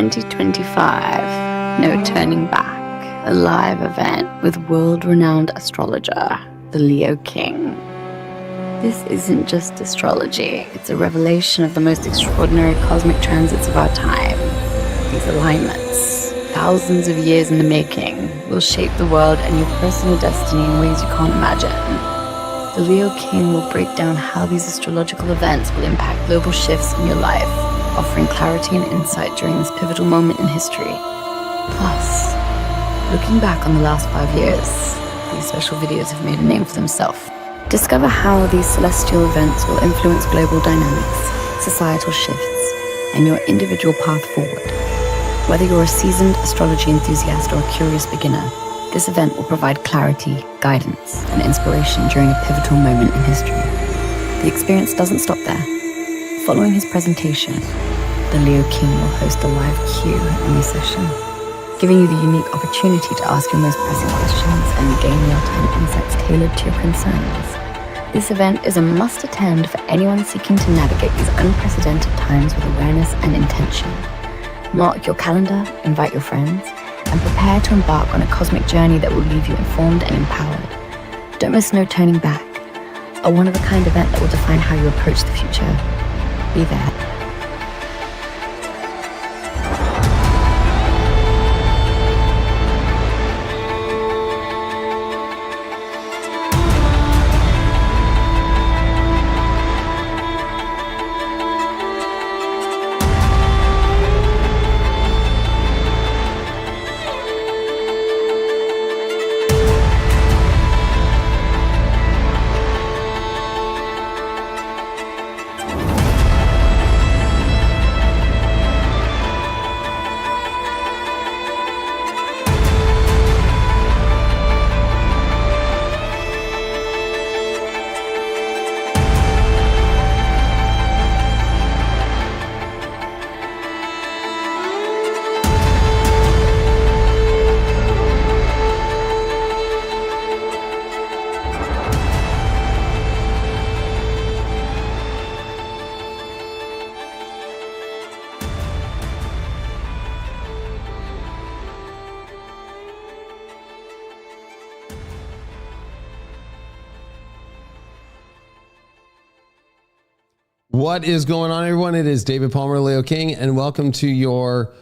2025, No Turning Back, a live event with world-renowned astrologer, the Leo King. This isn't just astrology, it's a revelation of the most extraordinary cosmic transits of our time. These alignments, thousands of years in the making, will shape the world and your personal destiny in ways you can't imagine. The Leo King will break down how these astrological events will impact global shifts in your life, offering clarity and insight during this pivotal moment in history. Plus, looking back on the last 5 years, these special videos have made a name for themselves. Discover how these celestial events will influence global dynamics, societal shifts, and your individual path forward. Whether you're a seasoned astrology enthusiast or a curious beginner, this event will provide clarity, guidance, and inspiration during a pivotal moment in history. The experience doesn't stop there. Following his presentation, the Leo King will host a live Q&A session, giving you the unique opportunity to ask your most pressing questions and gain real-time insights tailored to your concerns. This event is a must-attend for anyone seeking to navigate these unprecedented times with awareness and intention. Mark your calendar, invite your friends, and prepare to embark on a cosmic journey that will leave you informed and empowered. Don't miss No Turning Back, a one-of-a-kind event that will define how you approach the future. Be there. What is going on, everyone? It is David Palmer, Leo King, and welcome to your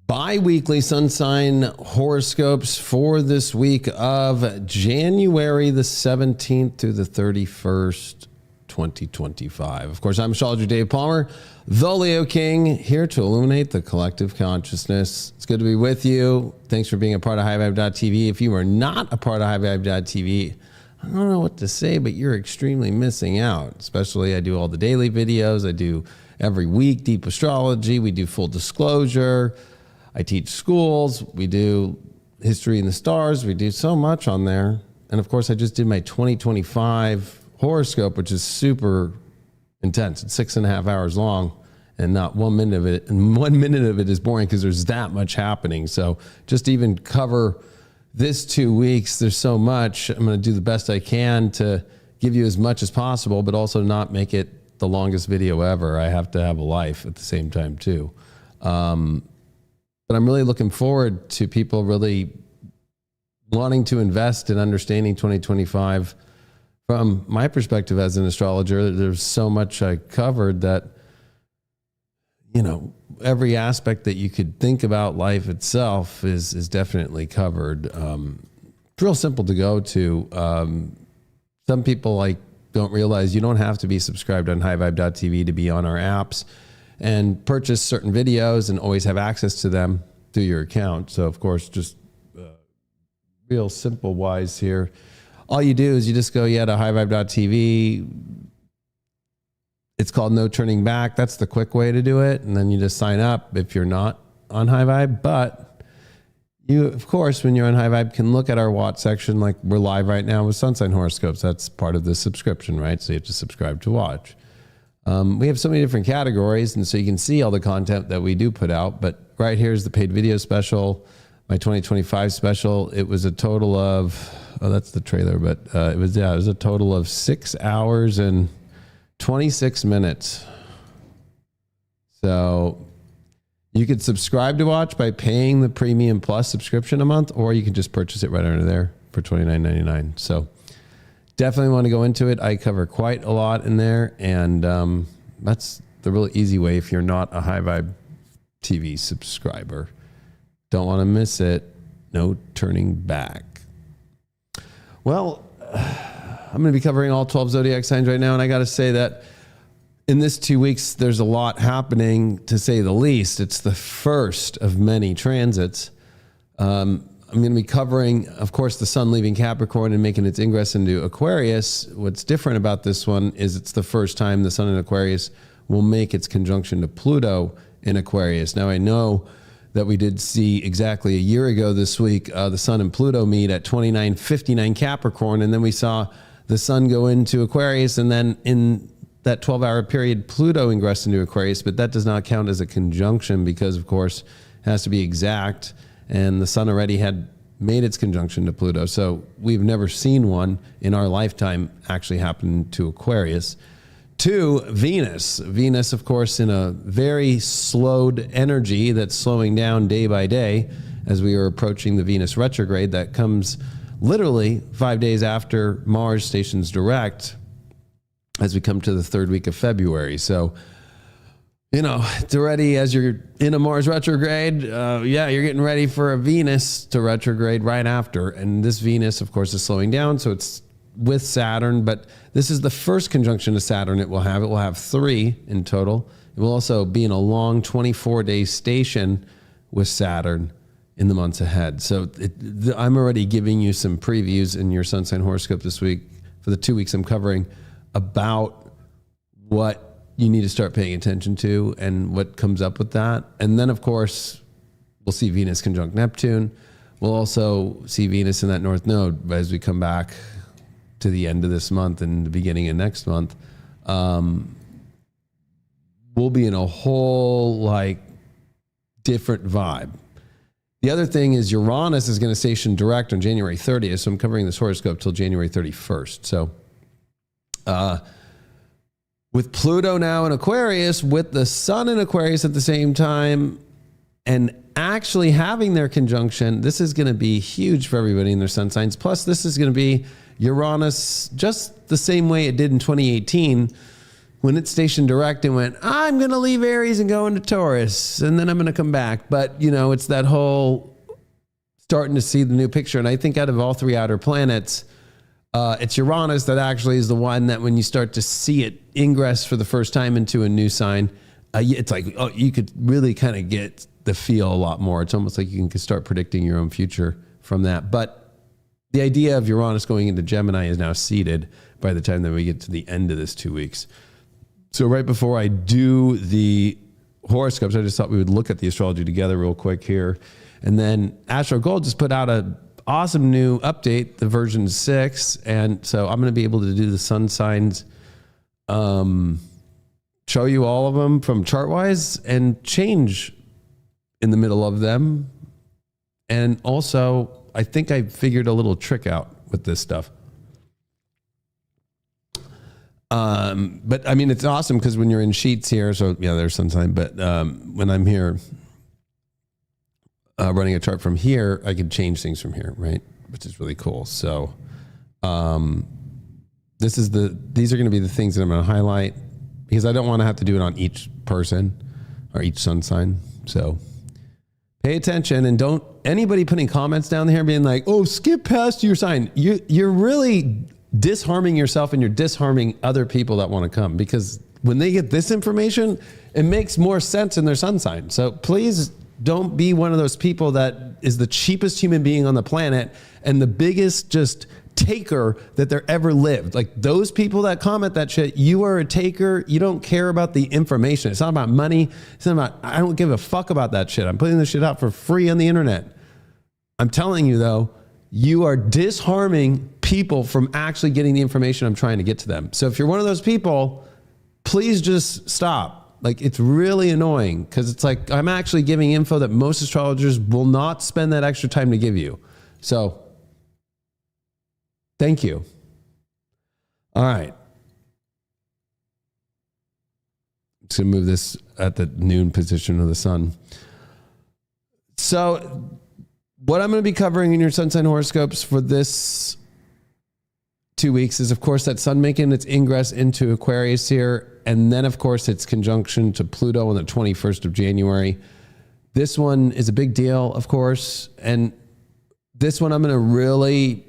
bi-weekly sun sign horoscopes for this week of January the 17th through the 31st, 2025. Of course, I'm astrologer Dave Palmer, the Leo King, here to illuminate the collective consciousness. It's good to be with you. Thanks for being a part of HighVibe.tv. If you are not a part of HighVibe.tv, I don't know what to say, but you're extremely missing out. Especially I do all the daily videos. I do every week deep astrology. We do full disclosure. I teach schools. We do history in the stars. We do so much on there. And of course, I just did my 2025 horoscope, which is super intense. It's 6.5 hours long, and not 1 minute of it. And 1 minute of it is boring because there's that much happening. So just to even cover this 2 weeks, there's so much. I'm going to do the best I can to give you as much as possible, but also not make it the longest video ever. I have to have a life at the same time too. But I'm really looking forward to people really wanting to invest in understanding 2025. From my perspective as an astrologer, there's so much I covered that, you know, every aspect that you could think about life itself is definitely covered. It's real simple to go to. Some people don't realize you don't have to be subscribed on highvibe.tv to be on our apps and purchase certain videos and always have access to them through your account. So of course, just real simple wise here. All you do is you just go to highvibe.tv. It's called No Turning Back. That's the quick way to do it. And then you just sign up if you're not on High Vibe. But you, of course, when you're on High Vibe, can look at our Watch section. Like we're live right now with sun sign horoscopes. That's part of the subscription, right? So you have to subscribe to Watch. We have so many different categories, and so you can see all the content that we do put out. But right here is the paid video special, my 2025 special. It was a total of, oh, that's the trailer, but it was a total of 6 hours and 26 minutes. So You could subscribe to watch by paying the Premium Plus subscription a month, or you can just purchase it right under there for $29.99. So definitely want to go into it. I cover quite a lot in there, and that's the really easy way if you're not a High Vibe TV subscriber. Don't want to miss it. No turning back. Well, I'm going to be covering all 12 zodiac signs right now, and I got to say that in this 2 weeks, there's a lot happening, to say the least. It's the first of many transits. I'm going to be covering, of course, the sun leaving Capricorn and making its ingress into Aquarius. What's different about this one is it's the first time the sun in Aquarius will make its conjunction to Pluto in Aquarius. Now, I know that we did see exactly a year ago this week, the sun and Pluto meet at 29:59 Capricorn, and then we saw the sun go into Aquarius, and then in that 12-hour period, Pluto ingressed into Aquarius, but that does not count as a conjunction because, of course, it has to be exact, and the sun already had made its conjunction to Pluto. So we've never seen one in our lifetime actually happen to Aquarius. 2, Venus. Venus, of course, in a very slowed energy that's slowing down day by day as we are approaching the Venus retrograde that comes literally 5 days after Mars stations direct as we come to the third week of February. So, it's already, as you're in a Mars retrograde, you're getting ready for a Venus to retrograde right after. And this Venus, of course, is slowing down. So it's with Saturn, but this is the first conjunction to Saturn it will have. It will have 3 in total. It will also be in a long 24-day station with Saturn in the months ahead. So I'm already giving you some previews in your sun sign horoscope this week for the 2 weeks I'm covering about what you need to start paying attention to and what comes up with that. And then, of course, we'll see Venus conjunct Neptune. We'll also see Venus in that North Node as we come back to the end of this month and the beginning of next month. We'll be in a whole different vibe. The other thing is Uranus is going to station direct on January 30th. So I'm covering this horoscope till January 31st. So with Pluto now in Aquarius, with the sun in Aquarius at the same time, and actually having their conjunction, this is going to be huge for everybody in their sun signs. Plus, this is going to be Uranus just the same way it did in 2018 when it stationed direct and went, I'm going to leave Aries and go into Taurus, and then I'm going to come back. But, it's that whole starting to see the new picture. And I think out of all 3 outer planets, it's Uranus that actually is the one that when you start to see it ingress for the first time into a new sign, it's like, you could really kind of get the feel a lot more. It's almost like you can start predicting your own future from that. But the idea of Uranus going into Gemini is now seated by the time that we get to the end of this 2 weeks. So right before I do the horoscopes, I just thought we would look at the astrology together real quick here. And then Astro Gold just put out an awesome new update, the version 6. And so I'm going to be able to do the sun signs, show you all of them from chart-wise and change in the middle of them. And also, I think I figured a little trick out with this stuff. But I mean, it's awesome because when you're in sheets here, so yeah, there's sun sign, but when I'm here running a chart from here, I can change things from here, right? Which is really cool. So these are going to be the things that I'm going to highlight because I don't want to have to do it on each person or each sun sign. So pay attention and don't anybody putting comments down here being like, oh, skip past your sign. You're really disharming yourself and you're disharming other people that want to come because when they get this information, it makes more sense in their sun sign. So please don't be one of those people that is the cheapest human being on the planet and the biggest just taker that there ever lived. Like those people that comment that shit, you are a taker. You don't care about the information. It's not about money. It's not about, I don't give a fuck about that shit. I'm putting this shit out for free on the internet. I'm telling you though, you are disharming people from actually getting the information I'm trying to get to them. So if you're one of those people, please just stop. Like it's really annoying because it's like I'm actually giving info that most astrologers will not spend that extra time to give you. So thank you. All right. It's going to move this at the noon position of the sun. So what I'm going to be covering in your sun sign horoscopes for this 2 weeks is, of course, that sun making its ingress into Aquarius here. And then, of course, its conjunction to Pluto on the 21st of January. This one is a big deal, of course. And this one, I'm going to really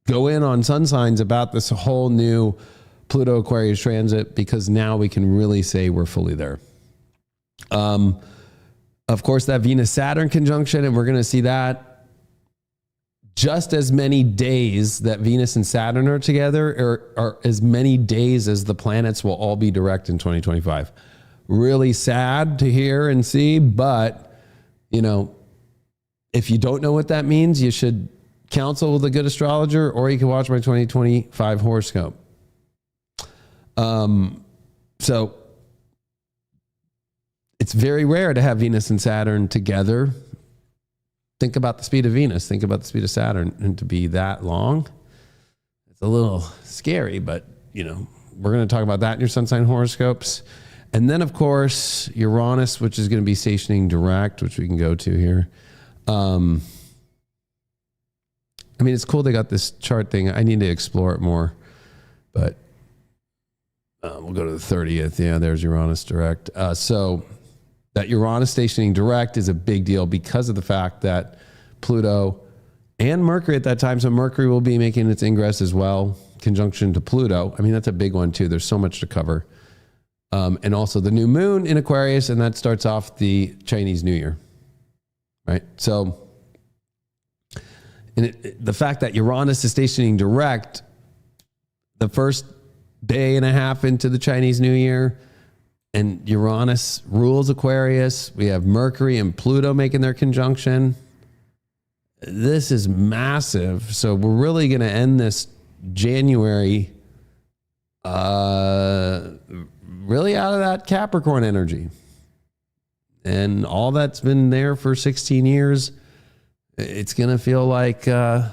go in on sun signs about this whole new Pluto Aquarius transit, because now we can really say we're fully there. Of course, that Venus Saturn conjunction, and we're going to see that just as many days that Venus and Saturn are together are as many days as the planets will all be direct in 2025. Really sad to hear and see, but you know, if you don't know what that means, you should counsel with a good astrologer, or you can watch my 2025 horoscope. So it's very rare to have Venus and Saturn together. Think about the speed of Venus, think about the speed of Saturn, and to be that long, it's a little scary, but you know, we're going to talk about that in your sun sign horoscopes. And then of course, Uranus, which is going to be stationing direct, which we can go to here. I mean, it's cool they got this chart thing. I need to explore it more, but we'll go to the 30th. Yeah, there's Uranus direct. So that Uranus stationing direct is a big deal because of the fact that Pluto and Mercury at that time, so Mercury will be making its ingress as well, conjunction to Pluto. I mean, that's a big one too. There's so much to cover. And also the new moon in Aquarius, and that starts off the Chinese New Year, right? So the fact that Uranus is stationing direct the first day and a half into the Chinese New Year, and Uranus rules Aquarius. We have Mercury and Pluto making their conjunction. This is massive. So we're really going to end this January really out of that Capricorn energy. And all that's been there for 16 years, it's going to feel like, you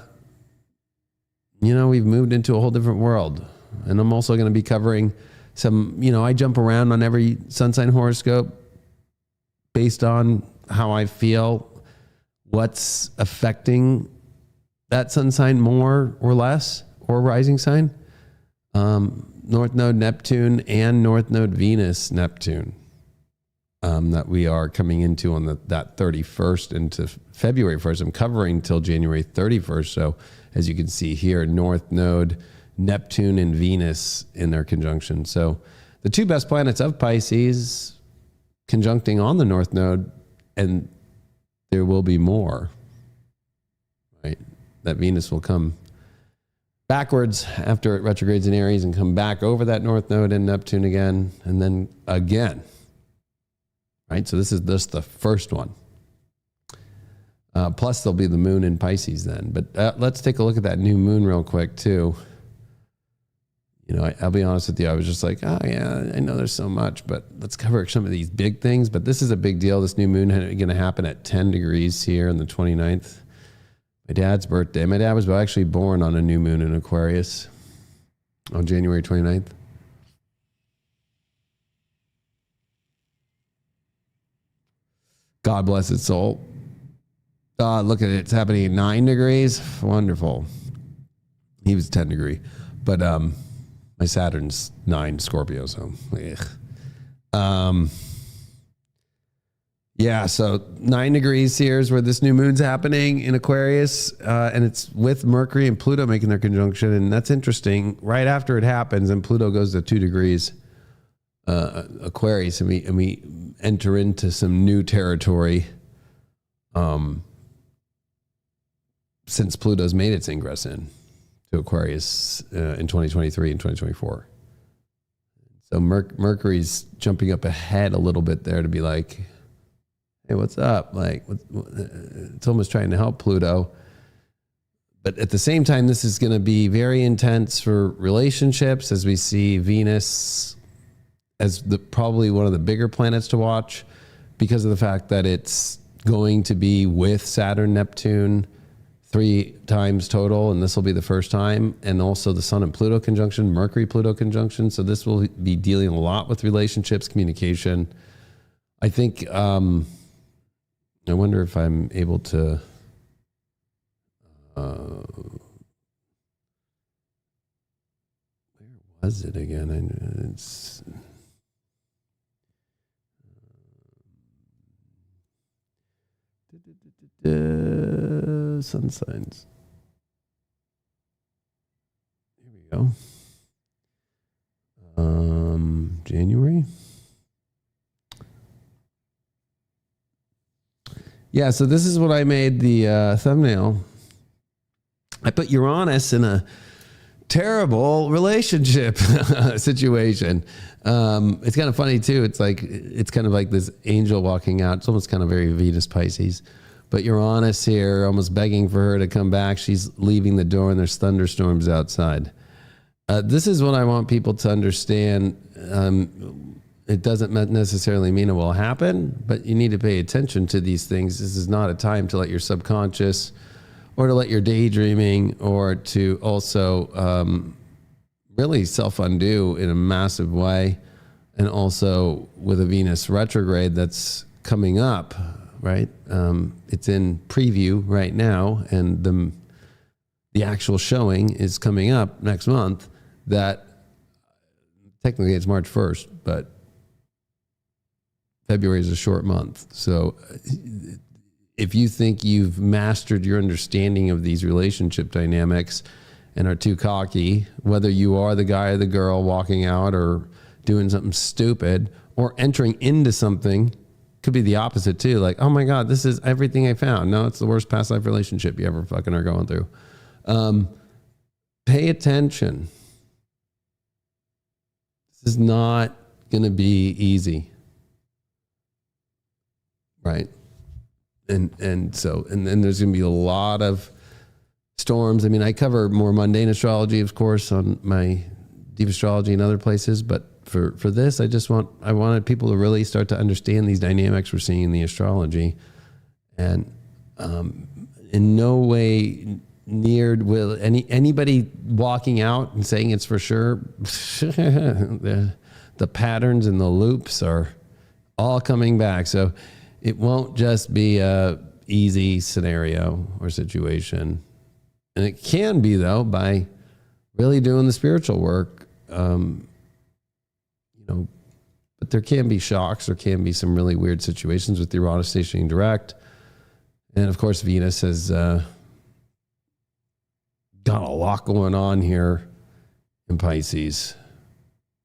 know, we've moved into a whole different world. And I'm also going to be covering some, you know, I jump around on every sun sign horoscope based on how I feel, what's affecting that sun sign more or less, or rising sign. North Node Neptune and North Node Venus Neptune that we are coming into on that 31st into February 1st. I'm covering till January 31st. So as you can see here, North Node Neptune and Venus in their conjunction. So the two best planets of Pisces conjuncting on the North Node, and there will be more, right? That Venus will come backwards after it retrogrades in Aries and come back over that North Node in Neptune again, and then again, right? So this is just the first one. Plus there'll be the moon in Pisces then. But let's take a look at that new moon real quick too. You know, I'll be honest with you. I was just like, oh yeah, I know there's so much, but let's cover some of these big things. But this is a big deal. This new moon is going to happen at 10 degrees here on the 29th. My dad's birthday. My dad was actually born on a new moon in Aquarius on January 29th. God bless its soul. Look at it. It's happening at 9 degrees. Wonderful. He was 10 degree. But my Saturn's 9 Scorpio, so yeah, so 9 degrees here is where this new moon's happening in Aquarius, and it's with Mercury and Pluto making their conjunction, and that's interesting. Right after it happens, and Pluto goes to 2 degrees Aquarius, and we enter into some new territory since Pluto's made its ingress in to Aquarius in 2023 and 2024. So Mercury's jumping up ahead a little bit there to be like, hey, what's up? Like, it's almost trying to help Pluto. But at the same time, this is going to be very intense for relationships, as we see Venus as probably one of the bigger planets to watch, because of the fact that it's going to be with Saturn, Neptune 3 times total, and this will be the first time. And also the Sun and Pluto conjunction, Mercury Pluto conjunction. So this will be dealing a lot with relationships, communication. I think, I wonder if I'm able to, where was it again? It's, sun signs. Here we go. January. Yeah, so this is what I made the thumbnail. I put Uranus in a terrible relationship situation. It's kind of funny too. It's kind of like this angel walking out. It's almost kind of very Venus Pisces. But Uranus here, almost begging for her to come back. She's leaving the door and there's thunderstorms outside. This is what I want people to understand. It doesn't necessarily mean it will happen, but you need to pay attention to these things. This is not a time to let your subconscious or to let your daydreaming or to also really self-undo in a massive way. And also with a Venus retrograde that's coming up, right? It's in preview right now, and the actual showing is coming up next month. That technically it's March 1st, but February is a short month. So if you think you've mastered your understanding of these relationship dynamics and are too cocky, whether you are the guy or the girl walking out or doing something stupid or entering into something, could be the opposite too. Like, oh my God, this is everything I found. No, it's the worst past life relationship you ever fucking are going through. Pay attention. This is not going to be easy. Right. And then there's going to be a lot of storms. I mean, I cover more mundane astrology, of course, on my deep astrology and other places. But for this, I wanted people to really start to understand these dynamics we're seeing in the astrology. And in no way will anybody walking out and saying it's for sure. the patterns and the loops are all coming back. So it won't just be a easy scenario or situation. And it can be, though, by really doing the spiritual work. But there can be shocks. There can be some really weird situations with Uranus stationing direct. And, of course, Venus has got a lot going on here in Pisces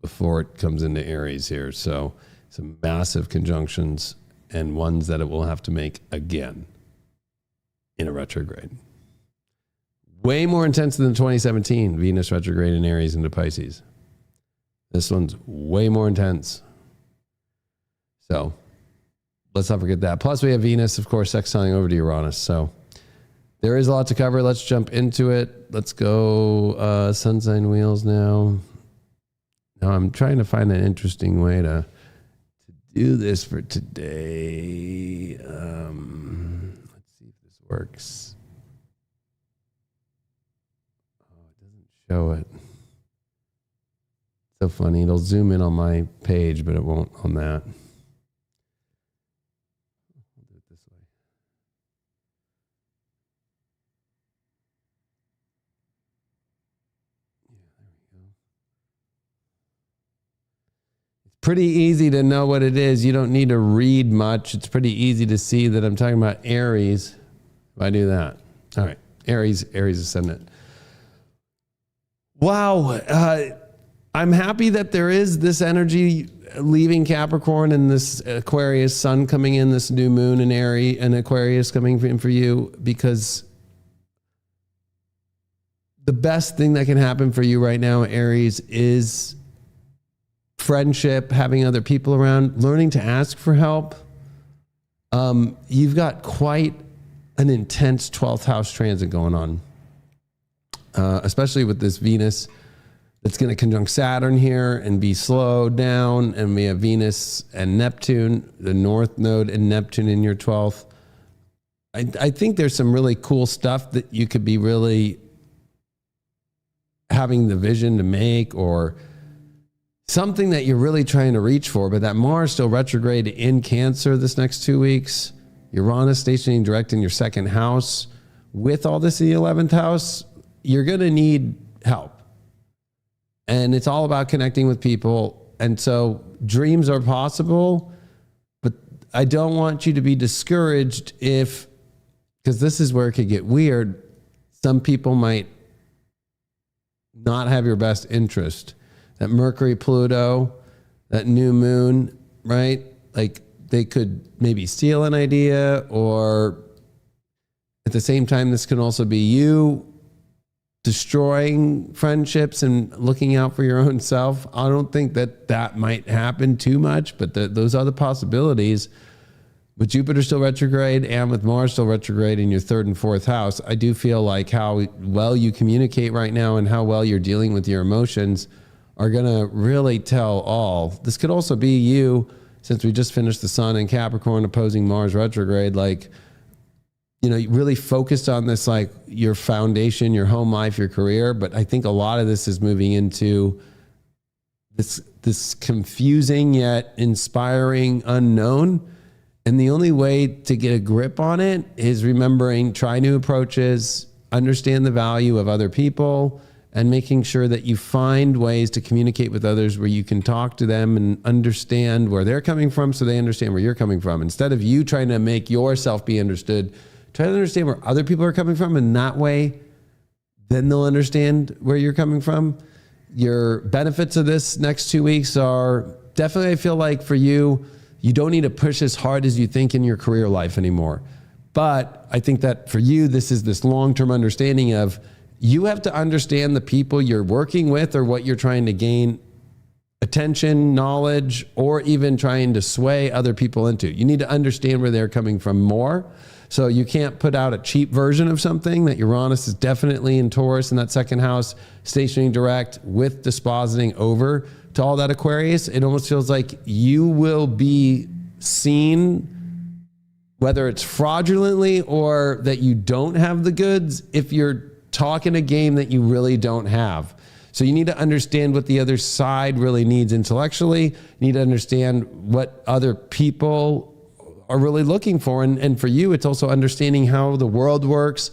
before it comes into Aries here. So some massive conjunctions and ones that it will have to make again in a retrograde. Way more intense than 2017 Venus retrograde in Aries into Pisces. This one's way more intense. So let's not forget that. Plus we have Venus, of course, sextiling over to Uranus. So there is a lot to cover. Let's jump into it. Let's go sun sign wheels now. Now I'm trying to find an interesting way to do this for today. Let's see if this works. Oh, it doesn't show it. So funny. It'll zoom in on my page, but it won't on that. I'll do it this way. Yeah, there we go. Pretty easy to know what it is. You don't need to read much. It's pretty easy to see that I'm talking about Aries. If I do that. All right. Aries ascendant. Wow. I'm happy that there is this energy leaving Capricorn and this Aquarius sun coming in, this new moon in Aries and Aquarius coming in for you, because the best thing that can happen for you right now, Aries, is friendship, having other people around, learning to ask for help. You've got quite an intense 12th house transit going on, especially with this Venus that's going to conjunct Saturn here and be slowed down. And we have Venus and Neptune, the North Node and Neptune in your 12th. I think there's some really cool stuff that you could be really having the vision to make, or something that you're really trying to reach for. But that Mars still retrograde in Cancer this next 2 weeks, Uranus stationing direct in your second house, with all this in the 11th house, you're going to need help. And it's all about connecting with people. And so dreams are possible, but I don't want you to be discouraged because this is where it could get weird. Some people might not have your best interest. That Mercury, Pluto, that new moon, right? Like they could maybe steal an idea, or at the same time, this can also be you destroying friendships and looking out for your own self. I don't think that might happen too much, but those are the possibilities. With Jupiter still retrograde and with Mars still retrograde in your third and fourth house, I do feel like how well you communicate right now and how well you're dealing with your emotions are going to really tell all. This could also be you, since we just finished the Sun in Capricorn opposing Mars retrograde, like, you know, really focused on this, like your foundation, your home life, your career. But I think a lot of this is moving into this confusing yet inspiring unknown. And the only way to get a grip on it is remembering, try new approaches, understand the value of other people, and making sure that you find ways to communicate with others where you can talk to them and understand where they're coming from so they understand where you're coming from. Instead of you trying to make yourself be understood, try to understand where other people are coming from, and that way, then they'll understand where you're coming from. Your benefits of this next 2 weeks are definitely, I feel like for you, you don't need to push as hard as you think in your career life anymore. But I think that for you, this is this long-term understanding of you have to understand the people you're working with or what you're trying to gain attention, knowledge, or even trying to sway other people into. You need to understand where they're coming from more. So you can't put out a cheap version of something. That Uranus is definitely in Taurus in that second house, stationing direct with dispositing over to all that Aquarius. It almost feels like you will be seen, whether it's fraudulently or that you don't have the goods, if you're talking a game that you really don't have. So you need to understand what the other side really needs intellectually. You need to understand what other people are really looking for. And for you, it's also understanding how the world works.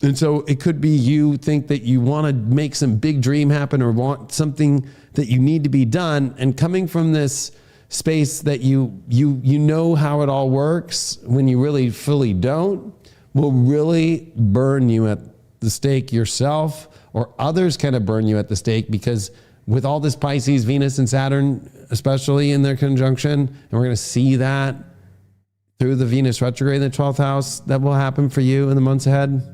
And so it could be you think that you want to make some big dream happen or want something that you need to be done. And coming from this space that you know how it all works when you really fully don't, will really burn you at the stake yourself, or others kind of burn you at the stake, because with all this Pisces, Venus and Saturn, especially in their conjunction, and we're going to see that through the Venus retrograde in the 12th house, that will happen for you in the months ahead.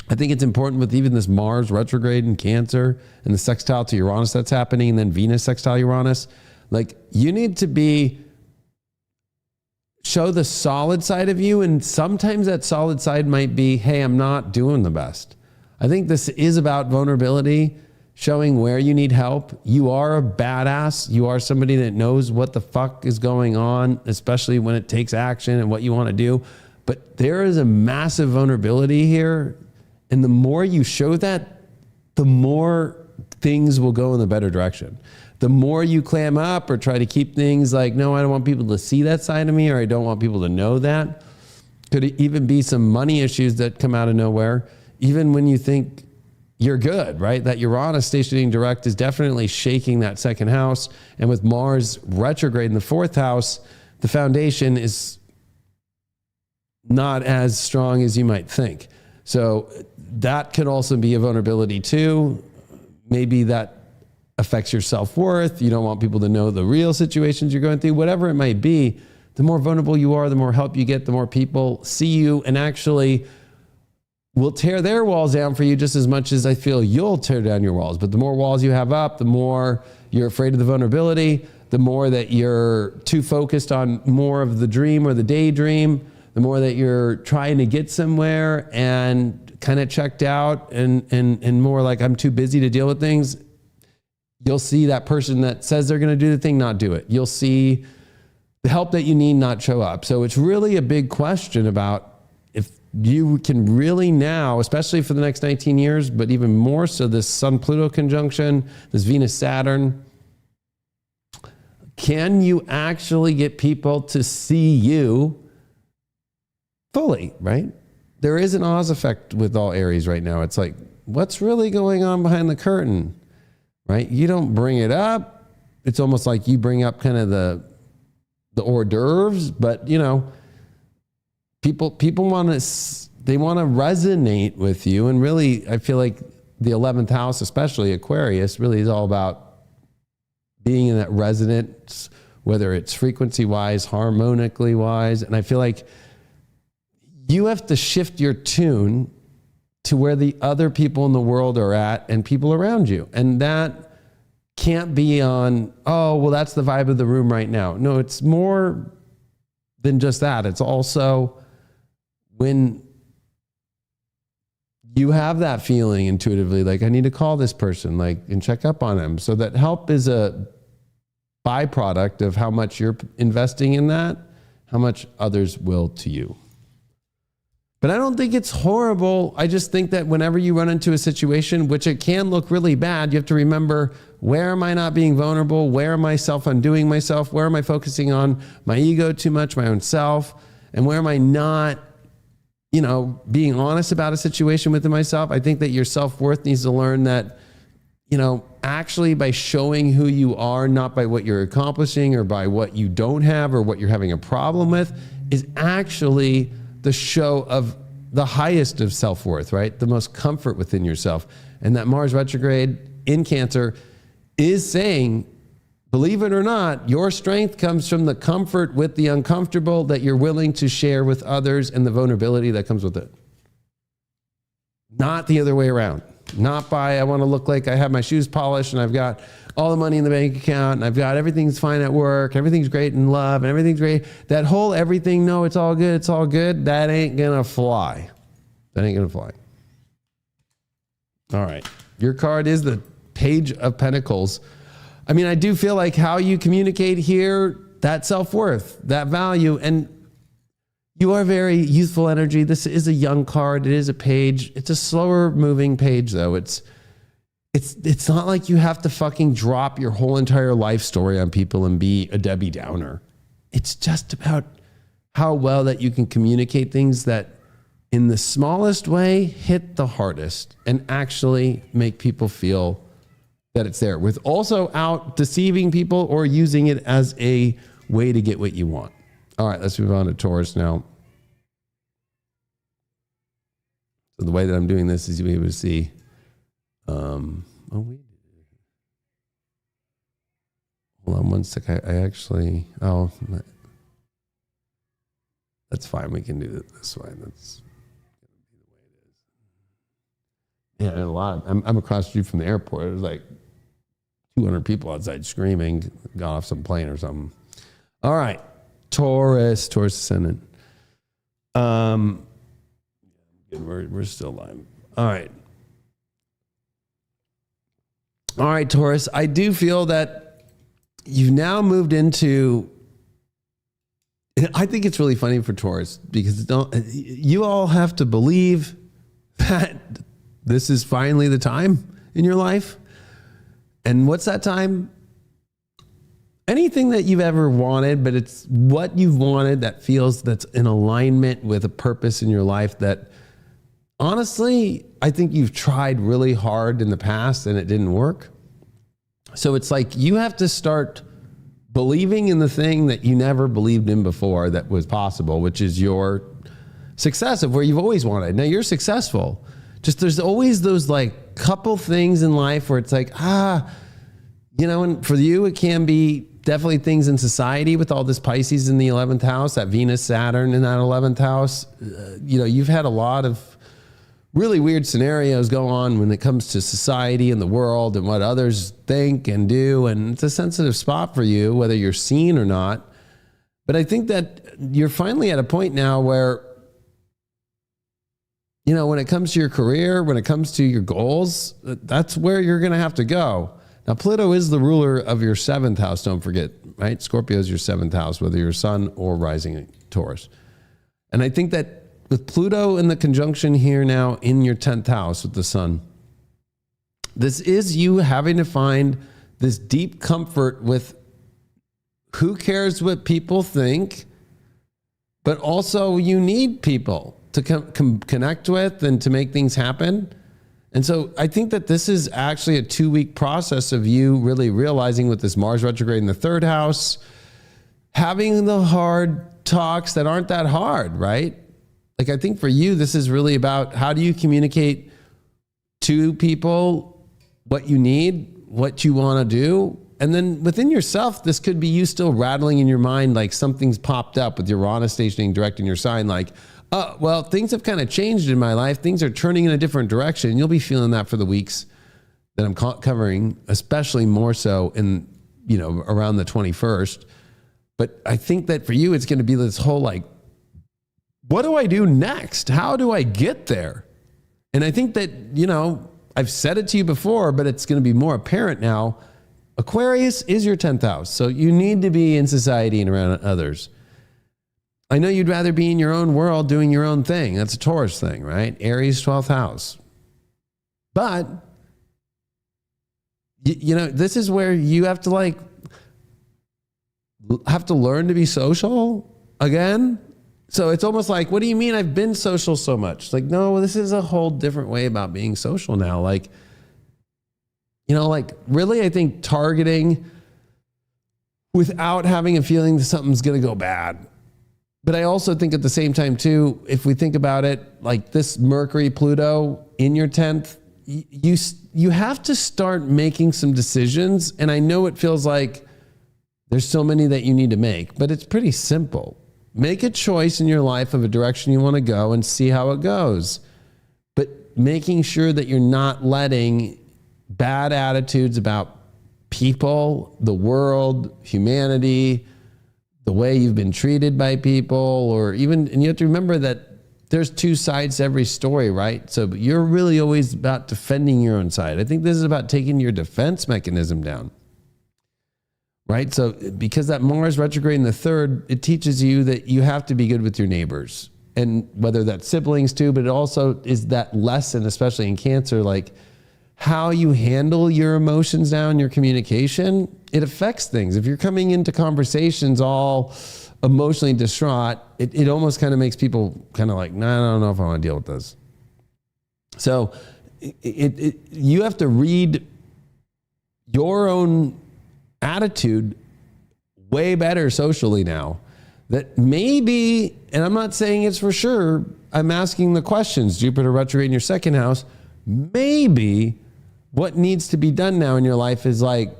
I think it's important with even this Mars retrograde in Cancer and the sextile to Uranus that's happening, and then Venus sextile Uranus. Like, you need to show the solid side of you. And sometimes that solid side might be, hey, I'm not doing the best. I think this is about vulnerability, showing where you need help. You are a badass. You are somebody that knows what the fuck is going on, especially when it takes action and what you want to do. But there is a massive vulnerability here. And the more you show that, the more things will go in the better direction. The more you clam up or try to keep things like, no, I don't want people to see that side of me, or I don't want people to know that. Could even be some money issues that come out of nowhere, even when you think you're good, right? That Uranus stationing direct is definitely shaking that second house. And with Mars retrograde in the fourth house, the foundation is not as strong as you might think. So that could also be a vulnerability too. Maybe that affects your self-worth. You don't want people to know the real situations you're going through, whatever it might be. The more vulnerable you are, the more help you get, the more people see you and actually will tear their walls down for you just as much as I feel you'll tear down your walls. But the more walls you have up, the more you're afraid of the vulnerability, the more that you're too focused on more of the dream or the daydream, the more that you're trying to get somewhere and kind of checked out and more like, I'm too busy to deal with things. You'll see that person that says they're going to do the thing not do it. You'll see the help that you need not show up. So it's really a big question about if you can really now, especially for the next 19 years, but even more so this Sun-Pluto conjunction, this Venus-Saturn, can you actually get people to see you fully, right? There is an Oz effect with all Aries right now. It's like, what's really going on behind the curtain, right? You don't bring it up. It's almost like you bring up kind of the hors d'oeuvres, but you know, people want to, they want to resonate with you. And really, I feel like the 11th house, especially Aquarius, really is all about being in that resonance, whether it's frequency wise, harmonically wise. And I feel like you have to shift your tune to where the other people in the world are at and people around you. And that can't be on, oh, well, that's the vibe of the room right now. No, it's more than just that. It's also when you have that feeling intuitively, like I need to call this person, like, and check up on them. So that help is a byproduct of how much you're investing in that, how much others will to you. But I don't think it's horrible. I just think that whenever you run into a situation, which it can look really bad, you have to remember, where am I not being vulnerable? Where am I self-undoing myself? Where am I focusing on my ego too much, my own self? And where am I not, you know, being honest about a situation within myself? I think that your self-worth needs to learn that, you know, actually by showing who you are, not by what you're accomplishing or by what you don't have or what you're having a problem with, is actually the show of the highest of self-worth, right? The most comfort within yourself. And that Mars retrograde in Cancer is saying, believe it or not, your strength comes from the comfort with the uncomfortable that you're willing to share with others and the vulnerability that comes with it. Not the other way around. Not by, I want to look like I have my shoes polished and I've got all the money in the bank account and I've got everything's fine at work, everything's great in love and everything's great. That whole everything, no, it's all good, that ain't gonna fly. That ain't gonna fly. All right. Your card is the Page of Pentacles. I mean, I do feel like how you communicate here, that self-worth, that value, and you are very youthful energy. This is a young card. It is a page. It's a slower moving page though. It's not like you have to fucking drop your whole entire life story on people and be a Debbie Downer. It's just about how well that you can communicate things that in the smallest way hit the hardest and actually make people feel that it's there, with also out deceiving people or using it as a way to get what you want. All right, let's move on to Taurus now. So the way that I'm doing this is you'll be able to see. Hold on one sec. I actually, that's fine. We can do it this way. That's the way it is. Yeah, a lot. I'm across the street from the airport. There's like 200 people outside screaming, got off some plane or something. All right. Taurus ascendant. We're still live. All right, Taurus. I do feel that you've now moved into. I think it's really funny for Taurus because you all have to believe that this is finally the time in your life. And what's that time? Anything that you've ever wanted, but it's what you've wanted that feels that's in alignment with a purpose in your life that honestly, I think you've tried really hard in the past and it didn't work. So it's like you have to start believing in the thing that you never believed in before that was possible, which is your success of where you've always wanted. Now you're successful. Just there's always those like couple things in life where it's like, you know, and for you, it can be definitely things in society with all this Pisces in the 11th house, that Venus, Saturn in that 11th house. You know, you've had a lot of really weird scenarios go on when it comes to society and the world and what others think and do. And it's a sensitive spot for you, whether you're seen or not. But I think that you're finally at a point now where, you know, when it comes to your career, when it comes to your goals, that's where you're going to have to go. Now, Pluto is the ruler of your 7th house, don't forget, right? Scorpio is your 7th house, whether you're sun or rising Taurus. And I think that with Pluto in the conjunction here now in your 10th house with the sun, this is you having to find this deep comfort with who cares what people think, but also you need people to connect with and to make things happen. And so I think that this is actually a 2-week process of you really realizing with this Mars retrograde in the 3rd house, having the hard talks that aren't that hard, right? Like, I think for you, this is really about how do you communicate to people what you need, what you want to do. And then within yourself, this could be you still rattling in your mind, like something's popped up with Uranus stationing direct in your sign, like, well, things have kind of changed in my life. Things are turning in a different direction. You'll be feeling that for the weeks that I'm covering, especially more so in, around the 21st. But I think that for you, it's going to be this whole like, what do I do next? How do I get there? And I think that, I've said it to you before, but it's going to be more apparent now. Aquarius is your 10th house. So you need to be in society and around others. I know you'd rather be in your own world doing your own thing. That's a Taurus thing, right? Aries, 12th house. But, this is where you have to learn to be social again. So it's almost like, what do you mean I've been social so much? It's like, no, this is a whole different way about being social now. Like, really, I think targeting without having a feeling that something's going to go bad. But I also think at the same time too, if we think about it, like this Mercury, Pluto in your 10th, you have to start making some decisions. And I know it feels like there's so many that you need to make, but it's pretty simple. Make a choice in your life of a direction you want to go and see how it goes. But making sure that you're not letting bad attitudes about people, the world, humanity, the way you've been treated by people, and you have to remember that there's 2 sides to every story, right? So you're really always about defending your own side. I think this is about taking your defense mechanism down, right? So because that Mars retrograde in the 3rd, it teaches you that you have to be good with your neighbors, and whether that's siblings too, but it also is that lesson, especially in Cancer, like how you handle your emotions now in your communication, it affects things. If you're coming into conversations all emotionally distraught, it almost kind of makes people kind of like, nah, I don't know if I want to deal with this. So you have to read your own attitude way better socially now. That maybe, and I'm not saying it's for sure, I'm asking the questions. Jupiter retrograde in your 2nd house, maybe what needs to be done now in your life is like,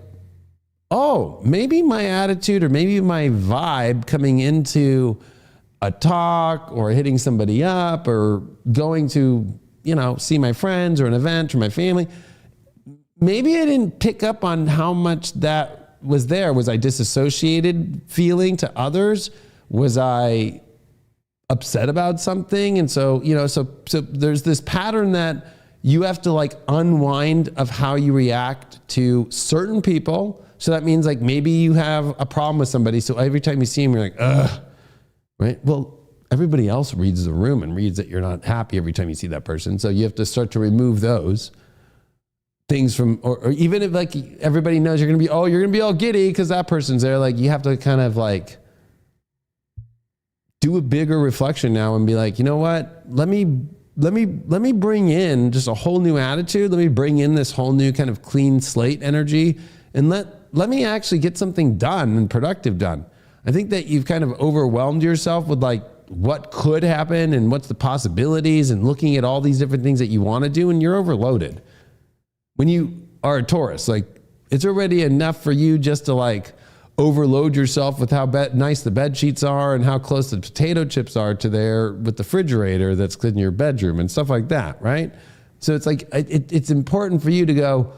oh, maybe my attitude or maybe my vibe coming into a talk or hitting somebody up or going to, see my friends or an event or my family, maybe I didn't pick up on how much that was there. Was I disassociated feeling to others? Was I upset about something? And so, so there's this pattern that you have to like unwind of how you react to certain people. So that means like maybe you have a problem with somebody. So every time you see them, you're like, ugh, right? Well, everybody else reads the room and reads that you're not happy every time you see that person. So you have to start to remove those things from, or even if like everybody knows you're going to be all giddy because that person's there. Like you have to kind of like do a bigger reflection now and be like, you know what? Let me bring in just a whole new attitude. Let me bring in this whole new kind of clean slate energy and let me actually get something done and productive done. I think that you've kind of overwhelmed yourself with like what could happen and what's the possibilities and looking at all these different things that you want to do, and you're overloaded. When you are a Taurus, like it's already enough for you just to like overload yourself with how nice the bed sheets are and how close the potato chips are to there with the refrigerator that's in your bedroom and stuff like that, right? So it's like, it's important for you to go,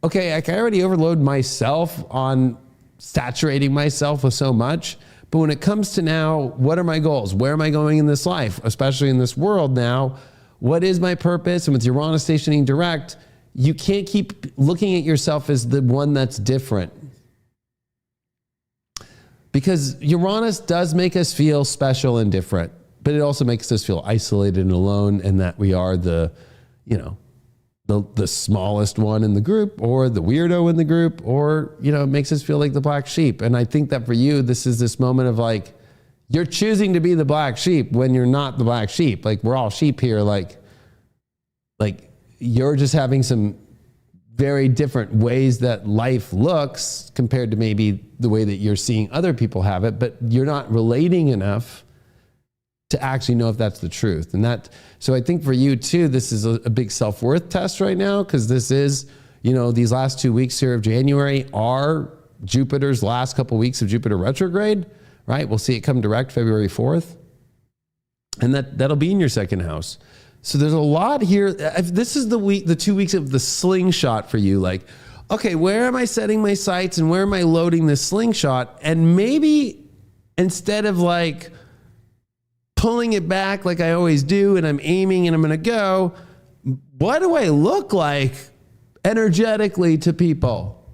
okay, I can already overload myself on saturating myself with so much, but when it comes to now, what are my goals? Where am I going in this life, especially in this world now? What is my purpose? And with Uranus stationing direct, you can't keep looking at yourself as the one that's different. Because Uranus does make us feel special and different, but it also makes us feel isolated and alone, and that we are the smallest one in the group, or the weirdo in the group, or, it makes us feel like the black sheep. And I think that for you, this is this moment of like, you're choosing to be the black sheep when you're not the black sheep. Like, we're all sheep here. Like you're just having some very different ways that life looks compared to maybe the way that you're seeing other people have it, but you're not relating enough to actually know if that's the truth. So I think for you too, this is a big self-worth test right now, because this is, these last 2 weeks here of January are Jupiter's last couple weeks of Jupiter retrograde, right? We'll see it come direct February 4th. And that'll be in your second house. So there's a lot here. This is the 2 weeks of the slingshot for you. Like, okay, where am I setting my sights and where am I loading this slingshot? And maybe instead of like pulling it back like I always do, and I'm aiming and I'm going to go, what do I look like energetically to people?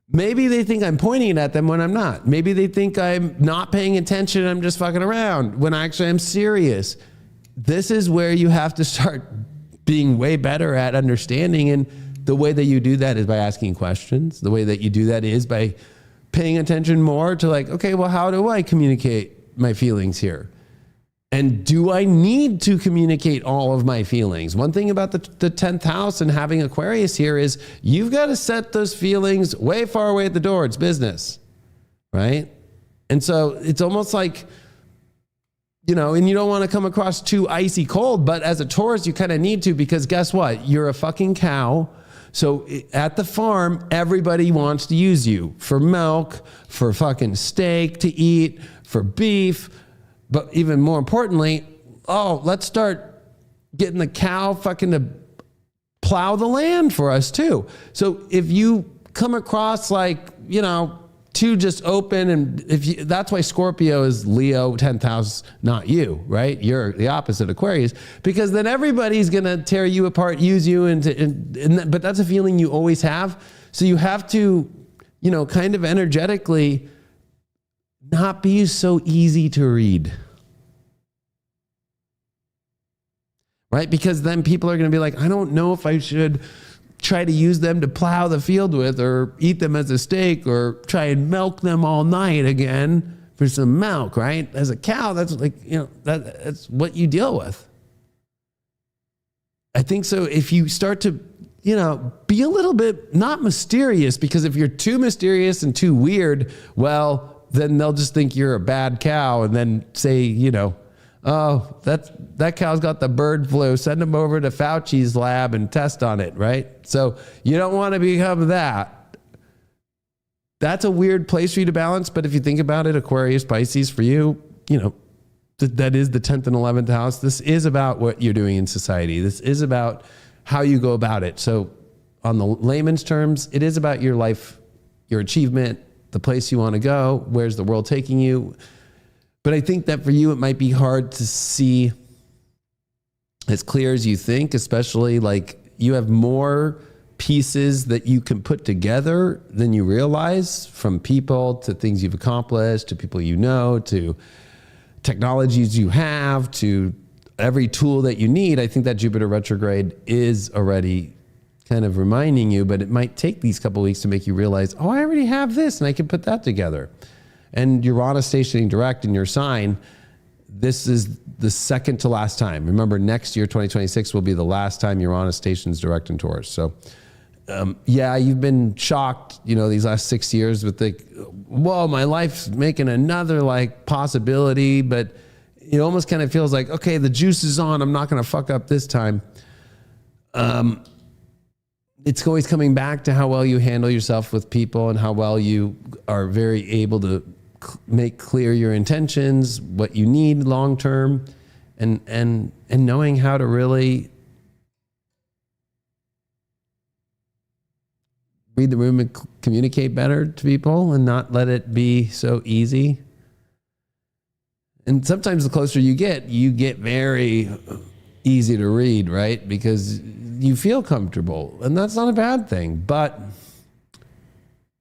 Maybe they think I'm pointing it at them when I'm not. Maybe they think I'm not paying attention, I'm just fucking around, when actually I'm serious. This is where you have to start being way better at understanding. And the way that you do that is by asking questions. The way that you do that is by paying attention more to like, okay, well, how do I communicate my feelings here? And do I need to communicate all of my feelings? One thing about the 10th house and having Aquarius here is you've got to set those feelings way far away at the door. It's business, right? And so it's almost like, and you don't want to come across too icy cold, but as a Taurus, you kind of need to, because guess what? You're a fucking cow. So at the farm, everybody wants to use you for milk, for fucking steak to eat, for beef. But even more importantly, let's start getting the cow fucking to plow the land for us too. So if you come across like, too just open, and that's why Scorpio is Leo 10th house, not you, right? You're the opposite, Aquarius, because then everybody's going to tear you apart, use you, but that's a feeling you always have. So you have to, kind of energetically not be so easy to read. Right? Because then people are going to be like, I don't know if I should try to use them to plow the field with, or eat them as a steak, or try and milk them all night again for some milk, right? As a cow, that's like, that's what you deal with. I think so. If you start to, be a little bit not mysterious, because if you're too mysterious and too weird, well, then they'll just think you're a bad cow and then say, oh, that cow's got the bird flu. Send them over to Fauci's lab and test on it, right? So you don't want to become that. That's a weird place for you to balance. But if you think about it, Aquarius, Pisces, for you, that is the 10th and 11th house. This is about what you're doing in society. This is about how you go about it. So on the layman's terms, it is about your life, your achievement, the place you want to go. Where's the world taking you? But I think that for you, it might be hard to see as clear as you think, especially like you have more pieces that you can put together than you realize, from people to things you've accomplished, to people to technologies you have, to every tool that you need. I think that Jupiter retrograde is already kind of reminding you, but it might take these couple of weeks to make you realize, I already have this and I can put that together. And Uranus stationing direct in your sign, this is the second to last time. Remember, next year, 2026, will be the last time Uranus stations direct in Taurus. So, you've been shocked, these last 6 years with my life's making another possibility, but it almost kind of feels like, okay, the juice is on. I'm not going to fuck up this time. It's always coming back to how well you handle yourself with people, and how well you are very able to make clear your intentions, what you need long term, and knowing how to really read the room and communicate better to people, and not let it be so easy. And sometimes the closer you get very easy to read, right? Because you feel comfortable, and that's not a bad thing. But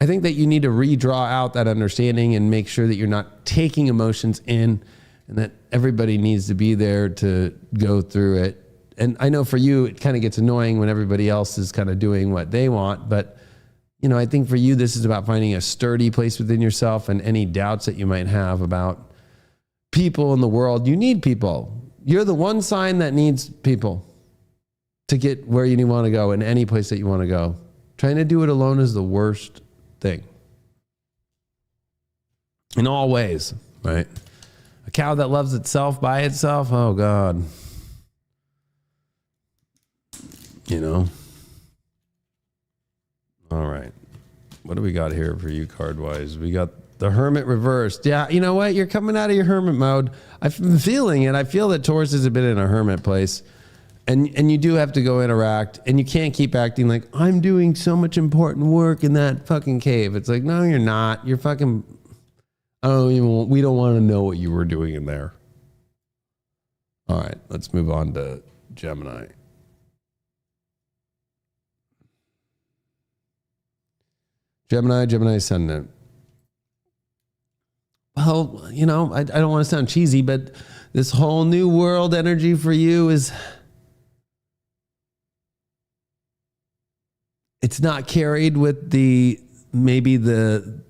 I think that you need to redraw out that understanding and make sure that you're not taking emotions in, and that everybody needs to be there to go through it. And I know for you, it kind of gets annoying when everybody else is kind of doing what they want. But, you know, I think for you, this is about finding a sturdy place within yourself, and any doubts that you might have about people in the world. You need people. You're the one sign that needs people to get where you want to go in any place that you want to go. Trying to do it alone is the worst thing. In all ways, right? A cow that loves itself by itself, oh God. You know? All right. What do we got here for you card-wise? We got the Hermit reversed. Yeah, you know what? You're coming out of your Hermit mode. I've been feeling it. I feel that Taurus is a bit in a Hermit place. And you do have to go interact. And you can't keep acting like, I'm doing so much important work in that fucking cave. It's like, no, you're not. You're fucking... we don't want to know what you were doing in there. All right, let's move on to Gemini. Gemini ascendant. Well, you know, I don't want to sound cheesy, but this whole new world energy for you is, it's not carried with maybe the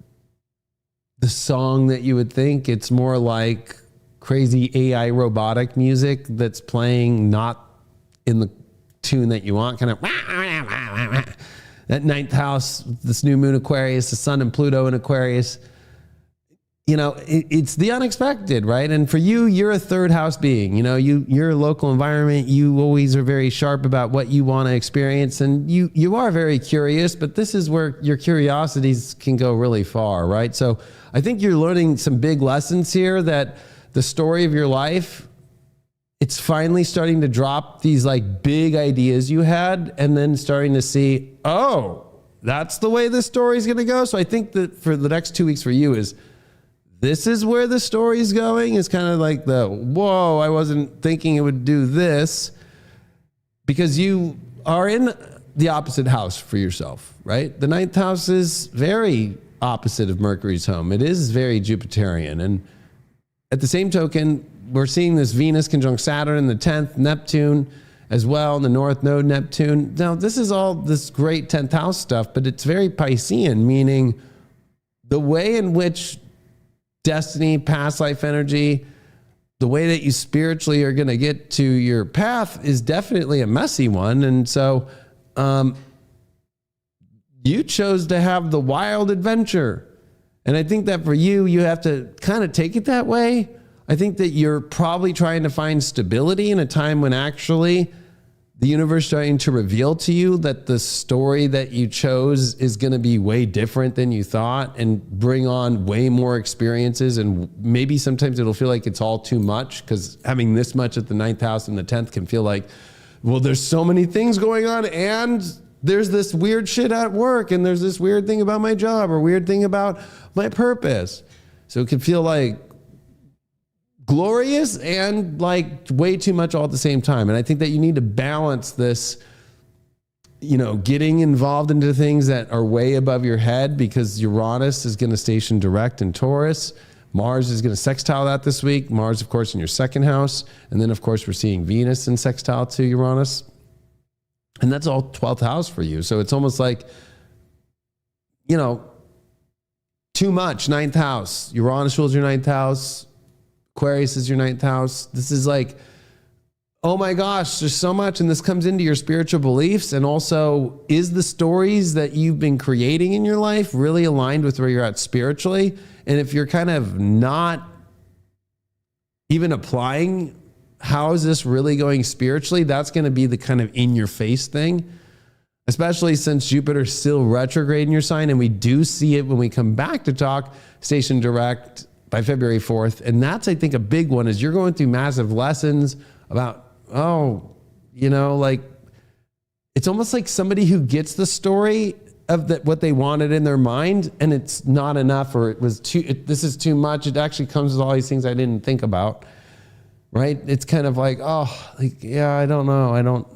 song that you would think. It's more like crazy AI robotic music that's playing not in the tune that you want, kind of that ninth house, this new moon Aquarius, the sun and Pluto in Aquarius. You know, it's the unexpected, right? And for you, you're a third house being. You know, your local environment, you always are very sharp about what you want to experience, and you are very curious, but this is where your curiosities can go really far, right? So I think you're learning some big lessons here, that the story of your life, it's finally starting to drop these like big ideas you had, and then starting to see, oh, that's the way this story's going to go. So I think that for the next 2 weeks for you is, this is where the story's going. It's kind of like whoa, I wasn't thinking it would do this, because you are in the opposite house for yourself, right? The ninth house is very opposite of Mercury's home. It is very Jupiterian. And at the same token, we're seeing this Venus conjunct Saturn in the 10th, Neptune as well, in the North Node Neptune. Now, this is all this great 10th house stuff, but it's very Piscean, meaning the way in which destiny, past life energy, the way that you spiritually are going to get to your path is definitely a messy one. And so you chose to have the wild adventure. And I think that for you, you have to kind of take it that way. I think that you're probably trying to find stability in a time when actually the universe is starting to reveal to you that the story that you chose is going to be way different than you thought, and bring on way more experiences. And maybe sometimes it'll feel like it's all too much, because having this much at the ninth house and the 10th can feel like, well, there's so many things going on, and there's this weird shit at work, and there's this weird thing about my job, or weird thing about my purpose. So it can feel like glorious and like way too much all at the same time. And I think that you need to balance this, you know, getting involved into things that are way above your head, because Uranus is going to station direct in Taurus. Mars is going to sextile that this week. Mars, of course, in your second house. And then, of course, we're seeing Venus in sextile to Uranus. And that's all 12th house for you. So it's almost like, you know, too much, ninth house. Uranus rules your ninth house. Aquarius is your ninth house. This is like, oh my gosh, there's so much. And this comes into your spiritual beliefs. And also, is the stories that you've been creating in your life really aligned with where you're at spiritually? And if you're kind of not even applying, how is this really going spiritually? That's going to be the kind of in your face thing, especially since Jupiter's still retrograde in your sign. And we do see it when we come back to talk station direct by February 4th. And that's, I think, a big one, is you're going through massive lessons about, oh, you know, like, it's almost like somebody who gets the story of what they wanted in their mind, and it's not enough, or this is too much. It actually comes with all these things I didn't think about. right? It's kind of like, oh, like, yeah, I don't know.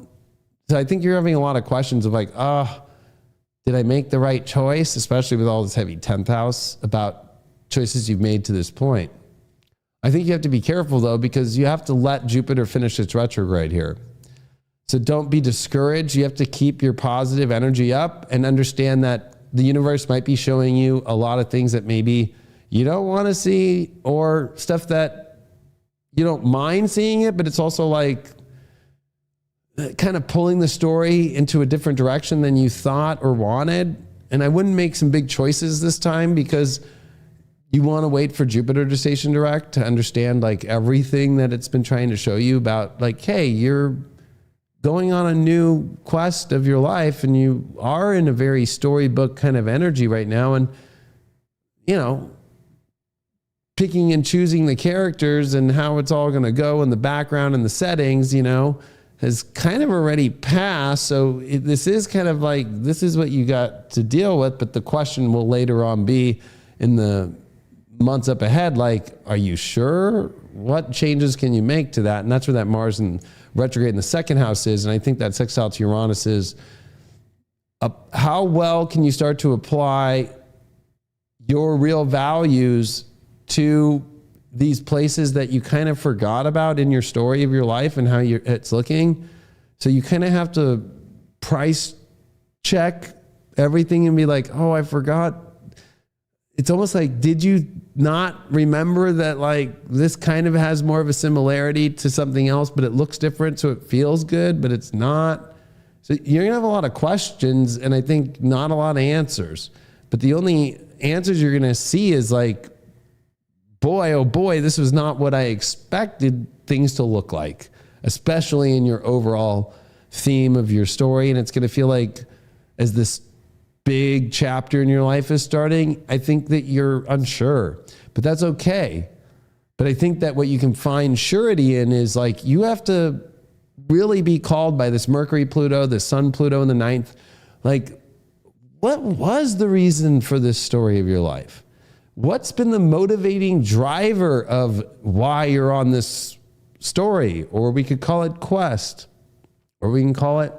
So I think you're having a lot of questions of like, did I make the right choice? Especially with all this heavy 10th house about choices you've made to this point. I think you have to be careful though, because you have to let Jupiter finish its retrograde here. So don't be discouraged. You have to keep your positive energy up and understand that the universe might be showing you a lot of things that maybe you don't want to see, or stuff that you don't mind seeing it, but it's also like kind of pulling the story into a different direction than you thought or wanted. And I wouldn't make some big choices this time, because you want to wait for Jupiter to station direct to understand like everything that it's been trying to show you about, like, hey, you're going on a new quest of your life, and you are in a very storybook kind of energy right now. And, you know, picking and choosing the characters and how it's all going to go in the background and the settings, you know, has kind of already passed. So this is kind of like, this is what you got to deal with. But the question will later on be in the months up ahead, like, are you sure? What changes can you make to that? And that's where that Mars in retrograde in the second house is. And I think that sextile to Uranus is how well can you start to apply your real values to these places that you kind of forgot about in your story of your life and how it's looking. So you kind of have to price check everything and be like, oh, I forgot. It's almost like, did you not remember that like this kind of has more of a similarity to something else, but it looks different, so it feels good, but it's not. So you're gonna have a lot of questions, and I think not a lot of answers. But the only answers you're gonna see is like, boy, oh boy, this was not what I expected things to look like, especially in your overall theme of your story. And it's going to feel like, as this big chapter in your life is starting, I think that you're unsure, but that's okay. But I think that what you can find surety in is like, you have to really be called by this Mercury Pluto, the Sun Pluto in the 9th. Like, what was the reason for this story of your life? What's been the motivating driver of why you're on this story? Or we could call it quest, or we can call it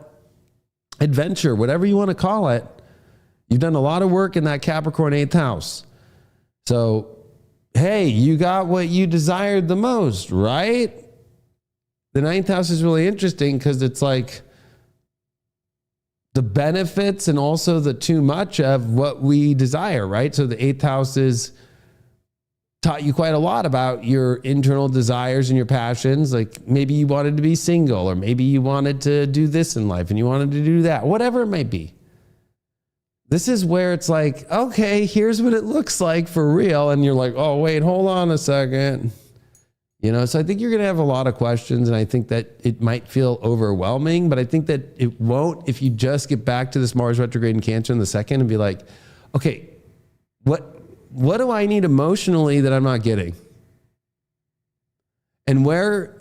adventure, whatever you want to call it. You've done a lot of work in that Capricorn 8th house. So, hey, you got what you desired the most, right? The 9th house is really interesting because it's like the benefits and also the too much of what we desire, right? So the 8th house is taught you quite a lot about your internal desires and your passions. Like maybe you wanted to be single, or maybe you wanted to do this in life and you wanted to do that, whatever it might be. This is where it's like, okay, here's what it looks like for real. And you're like, oh, wait, hold on a second. You know, so I think you're going to have a lot of questions, and I think that it might feel overwhelming, but I think that it won't if you just get back to this Mars retrograde in Cancer in the second and be like, okay, what do I need emotionally that I'm not getting? And where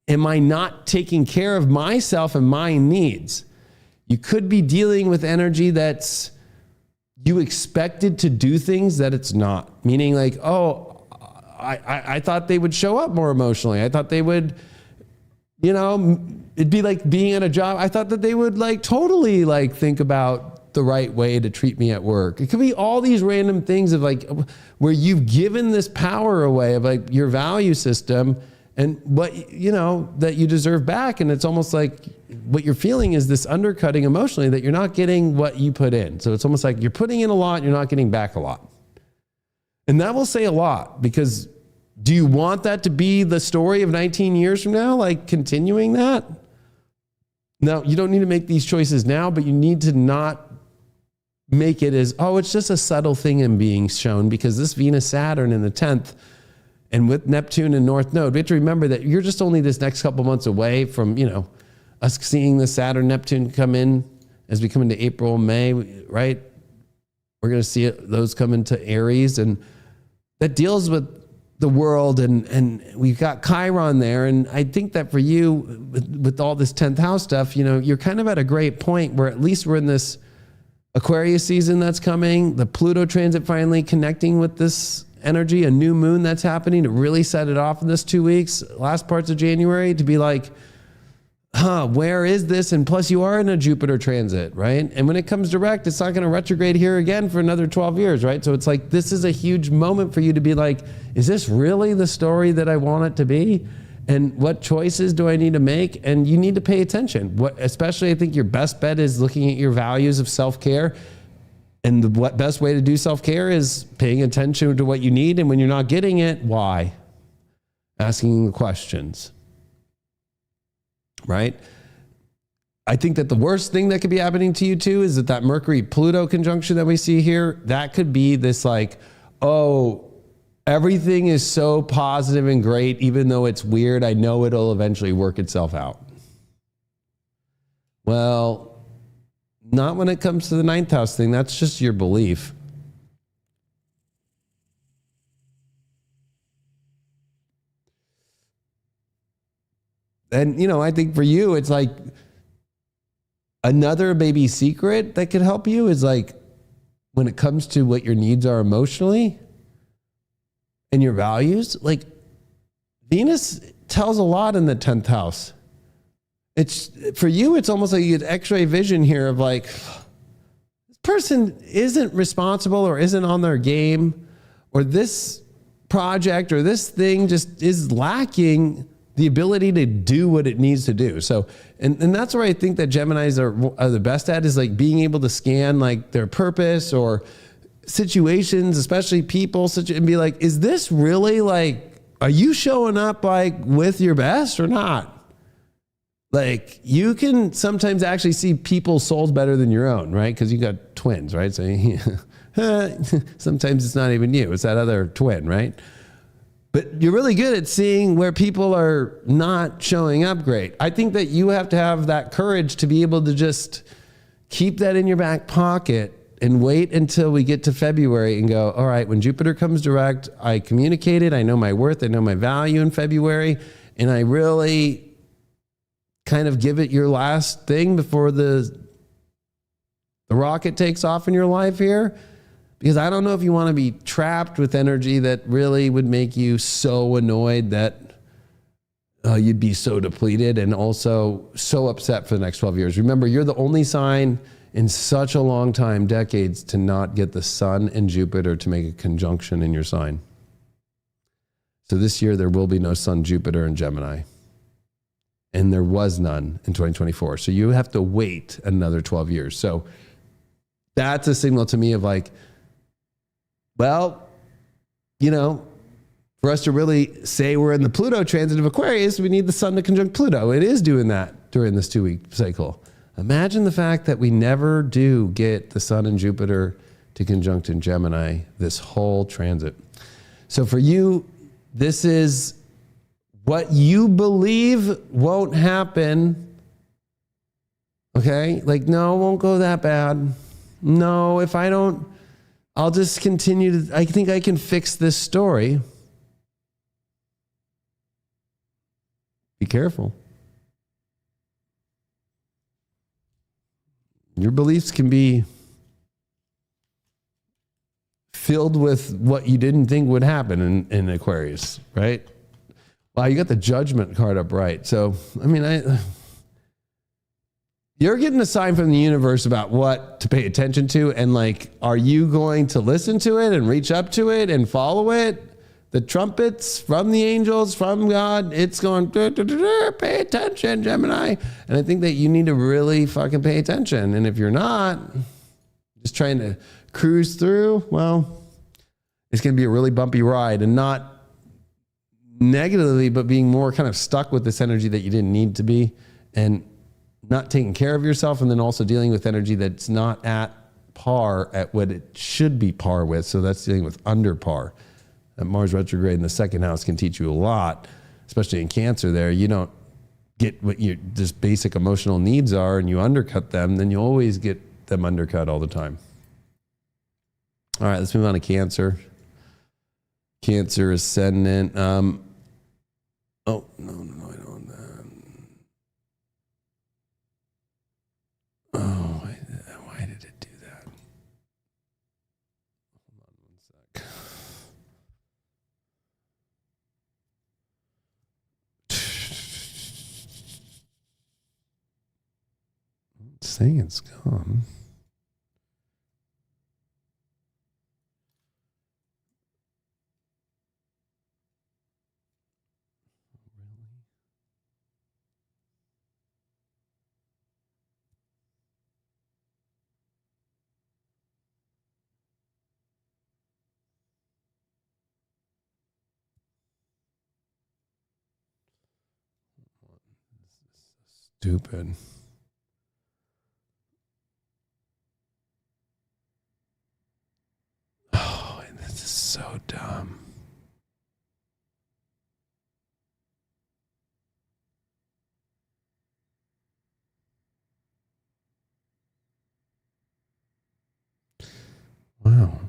am I not taking care of myself and my needs? You could be dealing with energy that's, you expected to do things that it's not, meaning like, oh, I thought they would show up more emotionally. I thought they would, you know, it'd be like being at a job. I thought that they would like totally like think about the right way to treat me at work. It could be all these random things of like where you've given this power away of like your value system and what, you know, that you deserve back. And it's almost like what you're feeling is this undercutting emotionally that you're not getting what you put in. So it's almost like you're putting in a lot, you're not getting back a lot. And that will say a lot, because do you want that to be the story of 19 years from now? Like continuing that? Now, you don't need to make these choices now, but you need to not make it as, oh, it's just a subtle thing in being shown, because this Venus Saturn in the 10th and with Neptune and North Node, we have to remember that you're just only this next couple months away from, you know, us seeing the Saturn Neptune come in as we come into April, May, right? We're going to see those come into Aries, and that deals with the world, and we've got Chiron there. And I think that for you, with all this 10th house stuff, you know, you're kind of at a great point where at least we're in this Aquarius season that's coming, the Pluto transit finally connecting with this energy, a new moon that's happening to really set it off in this 2 weeks, last parts of January, to be like, where is this? And plus you are in a Jupiter transit, right? And when it comes direct, it's not going to retrograde here again for another 12 years, right? So it's like, this is a huge moment for you to be like, is this really the story that I want it to be? And what choices do I need to make? And you need to pay attention. Especially I think your best bet is looking at your values of self-care. And the best way to do self-care is paying attention to what you need. And when you're not getting it, why? Asking the questions. Right? I think that the worst thing that could be happening to you too is that Mercury-Pluto conjunction that we see here, that could be this like, oh, everything is so positive and great, even though it's weird, I know it'll eventually work itself out. Well, not when it comes to the ninth house thing. That's just your belief. And, I think for you, it's like another baby secret that could help you is like when it comes to what your needs are emotionally and your values, like Venus tells a lot in the 10th house. It's for you, it's almost like you get x-ray vision here of like, this person isn't responsible or isn't on their game, or this project or this thing just is lacking the ability to do what it needs to do. So, and that's where I think that Geminis are the best at, is like being able to scan like their purpose or situations, especially people, and be like, is this really like, are you showing up like with your best or not? Like you can sometimes actually see people's souls better than your own, right? Because you got twins, right? So sometimes it's not even you, it's that other twin, right? But you're really good at seeing where people are not showing up great. I think that you have to have that courage to be able to just keep that in your back pocket and wait until we get to February and go, all right, when Jupiter comes direct, I communicated, I know my worth, I know my value in February, and I really kind of give it your last thing before the rocket takes off in your life here. Because I don't know if you want to be trapped with energy that really would make you so annoyed that you'd be so depleted and also so upset for the next 12 years. Remember, you're the only sign in such a long time, decades, to not get the Sun and Jupiter to make a conjunction in your sign. So this year there will be no Sun, Jupiter, and Gemini. And there was none in 2024. So you have to wait another 12 years. So that's a signal to me of like, well, for us to really say we're in the Pluto transit of Aquarius, we need the Sun to conjunct Pluto. It is doing that during this 2-week cycle. Imagine the fact that we never do get the Sun and Jupiter to conjunct in Gemini this whole transit. So for you, this is what you believe won't happen. Okay? Like, no, it won't go that bad. No, if I don't, I'll just continue to, I think I can fix this story. Be careful. Your beliefs can be filled with what you didn't think would happen in Aquarius, right? Wow, you got the Judgment card up right. So, I mean, you're getting a sign from the universe about what to pay attention to. And like, are you going to listen to it and reach up to it and follow it? The trumpets from the angels, from God, it's going, pay attention, Gemini. And I think that you need to really fucking pay attention. And if you're not, just trying to cruise through, well, it's going to be a really bumpy ride, and not negatively, but being more kind of stuck with this energy that you didn't need to be, and not taking care of yourself, and then also dealing with energy that's not at par at what it should be par with. So that's dealing with under par. That Mars retrograde in the second house can teach you a lot, especially in Cancer there. You don't get what your just basic emotional needs are and you undercut them, then you always get them undercut all the time. All right, let's move on to Cancer. Cancer ascendant. Oh, no, I don't want that. Oh, why did it do that? Hold on one sec. saying it's gone. Stupid. Oh, this is so dumb. Wow.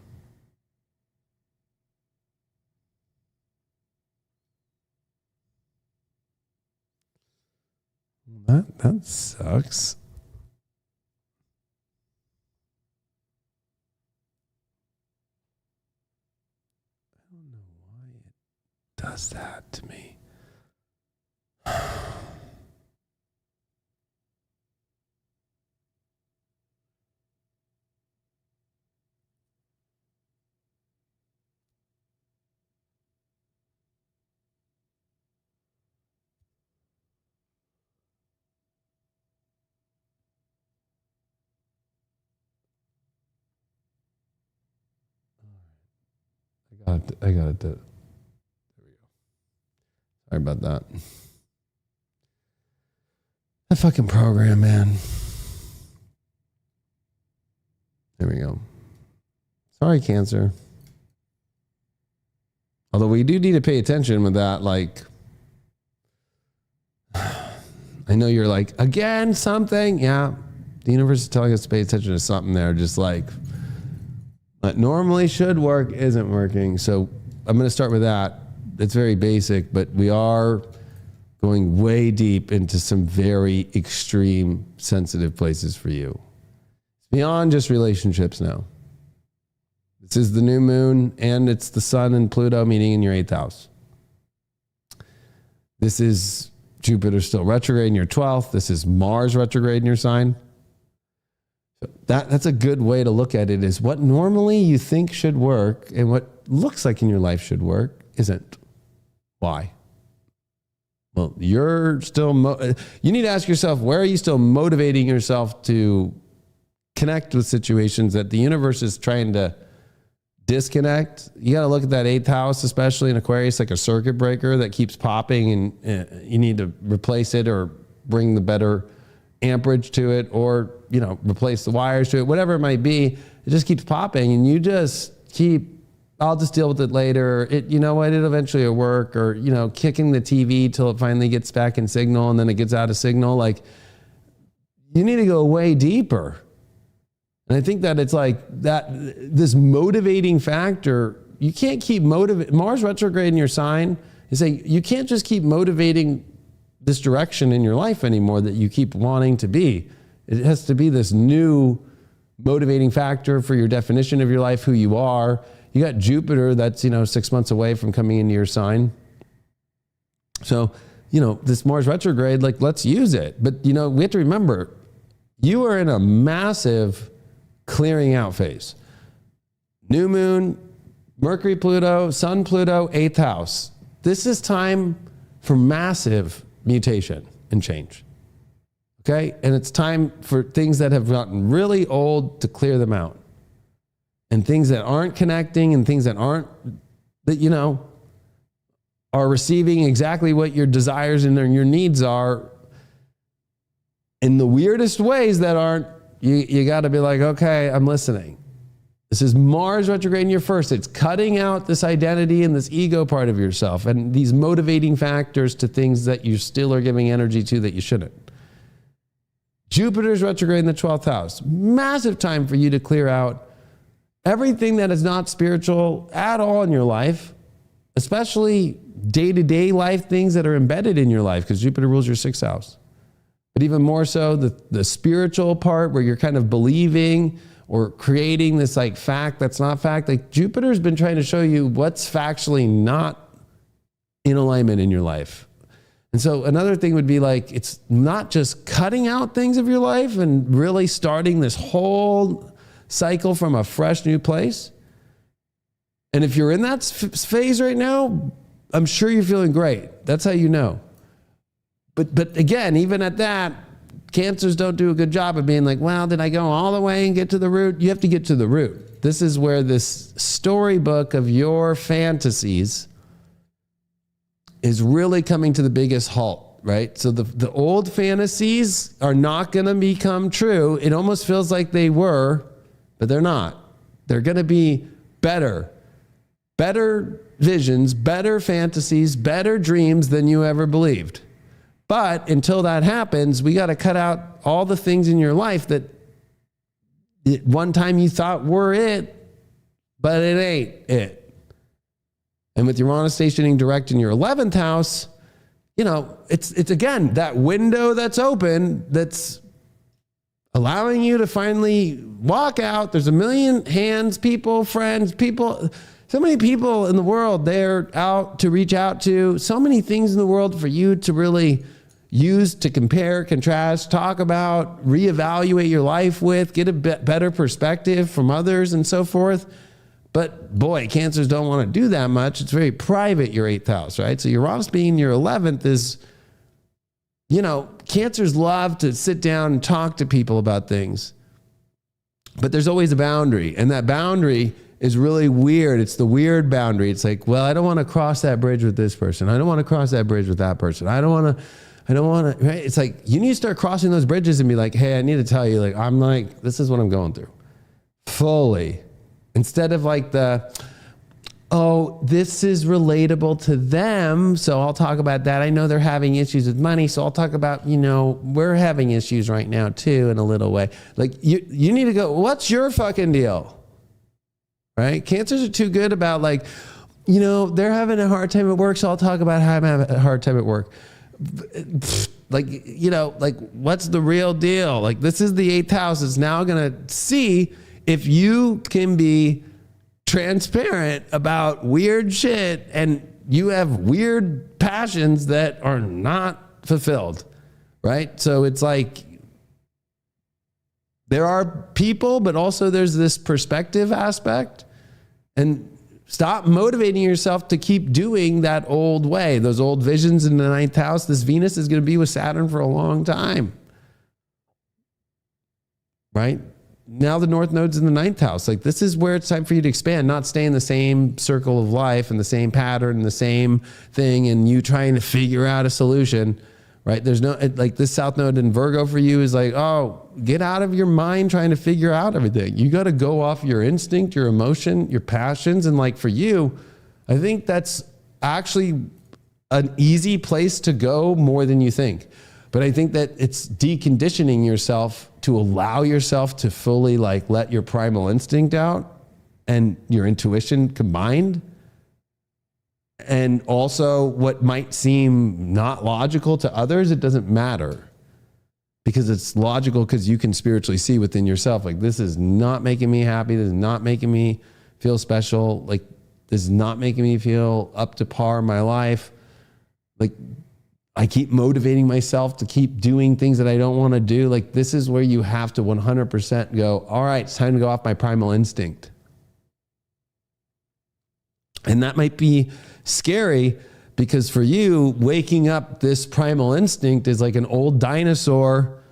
That sucks. I don't know why it does that to me. I got it. There we go. Sorry about that. That fucking program, man. There we go. Sorry, Cancer. Although we do need to pay attention with that, like, I know you're like, again, something. Yeah, the universe is telling us to pay attention to something there, just like what normally should work isn't working. So I'm going to start with that. It's very basic, but we are going way deep into some very extreme sensitive places for you. It's beyond just relationships now. This is the new moon, and it's the sun and Pluto meeting in your 8th house. This is Jupiter still retrograde in your 12th. This is Mars retrograde in your sign. So that's a good way to look at it, is what normally you think should work and what looks like in your life should work isn't. Why? Well, you're still, you need to ask yourself, where are you still motivating yourself to connect with situations that the universe is trying to disconnect? You got to look at that 8th house, especially in Aquarius, like a circuit breaker that keeps popping, and you need to replace it or bring the better amperage to it, or, you know, replace the wires to it, whatever it might be. It just keeps popping, and you just keep, I'll just deal with it later. You know what, it'll eventually work, or, you know, kicking the TV till it finally gets back in signal, and then it gets out of signal. Like, you need to go way deeper. And I think that it's like that, this motivating factor, you can't keep Mars retrograde in your sign is saying you can't just keep motivating this direction in your life anymore that you keep wanting to be. It has to be this new motivating factor for your definition of your life, who you are. You got Jupiter that's, 6 months away from coming into your sign. So, this Mars retrograde, like, let's use it. But, we have to remember, you are in a massive clearing out phase. New moon, Mercury, Pluto, Sun, Pluto, 8th house. This is time for massive mutation and change. Okay? And it's time for things that have gotten really old to clear them out. And things that aren't connecting, and things that are receiving exactly what your desires and your needs are in the weirdest ways that aren't, you got to be like, okay, I'm listening. This is Mars retrograde in your first. It's cutting out this identity and this ego part of yourself and these motivating factors to things that you still are giving energy to that you shouldn't. Jupiter's retrograde in the 12th house. Massive time for you to clear out everything that is not spiritual at all in your life, especially day-to-day life things that are embedded in your life, because Jupiter rules your 6th house. But even more so, the spiritual part where you're kind of believing or creating this like fact that's not fact. Like, Jupiter's been trying to show you what's factually not in alignment in your life. And so another thing would be like, it's not just cutting out things of your life and really starting this whole cycle from a fresh new place. And if you're in that phase right now, I'm sure you're feeling great. That's how you know. But again, even at that, Cancers don't do a good job of being like, well, did I go all the way and get to the root? You have to get to the root. This is where this storybook of your fantasies is really coming to the biggest halt, right? So the old fantasies are not going to become true. It almost feels like they were, but they're not. They're going to be better visions, better fantasies, better dreams than you ever believed. But until that happens, we got to cut out all the things in your life that at one time you thought were it, but it ain't it. And with Uranus stationing direct in your 11th house, you know, it's again, that window that's open, that's allowing you to finally walk out. There's a million hands, people, friends, people, so many people in the world they're out to reach out to, so many things in the world for you to really use to compare, contrast, talk about, reevaluate your life with, get a better perspective from others and so forth. But boy, Cancers don't want to do that much. It's very private, your 8th house, right? So Uranus being your 11th is, you know, Cancers love to sit down and talk to people about things. But there's always a boundary. And that boundary is really weird. It's the weird boundary. It's like, well, I don't want to cross that bridge with this person. I don't want to cross that bridge with that person. I don't want to, right? It's like, you need to start crossing those bridges and be like, hey, I need to tell you, like, I'm like, this is what I'm going through. Fully. Instead of like oh, this is relatable to them, so I'll talk about that. I know they're having issues with money, so I'll talk about, you know, we're having issues right now too in a little way. Like, you need to go, what's your fucking deal? Right? Cancers are too good about like, you know, they're having a hard time at work, so I'll talk about how I'm having a hard time at work. Like, you know, like, what's the real deal? Like, this is the 8th house. It's now going to see if you can be transparent about weird shit and you have weird passions that are not fulfilled, right? So it's like, there are people, but also there's this perspective aspect. And stop motivating yourself to keep doing that old way, those old visions in the 9th house. This Venus is going to be with Saturn for a long time, right? Now the North Node's in the 9th house. Like, this is where it's time for you to expand, not stay in the same circle of life and the same pattern and the same thing and you trying to figure out a solution, right? There's no, like, this South Node in Virgo for you is like, oh, get out of your mind trying to figure out everything. You got to go off your instinct, your emotion, your passions. And like, for you, I think that's actually an easy place to go more than you think. But I think that it's deconditioning yourself to allow yourself to fully like let your primal instinct out and your intuition combined. And also what might seem not logical to others, it doesn't matter because it's logical because you can spiritually see within yourself, like, this is not making me happy. This is not making me feel special. Like, this is not making me feel up to par in my life. Like, I keep motivating myself to keep doing things that I don't want to do. Like, this is where you have to 100% go, all right, it's time to go off my primal instinct. And that might be scary because for you, waking up this primal instinct is like an old dinosaur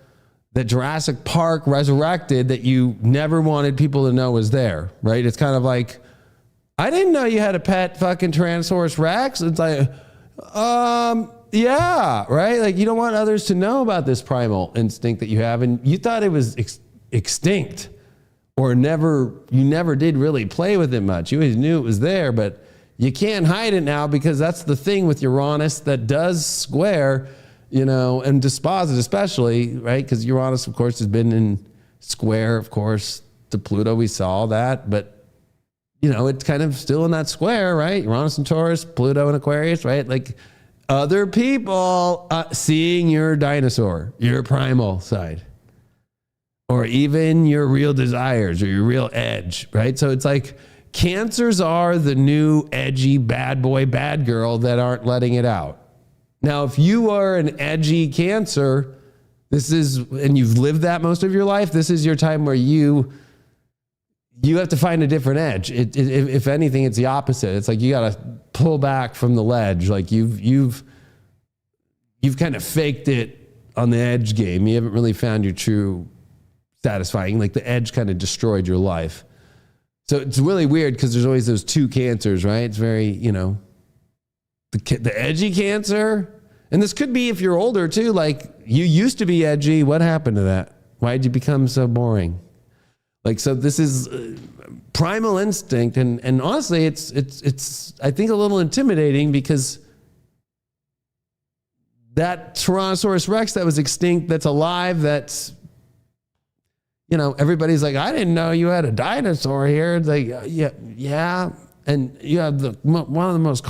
that Jurassic Park resurrected that you never wanted people to know was there, right? It's kind of like, I didn't know you had a pet fucking Tyrannosaurus Rex. It's like, yeah, right? Like, you don't want others to know about this primal instinct that you have. And you thought it was extinct or you never did really play with it much. You always knew it was there, but you can't hide it now because that's the thing with Uranus that does square, you know, and disposit especially, right? Because Uranus, of course, has been in square, of course, to Pluto. We saw that, but, you know, it's kind of still in that square, right? Uranus and Taurus, Pluto and Aquarius, right? Like, other people seeing your dinosaur, your primal side, or even your real desires or your real edge, right? So it's like Cancers are the new edgy bad boy, bad girl that aren't letting it out. Now, if you are an edgy Cancer, and you've lived that most of your life, this is your time where you have to find a different edge. If anything, it's the opposite. It's like you got to pull back from the ledge. Like you've kind of faked it on the edge game. You haven't really found your true satisfying. Like the edge kind of destroyed your life. So it's really weird because there's always those two Cancers, right? It's very, the edgy Cancer. And this could be if you're older too, like you used to be edgy. What happened to that? Why did you become so boring? Like, so this is primal instinct. And honestly, it's, I think, a little intimidating because that Tyrannosaurus Rex that was extinct, that's alive, that's, everybody's like, I didn't know you had a dinosaur here. It's like, yeah. And you have one of the most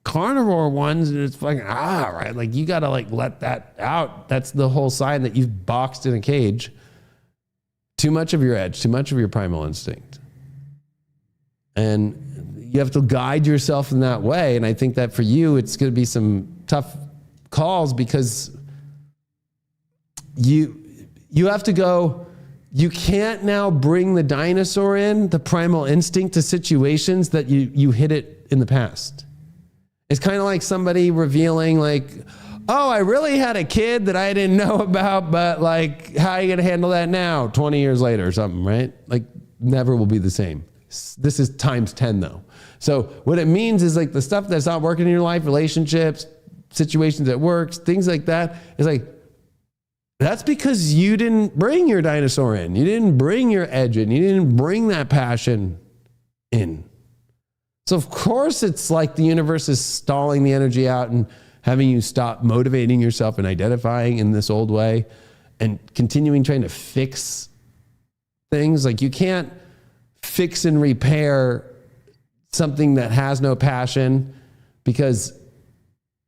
carnivore ones, and it's fucking right. Like you gotta let that out. That's the whole sign that you've boxed in a cage. Too much of your edge, too much of your primal instinct. And you have to guide yourself in that way. And I think that for you, it's gonna be some tough calls because you have to go, you can't now bring the dinosaur in, the primal instinct, to situations that you hit it in the past. It's kind of like somebody revealing like, oh, I really had a kid that I didn't know about, but like, how are you going to handle that now, 20 years later or something, right? Like never will be the same. This is times 10 though. So what it means is like the stuff that's not working in your life, relationships, situations at work, things like that, is like, that's because you didn't bring your dinosaur in. You didn't bring your edge in. You didn't bring that passion in. So of course it's like the universe is stalling the energy out and having you stop motivating yourself and identifying in this old way and continuing trying to fix things. Like you can't fix and repair something that has no passion, because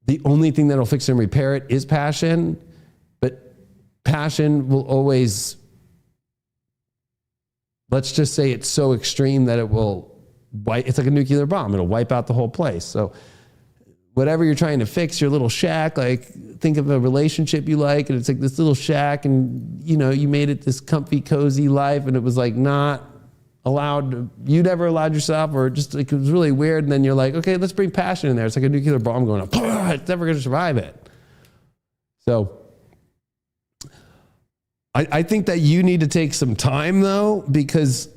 the only thing that'll fix and repair it is passion. But passion will always, let's just say it's so extreme that it's like a nuclear bomb. It'll wipe out the whole place. So whatever you're trying to fix, your little shack, like think of a relationship you like, and it's like this little shack, and you made it this comfy, cozy life, and it was like not allowed, you never allowed yourself, or just like it was really weird. And then you're like, okay, let's bring passion in there. It's like a nuclear bomb going up. It's never going to survive it. So I think that you need to take some time though, because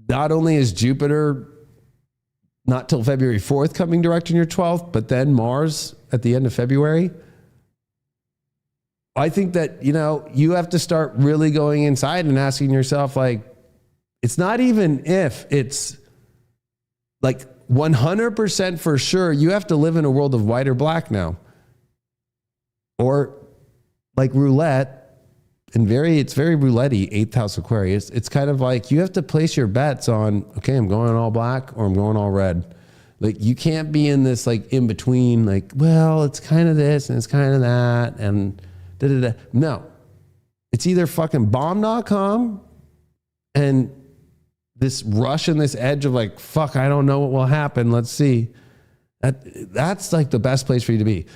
not only is Jupiter not till February 4th coming direct in your 12th, but then Mars at the end of February. I think that, you have to start really going inside and asking yourself, like, it's not even if, it's like 100% for sure you have to live in a world of white or black now. Or like roulette, and it's very roulette-y, 8th house Aquarius. It's kind of like you have to place your bets on, okay, I'm going all black or I'm going all red. Like you can't be in this like in between, like, well, it's kind of this and it's kind of that and da-da-da. No, it's either fucking bomb.com and this rush and this edge of like, fuck, I don't know what will happen. Let's see. That's like the best place for you to be.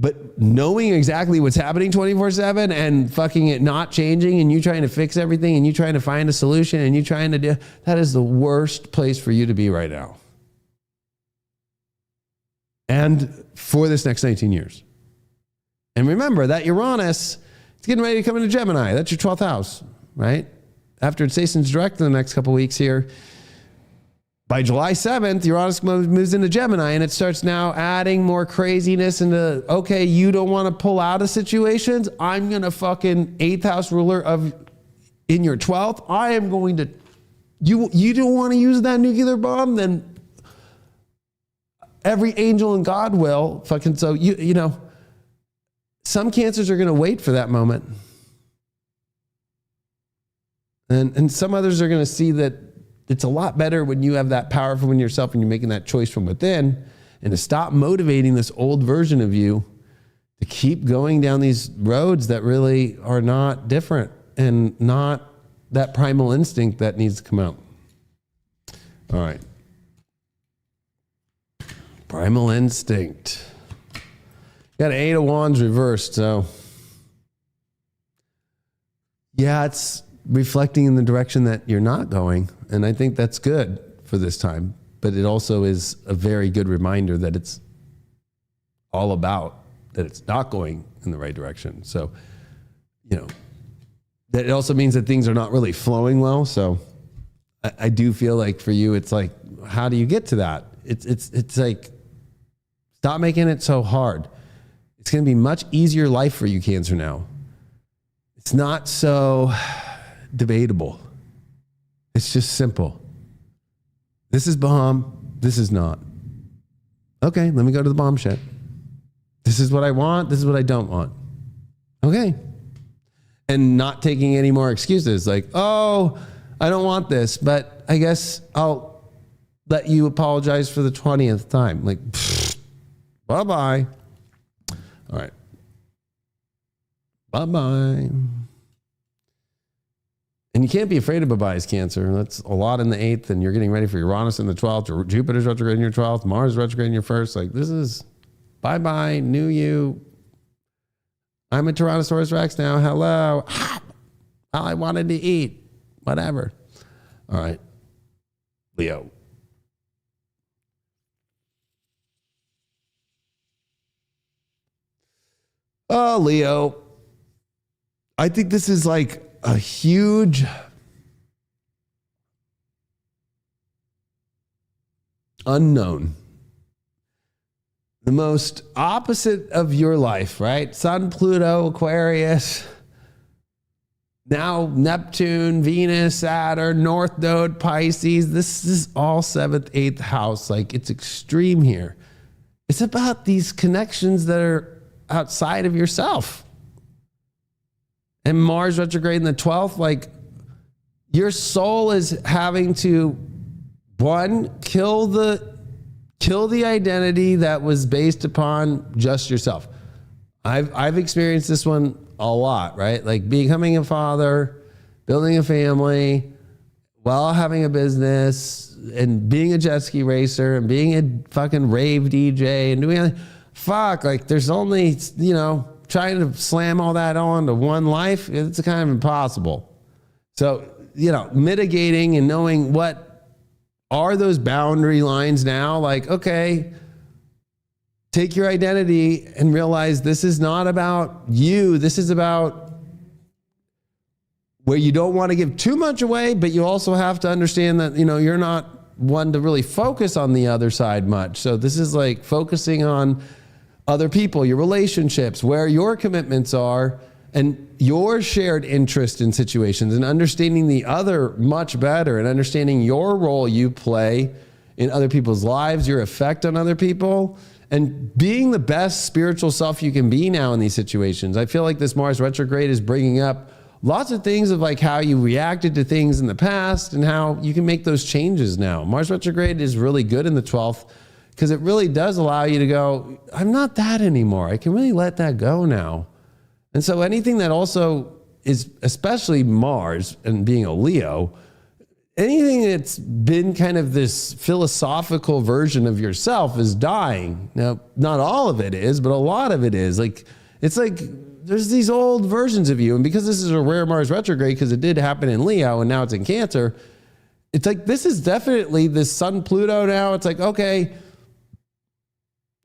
But knowing exactly what's happening 24/7 and fucking it not changing, and you trying to fix everything and you trying to find a solution and you trying to do, that is the worst place for you to be right now. And for this next 19 years. And remember that Uranus is getting ready to come into Gemini. That's your 12th house, right? After it stations direct in the next couple of weeks here, by July 7th, Uranus moves into Gemini, and it starts now adding more craziness into, okay, you don't want to pull out of situations. I'm going to fucking 8th house ruler in your 12th. I am going to, you don't want to use that nuclear bomb? Then every angel and God will fucking, so some cancers are going to wait for that moment. And some others are going to see that it's a lot better when you have that power from within yourself and you're making that choice from within, and to stop motivating this old version of you to keep going down these roads that really are not different and not that primal instinct that needs to come out. All right. Primal instinct. Got 8 of Wands reversed. So yeah, it's reflecting in the direction that you're not going. And I think that's good for this time. But it also is a very good reminder that it's all about that it's not going in the right direction. So, that it also means that things are not really flowing well. So I do feel like for you, it's like, how do you get to that? It's like, stop making it so hard. It's going to be much easier life for you, Cancer, now. It's not so debatable. It's just simple. This is bomb. This is not. Okay, let me go to the bomb shed. This is what I want. This is what I don't want. Okay. And not taking any more excuses like, oh, I don't want this, but I guess I'll let you apologize for the 20th time. Like, bye-bye. All right. Bye-bye. And you can't be afraid of bye-byes, Cancer. That's a lot in the 8th, and you're getting ready for Uranus in the 12th, or Jupiter's retrograde in your 12th, Mars retrograde in your 1st. Like, this is bye-bye, new you. I'm a Tyrannosaurus Rex now. Hello. All I wanted to eat. Whatever. All right. Leo. Oh, Leo. I think this is like a huge unknown. The most opposite of your life, right? Sun, Pluto, Aquarius, now Neptune, Venus, Saturn, North Node, Pisces. This is all 7th, 8th house. Like, it's extreme here. It's about these connections that are outside of yourself. And Mars retrograde in the 12th, like, your soul is having to, one, kill the identity that was based upon just yourself. I've experienced this one a lot, right? Like becoming a father, building a family, while having a business, and being a jet ski racer, and being a fucking rave DJ, and doing like there's only, trying to slam all that on to one life, it's kind of impossible. So, mitigating and knowing what are those boundary lines now? Like, okay, take your identity and realize this is not about you. This is about where you don't want to give too much away, but you also have to understand that, you're not one to really focus on the other side much. So this is like focusing on other people, your relationships, where your commitments are, and your shared interest in situations, and understanding the other much better, and understanding your role you play in other people's lives, your effect on other people, and being the best spiritual self you can be now in these situations. I feel like this Mars retrograde is bringing up lots of things of like how you reacted to things in the past and how you can make those changes now. Mars retrograde is really good in the 12th because it really does allow you to go, I'm not that anymore. I can really let that go now. And so anything that also is, especially Mars and being a Leo, anything that's been kind of this philosophical version of yourself is dying. Now, not all of it is, but a lot of it is. Like, it's like there's these old versions of you. And because this is a rare Mars retrograde, because it did happen in Leo and now it's in Cancer, it's like this is definitely this Sun Pluto now. It's like, okay,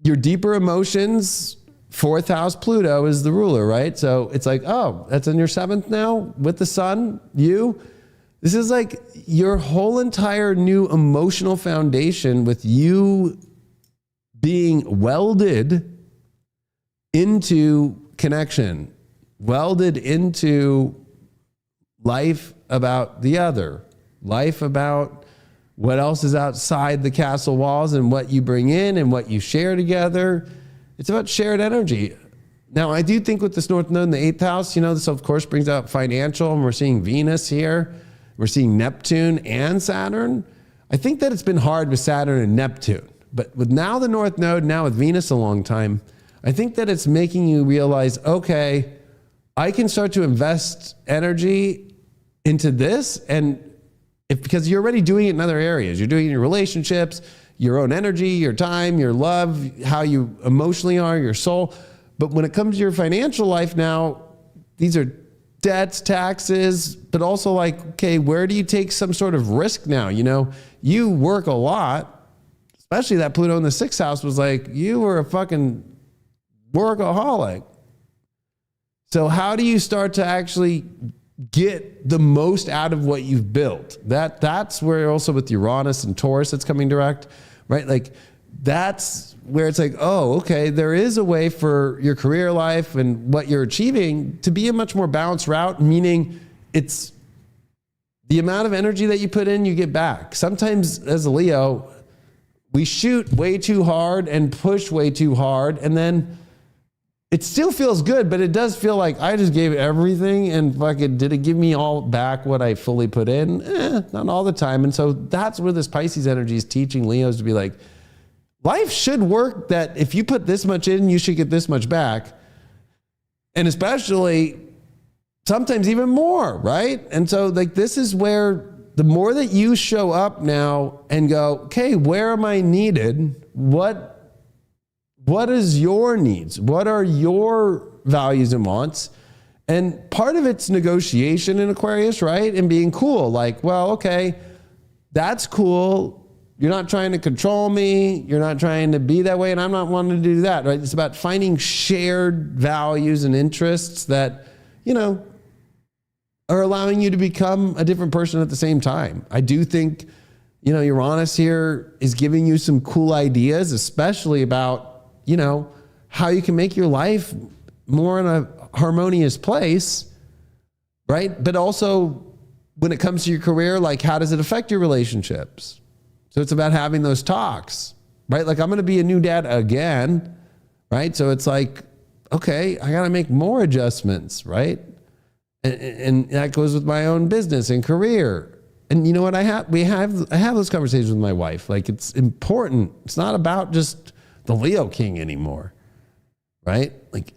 your deeper emotions, 4th house Pluto is the ruler, right? So it's like, oh, that's in your 7th now with the sun, you. This is like your whole entire new emotional foundation with you being welded into connection, welded into life about the other, life about what else is outside the castle walls and what you bring in and what you share together. It's about shared energy. Now, I do think with this North Node in the 8th house, this of course brings out financial, and we're seeing Venus here. We're seeing Neptune and Saturn. I think that it's been hard with Saturn and Neptune, but with now the North Node, now with Venus a long time, I think that it's making you realize, okay, I can start to invest energy into this, and because you're already doing it in other areas. You're doing it in your relationships, your own energy, your time, your love, how you emotionally are, your soul. But when it comes to your financial life now, these are debts, taxes, but also like, okay, where do you take some sort of risk now? You know, you work a lot, especially that Pluto in the 6th house was like, you were a fucking workaholic. So how do you start to actually get the most out of what you've built? That's where also with Uranus and Taurus that's coming direct, right? Like that's where it's like, oh, okay, there is a way for your career life and what you're achieving to be a much more balanced route, meaning it's the amount of energy that you put in, you get back. Sometimes as a Leo, we shoot way too hard and push way too hard, and then it still feels good, but it does feel like I just gave everything and fucking did it give me all back what I fully put in? Not all the time. And so that's where this Pisces energy is teaching Leos to be like, life should work that if you put this much in, you should get this much back. And especially sometimes even more, right? And so like this is where the more that you show up now and go, okay, where am I needed? What is your needs? What are your values and wants? And part of it's negotiation in Aquarius, right? And being cool. Like, well, okay, that's cool. You're not trying to control me. You're not trying to be that way. And I'm not wanting to do that, right? It's about finding shared values and interests that, you know, are allowing you to become a different person at the same time. I do think, you know, Uranus here is giving you some cool ideas, especially about, you know, how you can make your life more in a harmonious place, right? But also when it comes to your career, like how does it affect your relationships? So it's about having those talks, right? Like I'm going to be a new dad again, right? So it's like, okay, I got to make more adjustments, right? And that goes with my own business and career. And you know what I have those conversations with my wife. Like it's important. It's not about just the Leo King anymore, right? Like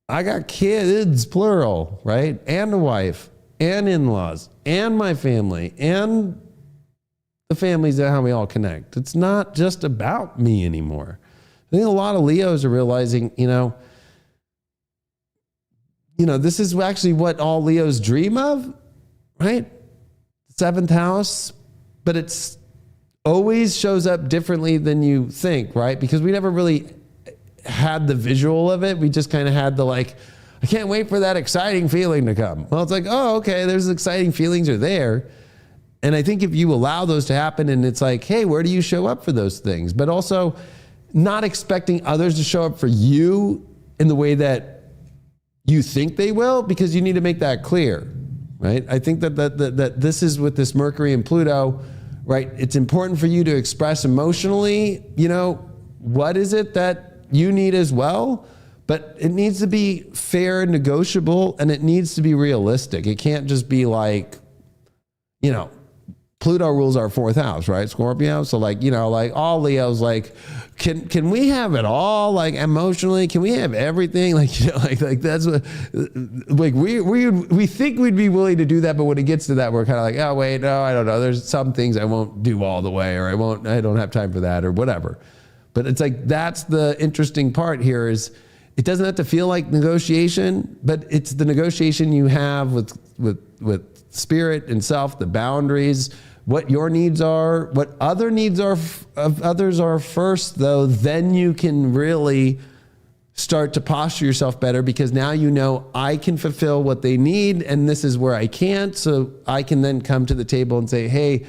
I got kids, plural, right? And a wife and in-laws and my family and the families that how we all connect. It's not just about me anymore. I think a lot of Leos are realizing, you know, this is actually what all Leos dream of, right? 7th house, but it's always shows up differently than you think, right? Because we never really had the visual of it. We just kind of had the like, I can't wait for that exciting feeling to come. Well, it's like, oh, okay, there's exciting feelings are there. And I think if you allow those to happen and it's like, hey, where do you show up for those things? But also not expecting others to show up for you in the way that you think they will, because you need to make that clear, right? I think that this is with this Mercury and Pluto, right? It's important for you to express emotionally, you know, what is it that you need as well? But it needs to be fair and negotiable, and it needs to be realistic. It can't just be like, you know, Pluto rules our 4th house, right? Scorpio. So like, you know, like all Leos, like, can we have it all? Like emotionally, can we have everything? Like, you know, like that's what, like we think we'd be willing to do that. But when it gets to that, we're kind of like, oh wait, no, I don't know. There's some things I won't do all the way, or I don't have time for that or whatever. But it's like, that's the interesting part here is it doesn't have to feel like negotiation, but it's the negotiation you have with spirit and self, the boundaries, what your needs are, what other needs are of others are first, though, then you can really start to posture yourself better, because now you know I can fulfill what they need and this is where I can't. So I can then come to the table and say, hey,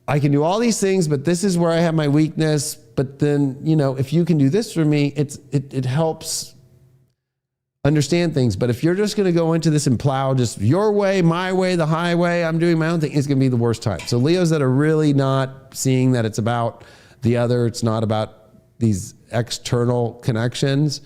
I can do all these things, but this is where I have my weakness. But then, you know, if you can do this for me, it helps understand things. But if you're just going to go into this and plow just your way, my way, the highway, I'm doing my own thing, it's going to be the worst time. So Leos that are really not seeing that it's about the other, it's not about these external connections.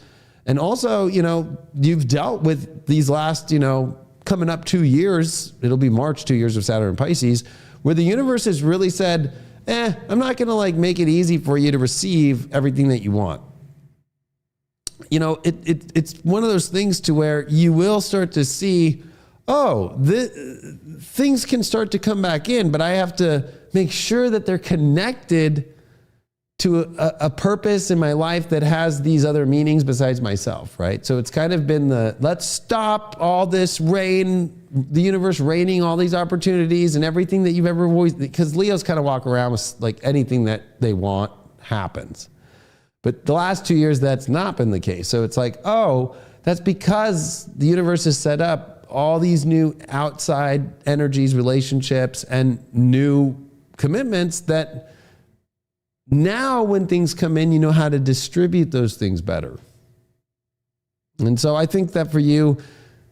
And also, you know, you've dealt with these last, you know, coming up 2 years, it'll be March, 2 years of Saturn and Pisces, where the universe has really said, I'm not going to like make it easy for you to receive everything that you want. You know, it's one of those things to where you will start to see, things can start to come back in, but I have to make sure that they're connected to a purpose in my life that has these other meanings besides myself, right? So it's kind of been let's stop all this the universe raining all these opportunities and everything that you've ever always, because Leos kind of walk around with like anything that they want happens. But the last 2 years, that's not been the case. So it's like, oh, that's because the universe has set up all these new outside energies, relationships, and new commitments that now when things come in, you know how to distribute those things better. And so I think that for you,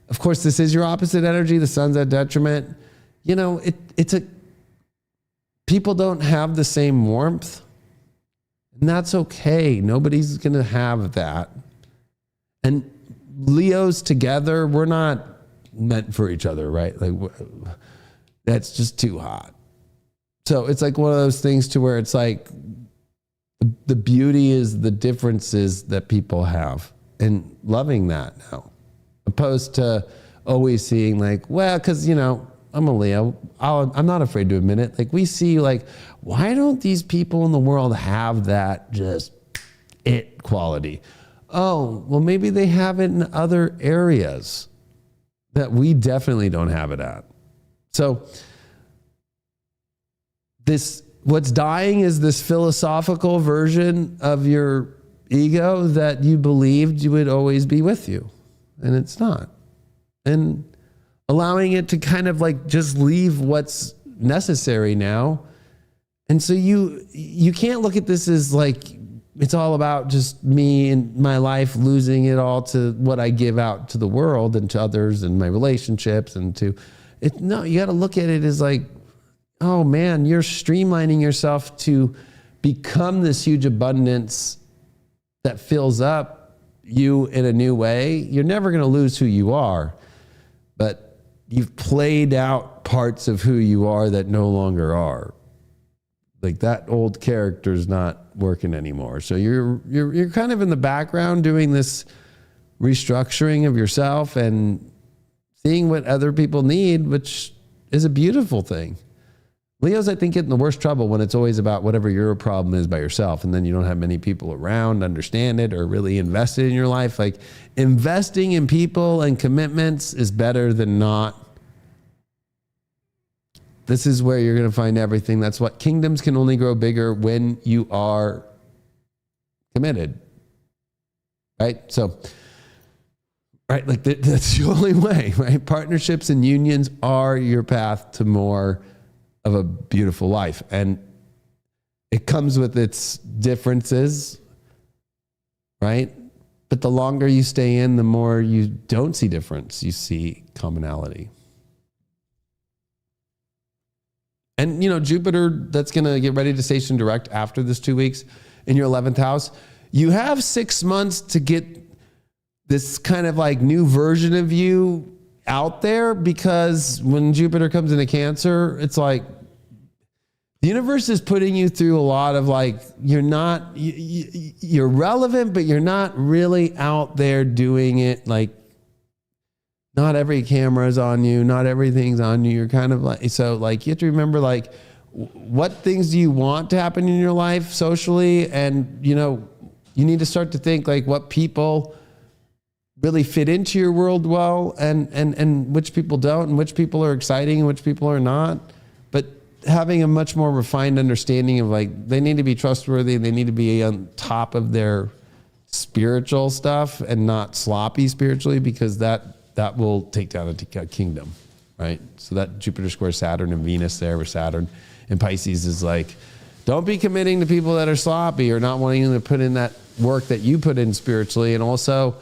of course, this is your opposite energy. The sun's at detriment. You know, people don't have the same warmth, and that's okay. Nobody's going to have that. And Leos together, we're not meant for each other, right? Like that's just too hot. So it's like one of those things to where it's like the beauty is the differences that people have and loving that now, opposed to always seeing like, well, because, you know, I'm a Leo. I'm not afraid to admit it. Like we see like, why don't these people in the world have that just it quality? Oh, well, maybe they have it in other areas that we definitely don't have it at. So what's dying is this philosophical version of your ego that you believed you would always be with you, and it's not. And allowing it to kind of like just leave what's necessary now. And so you can't look at this as like it's all about just me and my life losing it all to what I give out to the world and to others and my relationships and to it. No, you got to look at it as like, oh man, you're streamlining yourself to become this huge abundance that fills up you in a new way. You're never going to lose who you are, but you've played out parts of who you are that no longer are. Like that old character is not working anymore. So you're kind of in the background doing this restructuring of yourself and seeing what other people need, which is a beautiful thing. Leos, I think, get in the worst trouble when it's always about whatever your problem is by yourself, and then you don't have many people around understand it or really invested in your life. Like investing in people and commitments is better than not. This is where you're going to find everything. That's what kingdoms can only grow bigger when you are committed. Right? So, right, like that's the only way, right? Partnerships and unions are your path to more of a beautiful life. And it comes with its differences, right? But the longer you stay in, the more you don't see difference. You see commonality. And, you know, Jupiter, that's going to get ready to station direct after this 2 weeks in your 11th house. You have 6 months to get this kind of like new version of you out there, because when Jupiter comes into Cancer, it's like the universe is putting you through a lot of like, you're relevant, but you're not really out there doing it. Like not every camera is on you. Not everything's on you. You're kind of like, so like you have to remember like what things do you want to happen in your life socially? And, you know, you need to start to think like what people really fit into your world well, and which people don't, and which people are exciting and which people are not. But having a much more refined understanding of like, they need to be trustworthy, they need to be on top of their spiritual stuff and not sloppy spiritually, because that will take down a kingdom, right? So that Jupiter square Saturn and Venus there, where Saturn in Pisces is like, don't be committing to people that are sloppy or not wanting to put in that work that you put in spiritually. And also,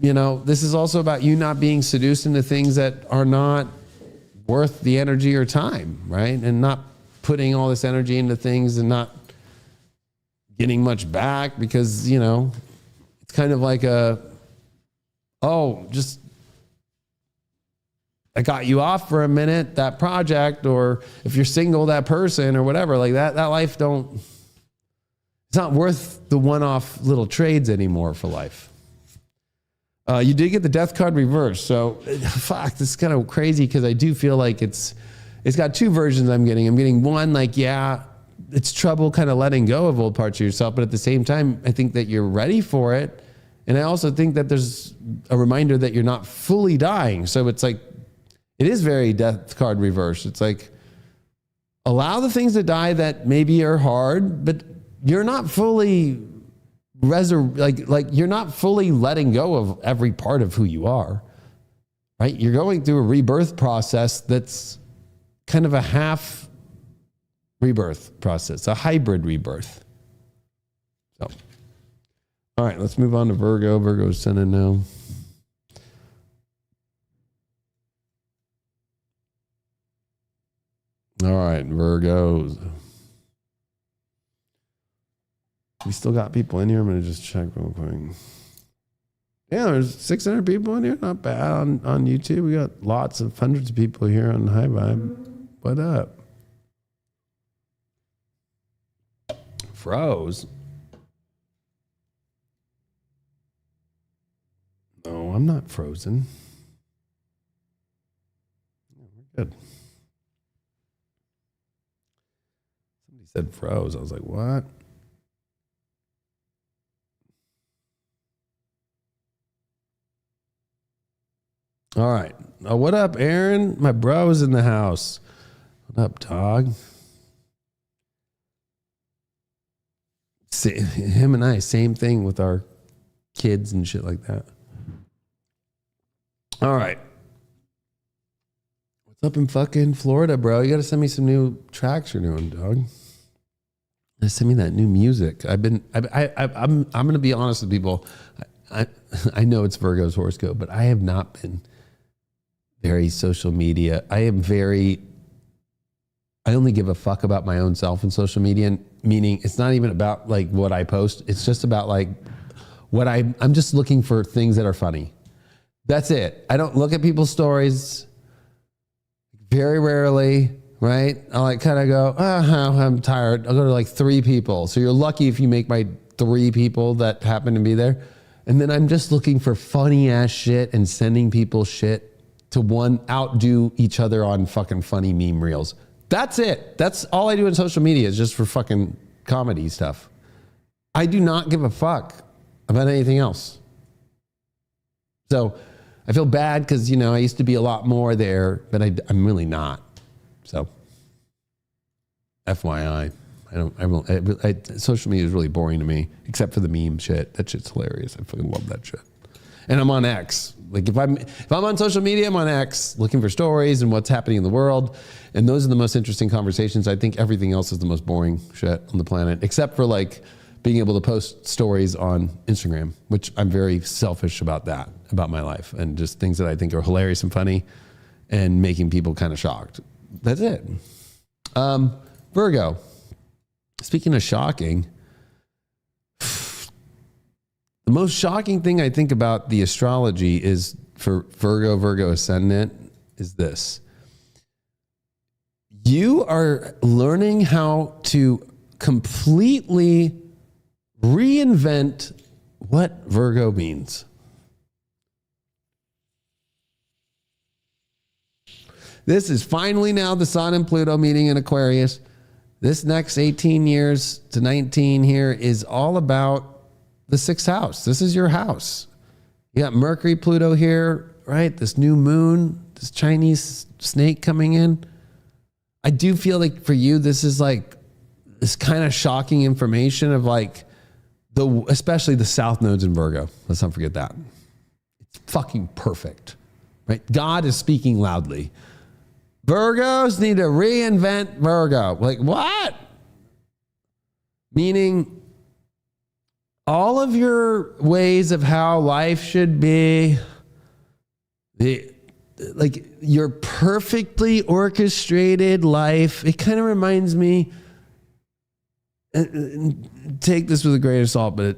you know, this is also about you not being seduced into things that are not worth the energy or time, right? And not putting all this energy into things and not getting much back, because, you know, it's kind of like just I got you off for a minute, that project, or if you're single, that person or whatever, like that life it's not worth the one-off little trades anymore for life. You did get the death card reversed. So fuck, this is kind of crazy, because I do feel like it's got two versions I'm getting. I'm getting one like, yeah, it's trouble kind of letting go of old parts of yourself. But at the same time, I think that you're ready for it. And I also think that there's a reminder that you're not fully dying. So it's like, it is very death card reverse. It's like, allow the things to die that maybe are hard, but you're not fully you're not fully letting go of every part of who you are, right? You're going through a rebirth process that's kind of a half rebirth process, a hybrid rebirth. So, all right, let's move on to Virgo. Virgo's sending now. All right, Virgos. We still got people in here. I'm going to just check real quick. Yeah, there's 600 people in here. Not bad on YouTube. We got lots of hundreds of people here on High Vibe. What up? Froze. No, I'm not frozen. We're good. Somebody said froze. I was like, what? All right. What up, Aaron? My bro's in the house. What up, dog? Him and I, same thing with our kids and shit like that. All right. What's up in fucking Florida, bro? You got to send me some new tracks you're doing, dog. Send me that new music. I'm going to be honest with people. I know it's Virgo's horoscope, but I have not been very social media. I only give a fuck about my own self in social media, meaning it's not even about like what I post. It's just about like what I'm just looking for things that are funny. That's it. I don't look at people's stories very rarely, right? I'll like kind of go, I'm tired. I'll go to like 3 people. So you're lucky if you make my 3 people that happen to be there. And then I'm just looking for funny ass shit and sending people shit to outdo each other on fucking funny meme reels. That's it. That's all I do on social media is just for fucking comedy stuff. I do not give a fuck about anything else. So I feel bad because, you know, I used to be a lot more there, but I'm really not. So FYI, social media is really boring to me, except for the meme shit. That shit's hilarious. I fucking love that shit. And I'm on X. Like if I'm on social media, I'm on X looking for stories and what's happening in the world. And those are the most interesting conversations. I think everything else is the most boring shit on the planet, except for like being able to post stories on Instagram, which I'm very selfish about that, about my life and just things that I think are hilarious and funny and making people kind of shocked. That's it. Virgo. Speaking of shocking, the most shocking thing I think about the astrology is for Virgo ascendant is this. You are learning how to completely reinvent what Virgo means. This is finally now the Sun and Pluto meeting in Aquarius. This next 18 years to 19 here is all about the 6th house. This is your house. You got Mercury, Pluto here, right? This new moon, this Chinese snake coming in. I do feel like for you, this is like this kind of shocking information of like especially the South nodes in Virgo. Let's not forget that. It's fucking perfect, right? God is speaking loudly. Virgos need to reinvent Virgo. Like what? Meaning all of your ways of how life should be, like your perfectly orchestrated life. It kind of reminds me, and take this with a grain of salt, but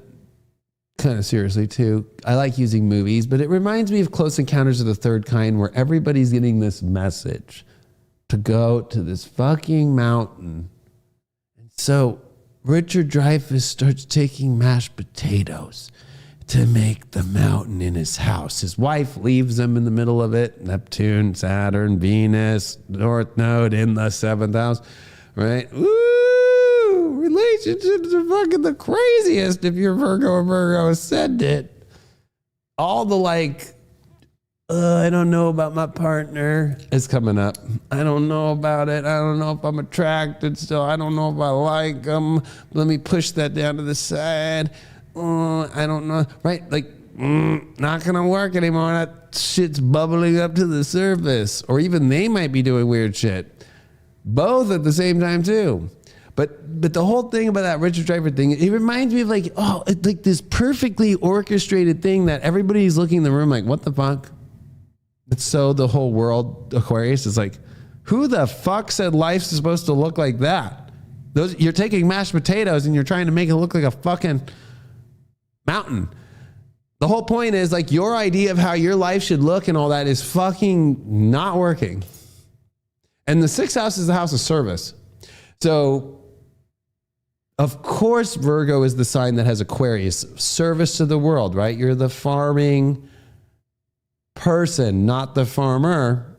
kind of seriously too. I like using movies, but it reminds me of Close Encounters of the Third Kind, where everybody's getting this message to go to this fucking mountain. And so Richard Dreyfuss starts taking mashed potatoes to make the mountain in his house. His wife leaves him in the middle of it. Neptune, Saturn, Venus, North Node in the 7th house, right? Woo! relationships are fucking the craziest if you're Virgo or Virgo ascendant. All the like, I don't know about my partner is coming up. I don't know about it. I don't know if I'm attracted still. I don't know if I like them. Let me push that down to the side. I don't know. Right? Like, not going to work anymore. That shit's bubbling up to the surface. Or even they might be doing weird shit. Both at the same time too. But the whole thing about that Richard Driver thing, it reminds me of like, it's like this perfectly orchestrated thing that everybody's looking in the room like, what the fuck? It's so the whole world, Aquarius, is like, who the fuck said life's supposed to look like that? You're taking mashed potatoes and you're trying to make it look like a fucking mountain. The whole point is like your idea of how your life should look and all that is fucking not working. And the sixth house is the house of service. So, of course, Virgo is the sign that has Aquarius, service to the world, right? You're the farming person, not the farmer.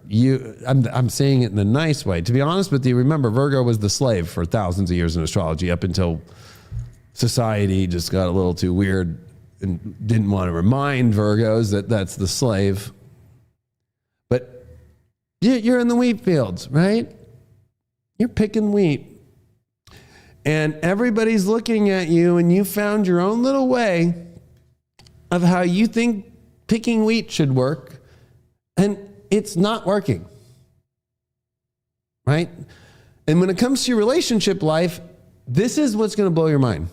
I'm saying it in a nice way. To be honest with you, remember, Virgo was the slave for thousands of years in astrology up until society just got a little too weird and didn't want to remind Virgos that that's the slave. But you're in the wheat fields, right? You're picking wheat. And everybody's looking at you and you found your own little way of how you think picking wheat should work. And it's not working. Right? And when it comes to your relationship life, this is what's going to blow your mind.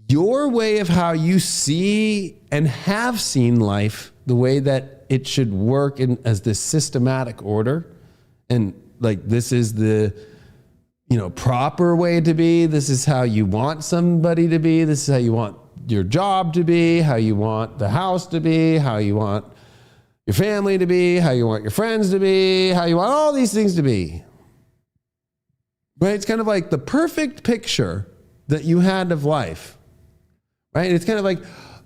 Your way of how you see and have seen life, the way that it should work as this systematic order, and like this is the proper way to be, this is how you want somebody to be, this is how you want your job to be, how you want the house to be, how you want your family to be, how you want your friends to be, how you want all these things to be. Right? It's kind of like the perfect picture that you had of life. Right? It's kind of like,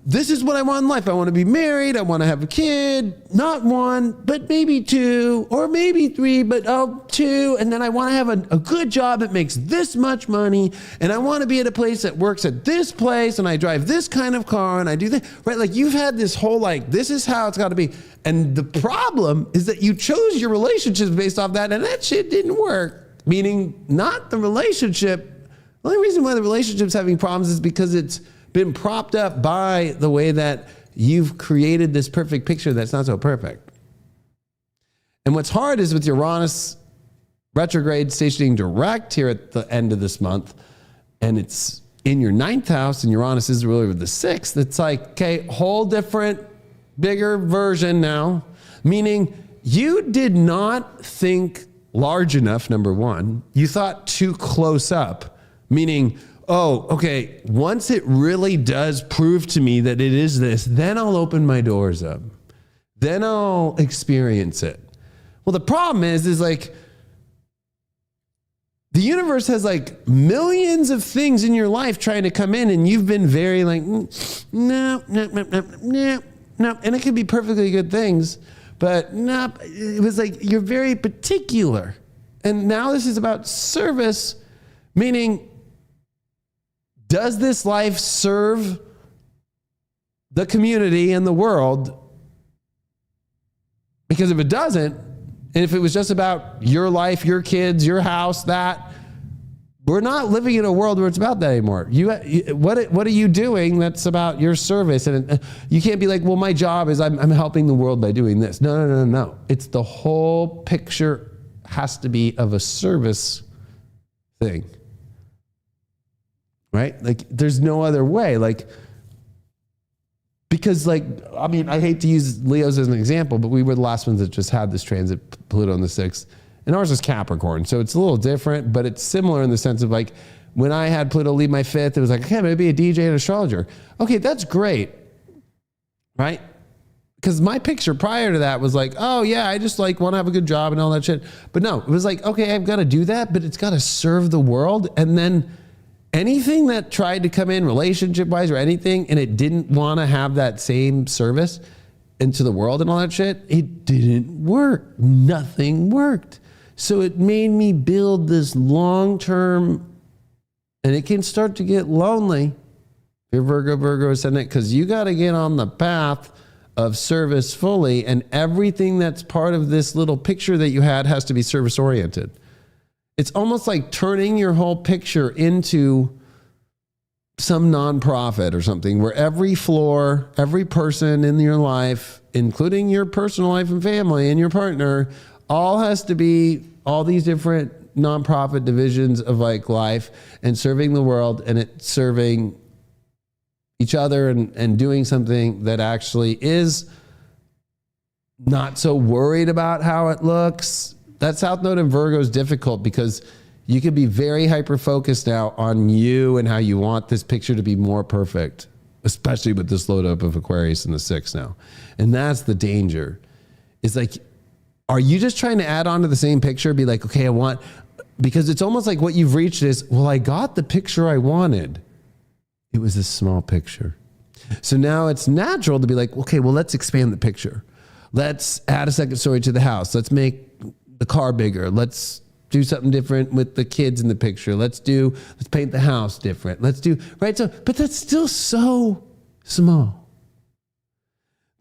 this is what I want in life. I want to be married. I want to have a kid. Not one, but maybe two, or maybe three, but two. And then I want to have a good job that makes this much money. And I want to be at a place that works at this place. And I drive this kind of car. And I do that. Right? Like you've had this whole, like, this is how it's got to be. And the problem is that you chose your relationships based off that. And that shit didn't work. Meaning not the relationship. The only reason why the relationship's having problems is because it's been propped up by the way that you've created this perfect picture that's not so perfect. And what's hard is with Uranus retrograde stationing direct here at the end of this month, and it's in your 9th house, and Uranus is really with the 6th, it's like, okay, whole different, bigger version now, meaning you did not think large enough, number one. You thought too close up, meaning, oh, okay, once it really does prove to me that it is this, then I'll open my doors up. Then I'll experience it. Well, the problem is like, the universe has like millions of things in your life trying to come in, and you've been very like, no. And it could be perfectly good things, but no, it was like, you're very particular. And now this is about service, meaning, does this life serve the community and the world? Because if it doesn't, and if it was just about your life, your kids, your house, that, we're not living in a world where it's about that anymore. What are you doing that's about your service? And you can't be like, well, my job is I'm helping the world by doing this. No. It's the whole picture has to be of a service thing. Right? Like there's no other way. Like, because like, I mean, I hate to use Leos as an example, but we were the last ones that just had this transit Pluto in the 6th, and ours is Capricorn. So it's a little different, but it's similar in the sense of like, when I had Pluto leave my 5th, it was like, okay, I'm going to be a DJ and astrologer. Okay, that's great. Right? Because my picture prior to that was like, oh yeah, I just like want to have a good job and all that shit. But no, it was like, okay, I've got to do that, but it's got to serve the world. And then anything that tried to come in relationship-wise or anything, and it didn't want to have that same service into the world and all that shit, it didn't work. Nothing worked. So it made me build this long-term, and it can start to get lonely. If you're Virgo ascendant, because you got to get on the path of service fully, and everything that's part of this little picture that you had has to be service oriented. It's almost like turning your whole picture into some nonprofit or something where every floor, every person in your life, including your personal life and family and your partner, all has to be all these different nonprofit divisions of like life and serving the world, and it serving each other and doing something that actually is not so worried about how it looks. That South Node in Virgo is difficult because you can be very hyper-focused now on you and how you want this picture to be more perfect, especially with this load up of Aquarius in the 6th now. And that's the danger. It's like, are you just trying to add on to the same picture? Be like, okay, because it's almost like what you've reached is, well, I got the picture I wanted. It was a small picture. So now it's natural to be like, okay, well, let's expand the picture. Let's add a second story to the house. Let's make the car bigger. Let's do something different with the kids in the picture. Let's paint the house different. Right? So, but that's still so small.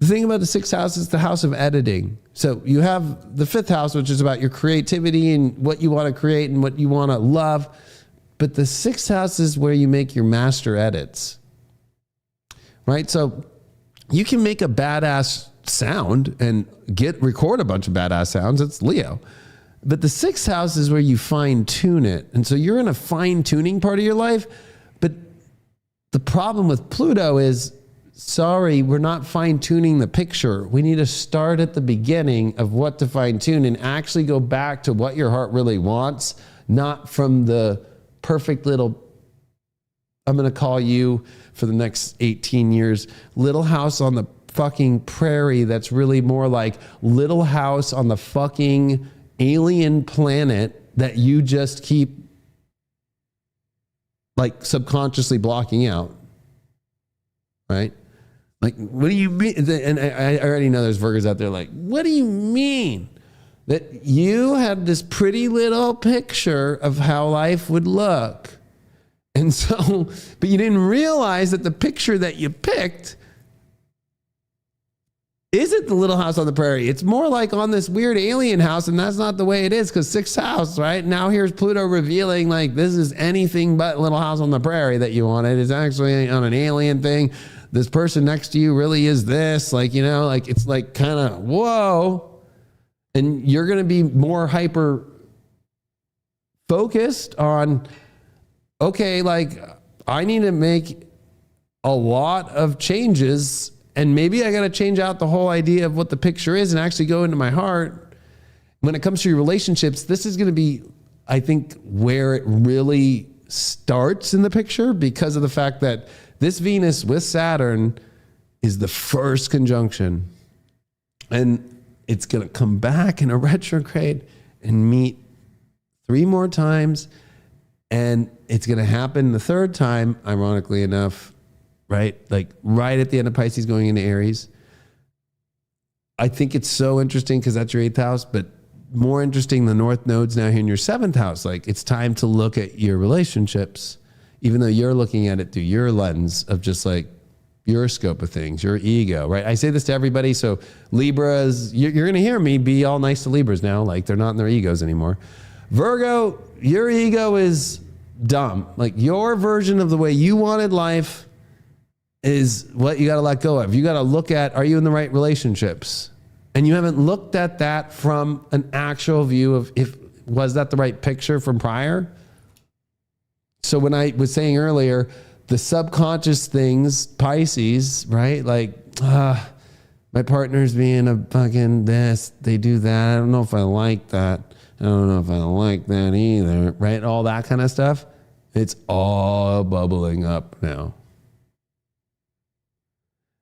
The thing about the 6th house is the house of editing. So you have the 5th house, which is about your creativity and what you want to create and what you want to love. But the 6th house is where you make your master edits, right? So you can make a badass sound and record a bunch of badass sounds. It's Leo. But the 6th house is where you fine tune it. And so you're in a fine tuning part of your life. But the problem with Pluto is, sorry, we're not fine tuning the picture. We need to start at the beginning of what to fine tune and actually go back to what your heart really wants, not from the perfect little, I'm going to call you for the next 18 years, little house on the fucking prairie that's really more like Little House on the fucking alien planet that you just keep like subconsciously blocking out. Right? Like, what do you mean? And I already know there's Virgos out there like, what do you mean? That you had this pretty little picture of how life would look. And so, but you didn't realize that the picture that you picked isn't the Little House on the Prairie. It's more like on this weird alien house, and that's not the way it is, because 6th house, right? Now here's Pluto revealing like this is anything but Little House on the Prairie that you wanted. It's actually on an alien thing. This person next to you really is this, like, you know, like it's like kind of, whoa. And you're going to be more hyper focused on, okay, like I need to make a lot of changes, and maybe I got to change out the whole idea of what the picture is and actually go into my heart. When it comes to your relationships, this is going to be, I think, where it really starts in the picture, because of the fact that this Venus with Saturn is the first conjunction. And it's going to come back in a retrograde and meet 3 more times. And it's going to happen the 3rd time, ironically enough, right? Like right at the end of Pisces going into Aries. I think it's so interesting because that's your 8th house, but more interesting, the North Node's now here in your 7th house. Like it's time to look at your relationships, even though you're looking at it through your lens of just like your scope of things, your ego, right? I say this to everybody. So Libras, you're going to hear me be all nice to Libras now. Like they're not in their egos anymore. Virgo, your ego is dumb. Like your version of the way you wanted life is what you got to let go of. You got to look at, are you in the right relationships? And you haven't looked at that from an actual view of was that the right picture from prior? So when I was saying earlier, the subconscious things, Pisces, right? Like, my partner's being a fucking this, they do that. I don't know if I like that. I don't know if I like that either, right? All that kind of stuff. It's all bubbling up now.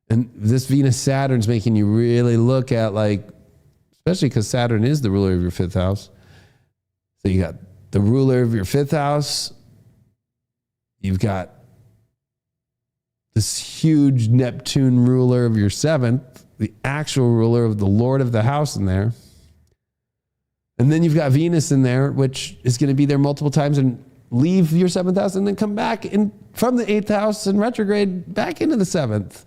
And this Venus Saturn's making you really look at, like, especially because Saturn is the ruler of your 5th house. So you got the ruler of your 5th house. You've got this huge Neptune ruler of your 7th, the actual ruler of the Lord of the house in there. And then you've got Venus in there, which is going to be there multiple times and leave your 7th house and then come back in from the 8th house and retrograde back into the 7th.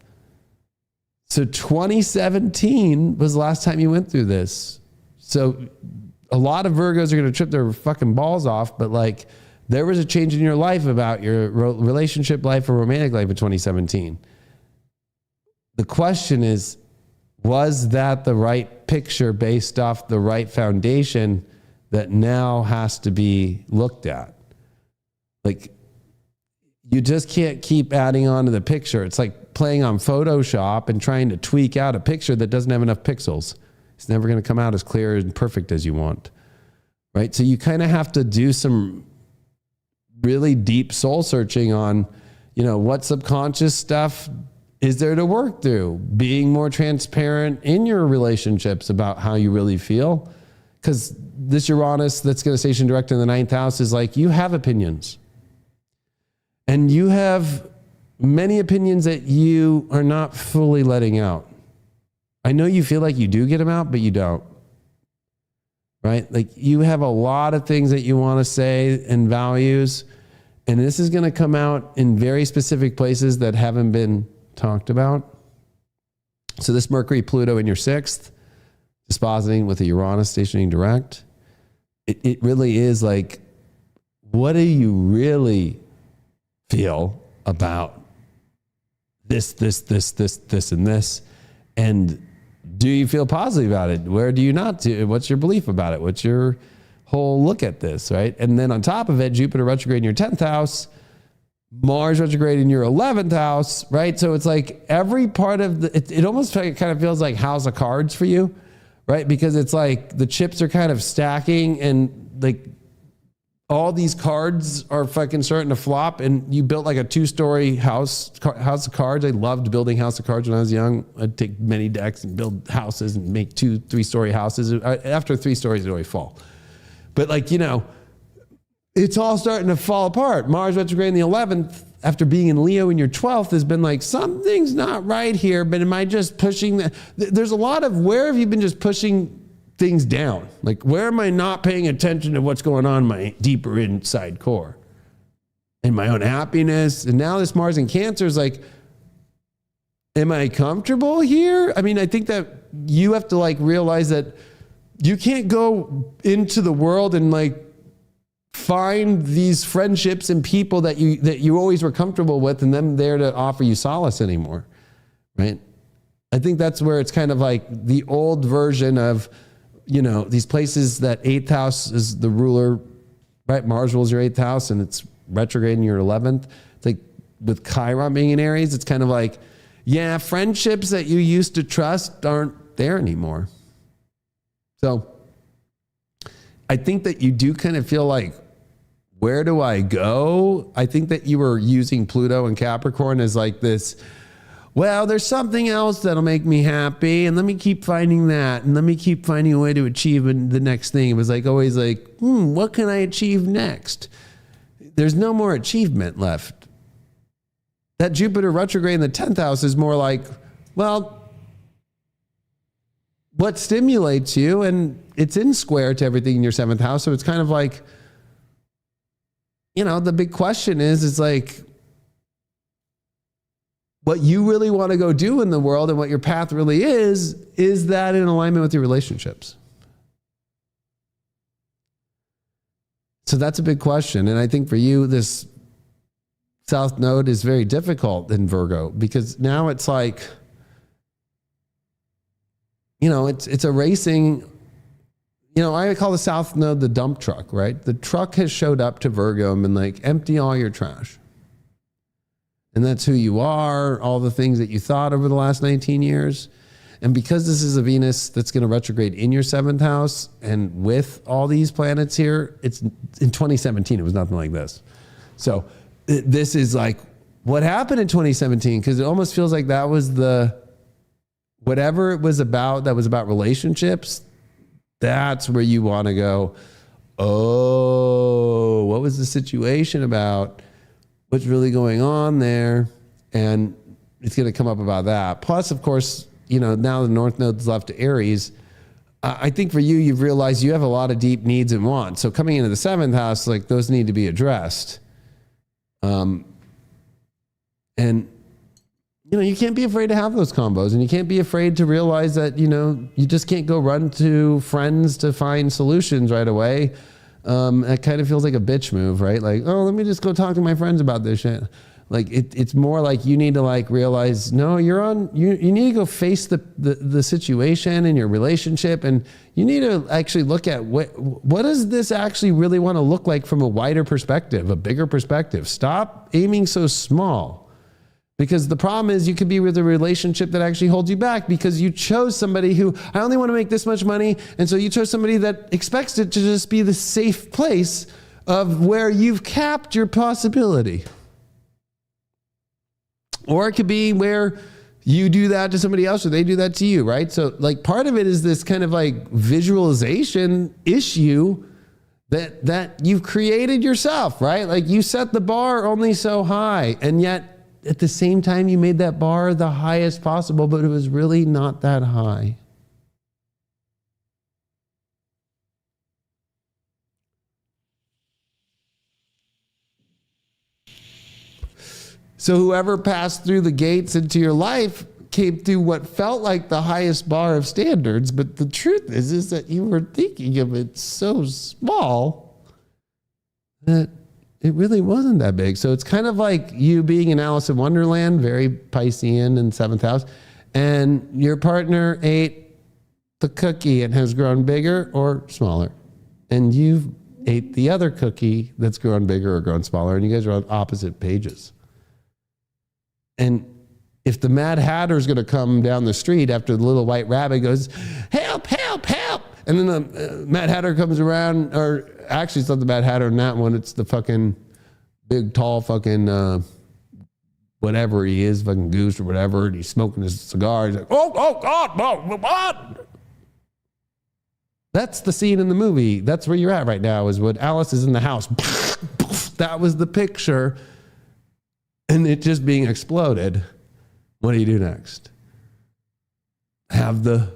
So 2017 was the last time you went through this. So a lot of Virgos are going to trip their fucking balls off, but like there was a change in your life about your relationship life or romantic life in 2017. The question is, was that the right picture based off the right foundation that now has to be looked at? Like, you just can't keep adding on to the picture. It's like playing on Photoshop and trying to tweak out a picture that doesn't have enough pixels. It's never going to come out as clear and perfect as you want, right? So you kind of have to do some really deep soul searching on, you know, what subconscious stuff is there to work through? Being more transparent in your relationships about how you really feel. Because this Uranus that's going to station direct in the 9th house is like, you have opinions. And you have many opinions that you are not fully letting out. I know you feel like you do get them out, but you don't. Right? Like you have a lot of things that you want to say and values. And this is going to come out in very specific places that haven't been talked about. So this Mercury, Pluto in your 6th, dispositing with a Uranus stationing direct. It really is like, what do you really feel about this, and this? And do you feel positive about it? Where do you not? What's your belief about it? What's your whole look at this, right? And then on top of it, Jupiter retrograde in your 10th house, Mars retrograde in your 11th house, right? So it's like every part of it almost kind of feels like house of cards for you, right? Because it's like the chips are kind of stacking and like all these cards are fucking starting to flop, and you built like a 2-story house of cards. I loved building house of cards when I was young. I'd take many decks and build houses and make 2-3-story houses. After 3 stories, it always fall. But like, you know, it's all starting to fall apart. Mars retrograde in the 11th, after being in Leo in your 12th, has been like, something's not right here, but am I just pushing that? There's a lot of, where have you been just pushing things down? Like, where am I not paying attention to what's going on in my deeper inside core? And my own happiness. And now this Mars in Cancer is like, am I comfortable here? I mean, I think that you have to like realize that you can't go into the world and like find these friendships and people that you always were comfortable with and them there to offer you solace anymore, right? I think that's where it's kind of like the old version of, you know, these places that 8th house is the ruler, right? Mars rules your 8th house and it's retrograde in your 11th. It's like with Chiron being in Aries, it's kind of like, yeah, friendships that you used to trust aren't there anymore. So I think that you do kind of feel like, where do I go? I think that you were using Pluto and Capricorn as like this, well, there's something else that'll make me happy, and let me keep finding that, and let me keep finding a way to achieve the next thing. It was like always like, what can I achieve next? There's no more achievement left. That Jupiter retrograde in the 10th house is more like, well, what stimulates you? And it's in square to everything in your 7th house. So it's kind of like, you know, the big question is like, what you really want to go do in the world and what your path really is that in alignment with your relationships? So that's a big question. And I think for you, this South Node is very difficult in Virgo, because now it's like, you know, it's a racing, you know, I call the South Node the dump truck, right? The truck has showed up to Virgo and been like, empty all your trash. And that's who you are, all the things that you thought over the last 19 years. And because this is a Venus that's going to retrograde in your 7th house, and with all these planets here, it's in 2017, it was nothing like this. So this is like what happened in 2017, because it almost feels like that was whatever it was about, that was about relationships. That's where you want to go, oh, what was the situation about? What's really going on there? And it's going to come up about that. Plus, of course, you know, now the North Node's left to Aries. I think for you, you've realized you have a lot of deep needs and wants. So coming into the 7th house, like those need to be addressed. And you know, you can't be afraid to have those combos, and you can't be afraid to realize that, you know, you just can't go run to friends to find solutions right away. It kind of feels like a bitch move, right? Like, oh, let me just go talk to my friends about this shit. Like it's more like you need to like realize, no, you need to go face the situation in your relationship, and you need to actually look at what does this actually really want to look like from a wider perspective, a bigger perspective. Stop aiming so small, because the problem is you could be with a relationship that actually holds you back because you chose somebody who, I only want to make this much money, and so you chose somebody that expects it to just be the safe place of where you've capped your possibility. Or it could be where you do that to somebody else or they do that to you, right? So like part of it is this kind of like visualization issue that you've created yourself, right? Like you set the bar only so high, and yet at the same time you made that bar the highest possible, but it was really not that high. So whoever passed through the gates into your life came through what felt like the highest bar of standards, but the truth is that you were thinking of it so small that it really wasn't that big. So it's kind of like you being in Alice in Wonderland, very Piscean in 7th house, and your partner ate the cookie and has grown bigger or smaller, and you've ate the other cookie that's grown bigger or grown smaller, and you guys are on opposite pages. And if the Mad Hatter is going to come down the street after the little white rabbit goes, help, help, help, and then the Mad Hatter comes around, or actually it's not the Mad Hatter in that one, it's the fucking big, tall fucking whatever he is, fucking goose or whatever, and he's smoking his cigar. He's like, oh God, what? That's the scene in the movie. That's where you're at right now, is when Alice is in the house. That was the picture. And it just being exploded. What do you do next? Have the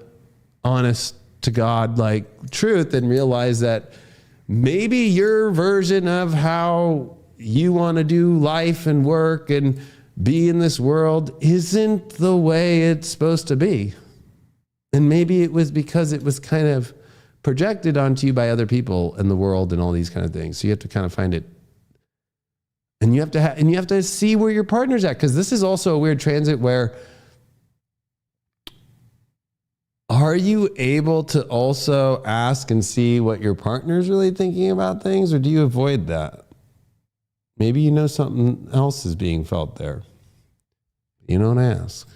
honest to God like truth and realize that maybe your version of how you want to do life and work and be in this world isn't the way it's supposed to be. And maybe it was because it was kind of projected onto you by other people in the world and all these kind of things. So you have to kind of find it. And you have to see where your partner's at, because this is also a weird transit where are you able to also ask and see what your partner's really thinking about things, or do you avoid that? Maybe you know something else is being felt there. You don't ask.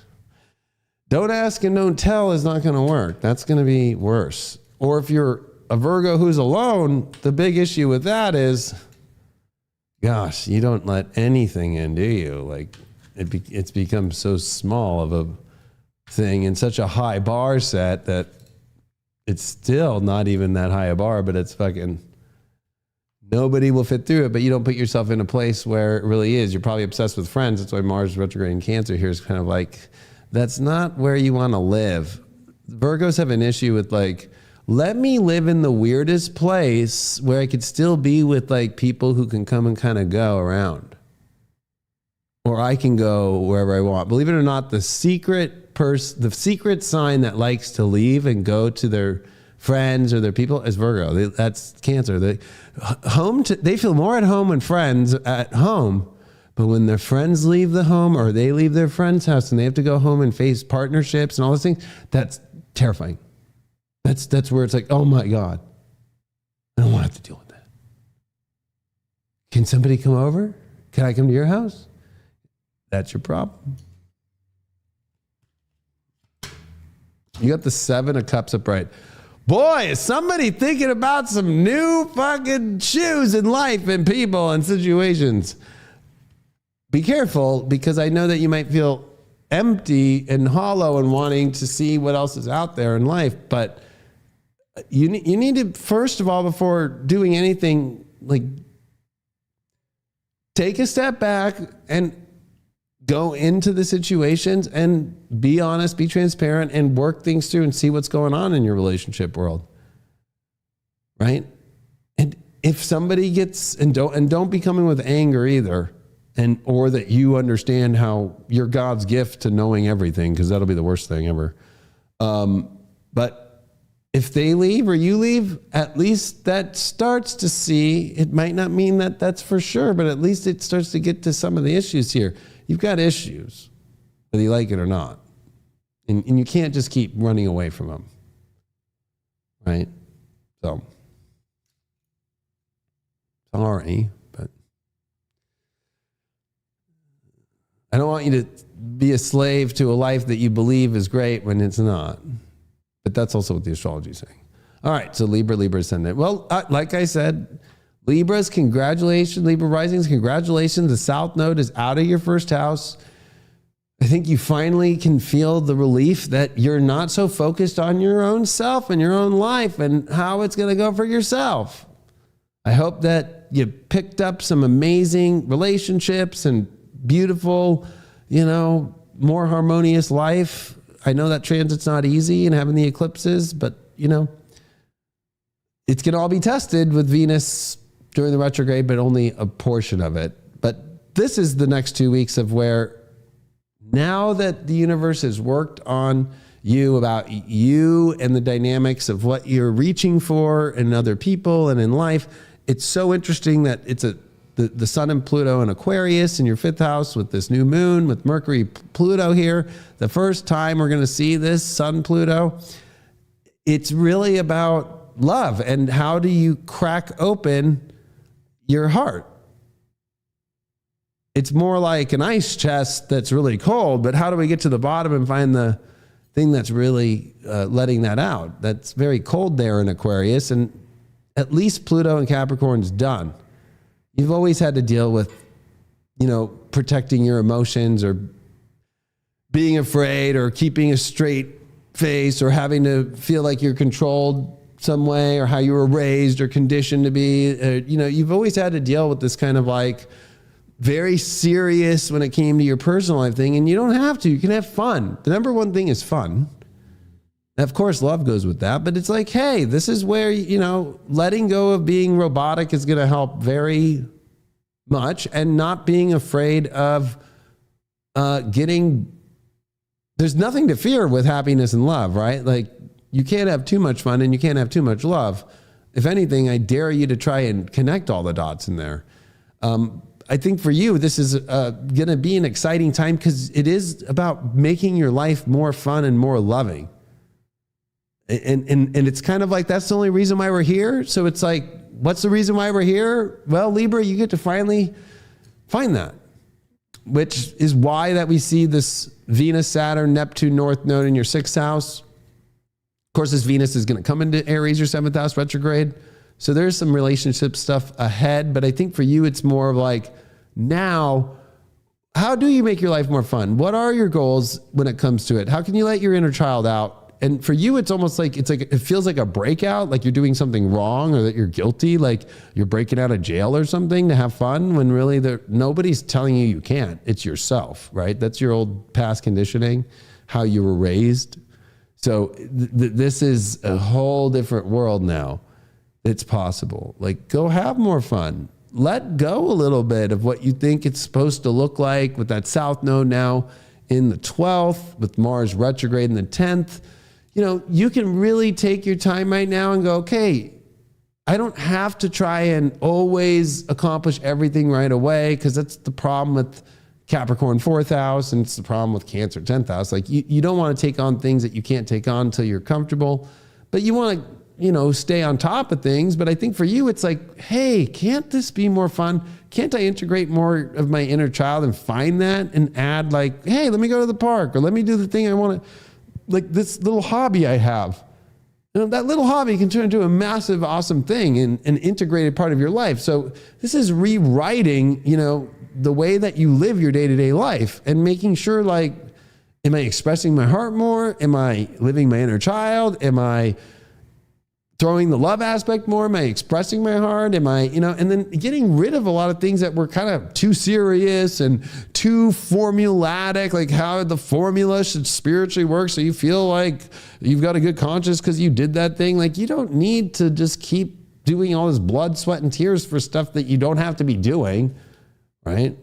Don't ask and don't tell is not going to work. That's going to be worse. Or if you're a Virgo who's alone, the big issue with that is, gosh, you don't let anything in, do you? Like it's become so small of a thing and such a high bar set that it's still not even that high a bar, but it's fucking, nobody will fit through it, but you don't put yourself in a place where it really is. You're probably obsessed with friends. That's why Mars retrograde in Cancer here is kind of like, that's not where you want to live. Virgos have an issue with like, let me live in the weirdest place where I could still be with like people who can come and kind of go around. Or I can go wherever I want. Believe it or not, the secret sign that likes to leave and go to their friends or their people is Virgo. That's Cancer. They feel more at home when friends at home, but when their friends leave the home or they leave their friend's house and they have to go home and face partnerships and all those things, that's terrifying. That's where it's like, oh my God, I don't want to have to deal with that. Can somebody come over? Can I come to your house? That's your problem. You got the 7 of Cups upright. Boy, is somebody thinking about some new fucking shoes in life and people and situations. Be careful, because I know that you might feel empty and hollow and wanting to see what else is out there in life, but you need to, first of all, before doing anything, like take a step back and go into the situations and be honest, be transparent, and work things through and see what's going on in your relationship world. Right? And if somebody gets, and don't be coming with anger either, or that you understand how you're God's gift to knowing everything, because that'll be the worst thing ever. But if they leave or you leave, at least that starts to see, it might not mean that that's for sure, but at least it starts to get to some of the issues here. You've got issues, whether you like it or not. And you can't just keep running away from them. Right? So, sorry, but I don't want you to be a slave to a life that you believe is great when it's not. But that's also what the astrology is saying. All right, so Libra ascendant. Well, like I said, Libras, congratulations. Libra risings, congratulations. The South Node is out of your first house. I think you finally can feel the relief that you're not so focused on your own self and your own life and how it's going to go for yourself. I hope that you picked up some amazing relationships and beautiful, more harmonious life. I know that transit's not easy and having the eclipses, but it's going to all be tested with Venus during the retrograde, but only a portion of it. But this is the next 2 weeks of where, now that the universe has worked on you, about you and the dynamics of what you're reaching for in other people and in life, it's so interesting that it's the Sun and Pluto in Aquarius in your fifth house with this new moon, with Mercury, Pluto here. The first time we're going to see this Sun, Pluto. It's really about love and how do you crack open your heart. It's more like an ice chest that's really cold, but how do we get to the bottom and find the thing that's really letting that out? That's very cold there in Aquarius, and at least Pluto and Capricorn's done. You've always had to deal with, protecting your emotions or being afraid or keeping a straight face or having to feel like you're controlled some way or how you were raised or conditioned to be. You've always had to deal with this kind of like very serious when it came to your personal life thing, and you don't have to. You can have fun. The number one thing is fun. Of course, love goes with that, but it's like, hey, this is where, letting go of being robotic is going to help very much, and not being afraid of there's nothing to fear with happiness and love, right? Like, you can't have too much fun and you can't have too much love. If anything, I dare you to try and connect all the dots in there. I think for you, this is going to be an exciting time because it is about making your life more fun and more loving. And it's kind of like, that's the only reason why we're here. So it's like, what's the reason why we're here? Well, Libra, you get to finally find that, which is why that we see this Venus, Saturn, Neptune, North Node in your sixth house. Of course, this Venus is going to come into Aries, your seventh house retrograde. So there's some relationship stuff ahead, but I think for you, it's more of like, now, how do you make your life more fun? What are your goals when it comes to it? How can you let your inner child out? And for you, it's almost like, it feels like a breakout, like you're doing something wrong or that you're guilty, like you're breaking out of jail or something to have fun, when really nobody's telling you can't. It's yourself, right? That's your old past conditioning, how you were raised. So this is a whole different world now. It's possible. Like, go have more fun. Let go a little bit of what you think it's supposed to look like with that South Node now in the 12th, with Mars retrograde in the 10th. You can really take your time right now and go, okay, I don't have to try and always accomplish everything right away, because that's the problem with Capricorn 4th house, and it's the problem with Cancer 10th house. Like, you don't want to take on things that you can't take on until you're comfortable, but you want to, stay on top of things. But I think for you, it's like, hey, can't this be more fun? Can't I integrate more of my inner child and find that and add, like, hey, let me go to the park, or let me do the thing I want to, like this little hobby I have. That little hobby can turn into a massive, awesome thing and an integrated part of your life. So this is rewriting, the way that you live your day-to-day life and making sure, like, am I expressing my heart more? Am I living my inner child? Am I throwing the love aspect more? Am I expressing my heart? Am I, and then getting rid of a lot of things that were kind of too serious and too formulatic, like how the formula should spiritually work so you feel like you've got a good conscience because you did that thing. Like, you don't need to just keep doing all this blood, sweat, and tears for stuff that you don't have to be doing, right?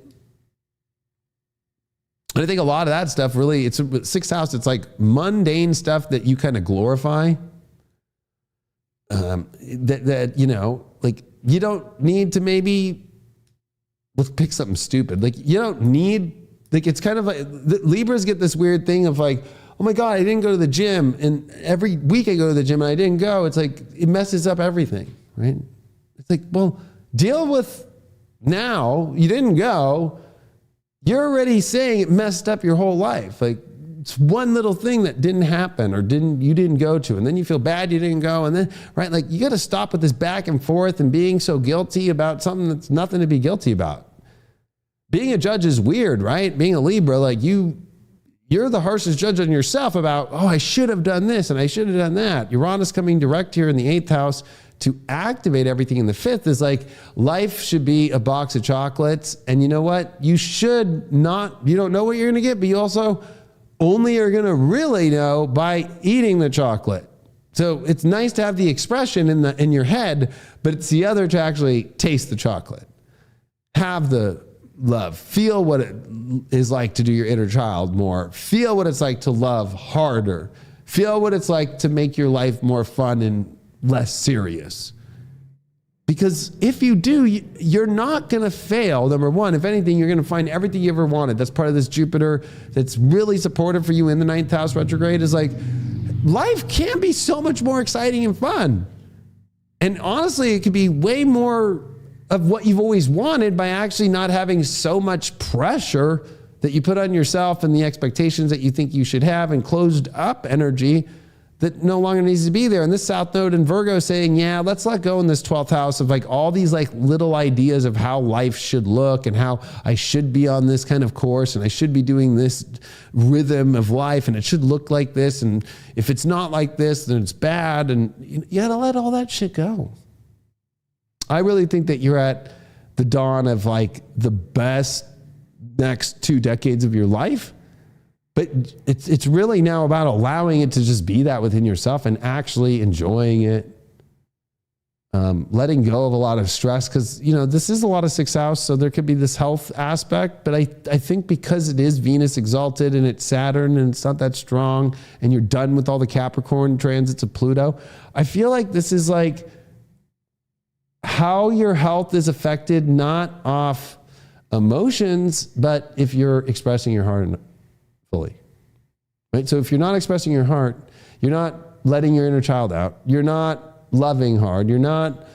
And I think a lot of that stuff really, it's sixth house, it's like mundane stuff that you kind of glorify. Like, you don't need to maybe, let's pick something stupid. Like, you don't need, like, it's kind of like, Libras get this weird thing of like, oh my God, I didn't go to the gym. And every week I go to the gym and I didn't go. It's like, it messes up everything, right? It's like, well, deal with now. You didn't go. You're already saying it messed up your whole life. Like, it's one little thing that didn't happen or you didn't go to, and then you feel bad you didn't go, and then, right, like, you got to stop with this back and forth and being so guilty about something that's nothing to be guilty about. Being a judge is weird, right? Being a Libra, like, you're the harshest judge on yourself about, oh, I should have done this and I should have done that. Uranus coming direct here in the 8th house to activate everything in the 5th is like, life should be a box of chocolates, and you know what? You don't know what you're going to get, but you also only are going to really know by eating the chocolate. So it's nice to have the expression in your head, but it's the other to actually taste the chocolate. Have the love. Feel what it is like to do your inner child more. Feel what it's like to love harder. Feel what it's like to make your life more fun and less serious. Because if you do, you're not going to fail. Number one, if anything, you're going to find everything you ever wanted. That's part of this Jupiter that's really supportive for you in the 9th house retrograde, is like, life can be so much more exciting and fun. And honestly, it could be way more of what you've always wanted by actually not having so much pressure that you put on yourself and the expectations that you think you should have, and closed up energy that no longer needs to be there. And this South Node in Virgo is saying, yeah, let's let go in this 12th house of like all these like little ideas of how life should look and how I should be on this kind of course and I should be doing this rhythm of life and it should look like this. And if it's not like this, then it's bad. And you gotta let all that shit go. I really think that you're at the dawn of like the best next 2 decades of your life. But it's really now about allowing it to just be that within yourself and actually enjoying it. Letting go of a lot of stress, because, this is a lot of 6th house, so there could be this health aspect. But I think because it is Venus exalted and it's Saturn and it's not that strong and you're done with all the Capricorn transits of Pluto, I feel like this is like how your health is affected, not off emotions, but if you're expressing your heart fully, right? So if you're not expressing your heart, you're not letting your inner child out. You're not loving hard. You're not,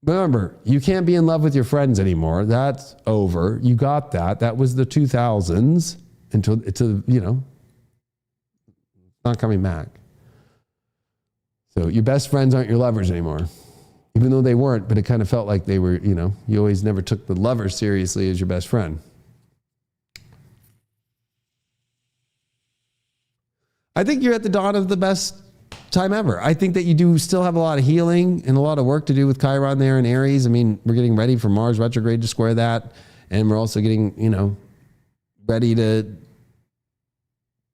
remember, you can't be in love with your friends anymore. That's over. You got that. That was the 2000s until it's not coming back. So your best friends aren't your lovers anymore, even though they weren't, but it kind of felt like they were, you always never took the lover seriously as your best friend. I think you're at the dawn of the best time ever. I think that you do still have a lot of healing and a lot of work to do with Chiron there in Aries. I mean, we're getting ready for Mars retrograde to square that. And we're also getting, ready to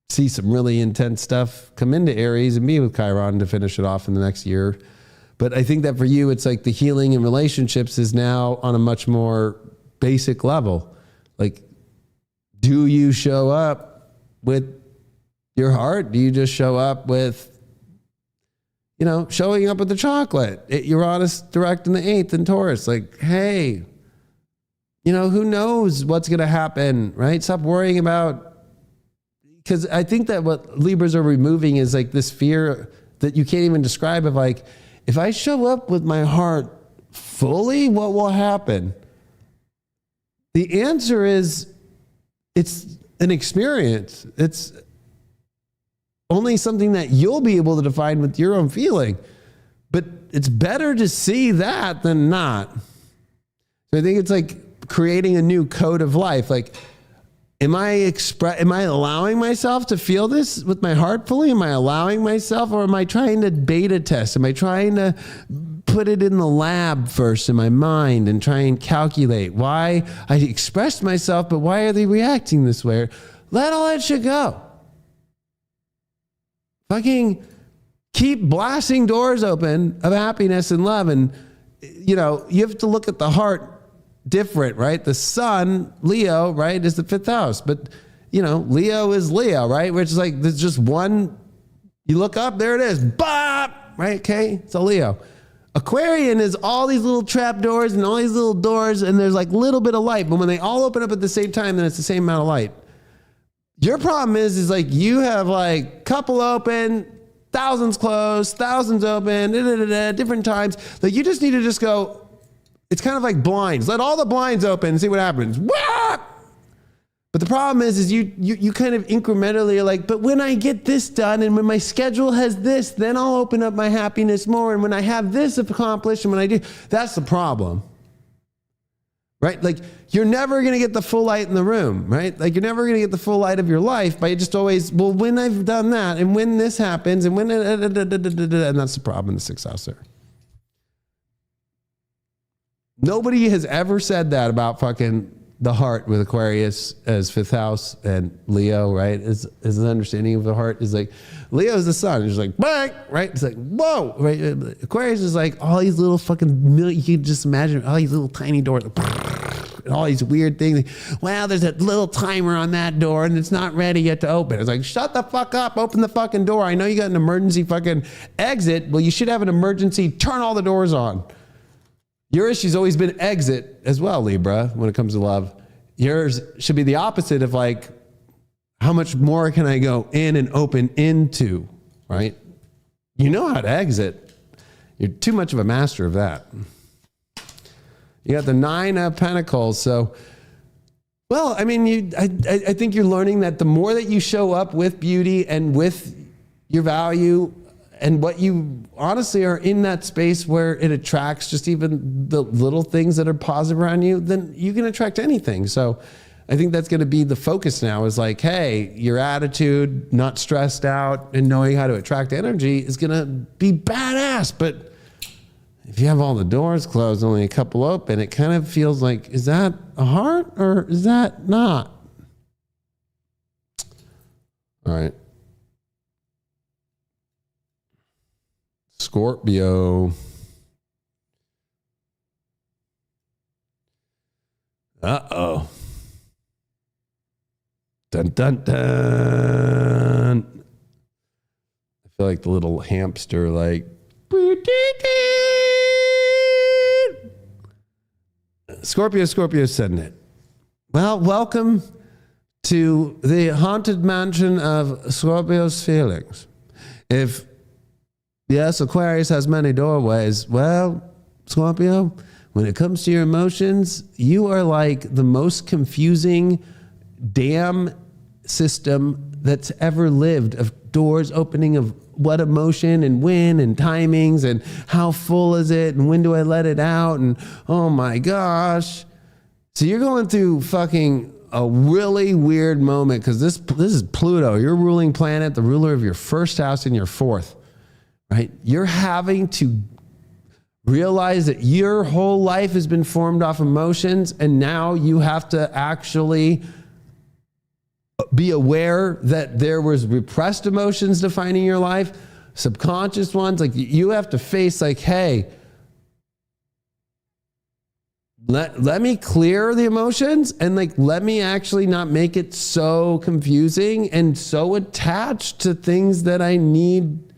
see some really intense stuff come into Aries and be with Chiron to finish it off in the next year. But I think that for you, it's like the healing in relationships is now on a much more basic level. Like, do you show up with your heart? Do you just show up with, showing up with the chocolate? Uranus direct in the 8th in Taurus. Like, hey, who knows what's going to happen, right? Stop worrying about, because I think that what Libras are removing is like this fear that you can't even describe of like, if I show up with my heart fully, what will happen? The answer is it's an experience. It's only something that you'll be able to define with your own feeling. But it's better to see that than not. So I think it's like creating a new code of life. Like, Am I allowing myself to feel this with my heart fully? Am I allowing myself, or am I trying to beta test? Am I trying to put it in the lab first in my mind and try and calculate why I expressed myself, but why are they reacting this way? Let all that shit go. Fucking keep blasting doors open of happiness and love. And, you know, you have to look at the heart different, right? The sun, Leo, right, is the 5th house. But, you know, Leo is Leo, right? Which is like, there's just one, you look up, there it is. Bop! Right? Okay? It's a Leo. Aquarian is all these little trap doors and all these little doors, and there's like a little bit of light. But when they all open up at the same time, then it's the same amount of light. Your problem is like you have like couple open, thousands closed, thousands open, different times. Like you just need to just go, it's kind of like blinds. Let all the blinds open and see what happens. Wah! But the problem is you kind of incrementally are like, but when I get this done and when my schedule has this, then I'll open up my happiness more. And when I have this accomplished and when I do, that's the problem. Right? Like you're never going to get the full light in the room, right? Like you're never going to get the full light of your life by just always, well, when I've done that and when this happens and when, and that's the problem in the 6th house there. Nobody has ever said that about fucking the heart with Aquarius as 5th house and Leo, right? Is an understanding of the heart is like, Leo is the sun. It's like, bang, right? It's like, whoa, right? Aquarius is like all these little fucking, you can just imagine all these little tiny doors, and all these weird things. Well, there's a little timer on that door and it's not ready yet to open. It's like, shut the fuck up, open the fucking door. I know you got an emergency fucking exit. Well, you should have an emergency, turn all the doors on. Your issue's always been exit as well, Libra, when it comes to love. Yours should be the opposite of like, how much more can I go in and open into, right? You know how to exit. You're too much of a master of that. You got the 9 of Pentacles. So, well, I mean, I think you're learning that the more that you show up with beauty and with your value, and what you honestly are in that space where it attracts just even the little things that are positive around you, then you can attract anything. So I think that's going to be the focus now is like, hey, your attitude, not stressed out and knowing how to attract energy is going to be badass. But if you have all the doors closed, only a couple open, it kind of feels like, is that a heart or is that not? All right. Scorpio. Uh-oh. Dun, dun, dun. I feel like the little hamster, like, Scorpio, sending it. Well, welcome to the haunted mansion of Scorpio's feelings. If yes, Aquarius has many doorways. Well, Scorpio, when it comes to your emotions, you are like the most confusing dam system that's ever lived of doors opening of what emotion and when and timings and how full is it and when do I let it out and oh my gosh. So you're going through fucking a really weird moment because this is Pluto, your ruling planet, the ruler of your 1st house and your 4th. Right? You're having to realize that your whole life has been formed off emotions, and now you have to actually be aware that there was repressed emotions defining your life, subconscious ones. Like you have to face like, hey, let me clear the emotions and like let me actually not make it so confusing and so attached to things that I need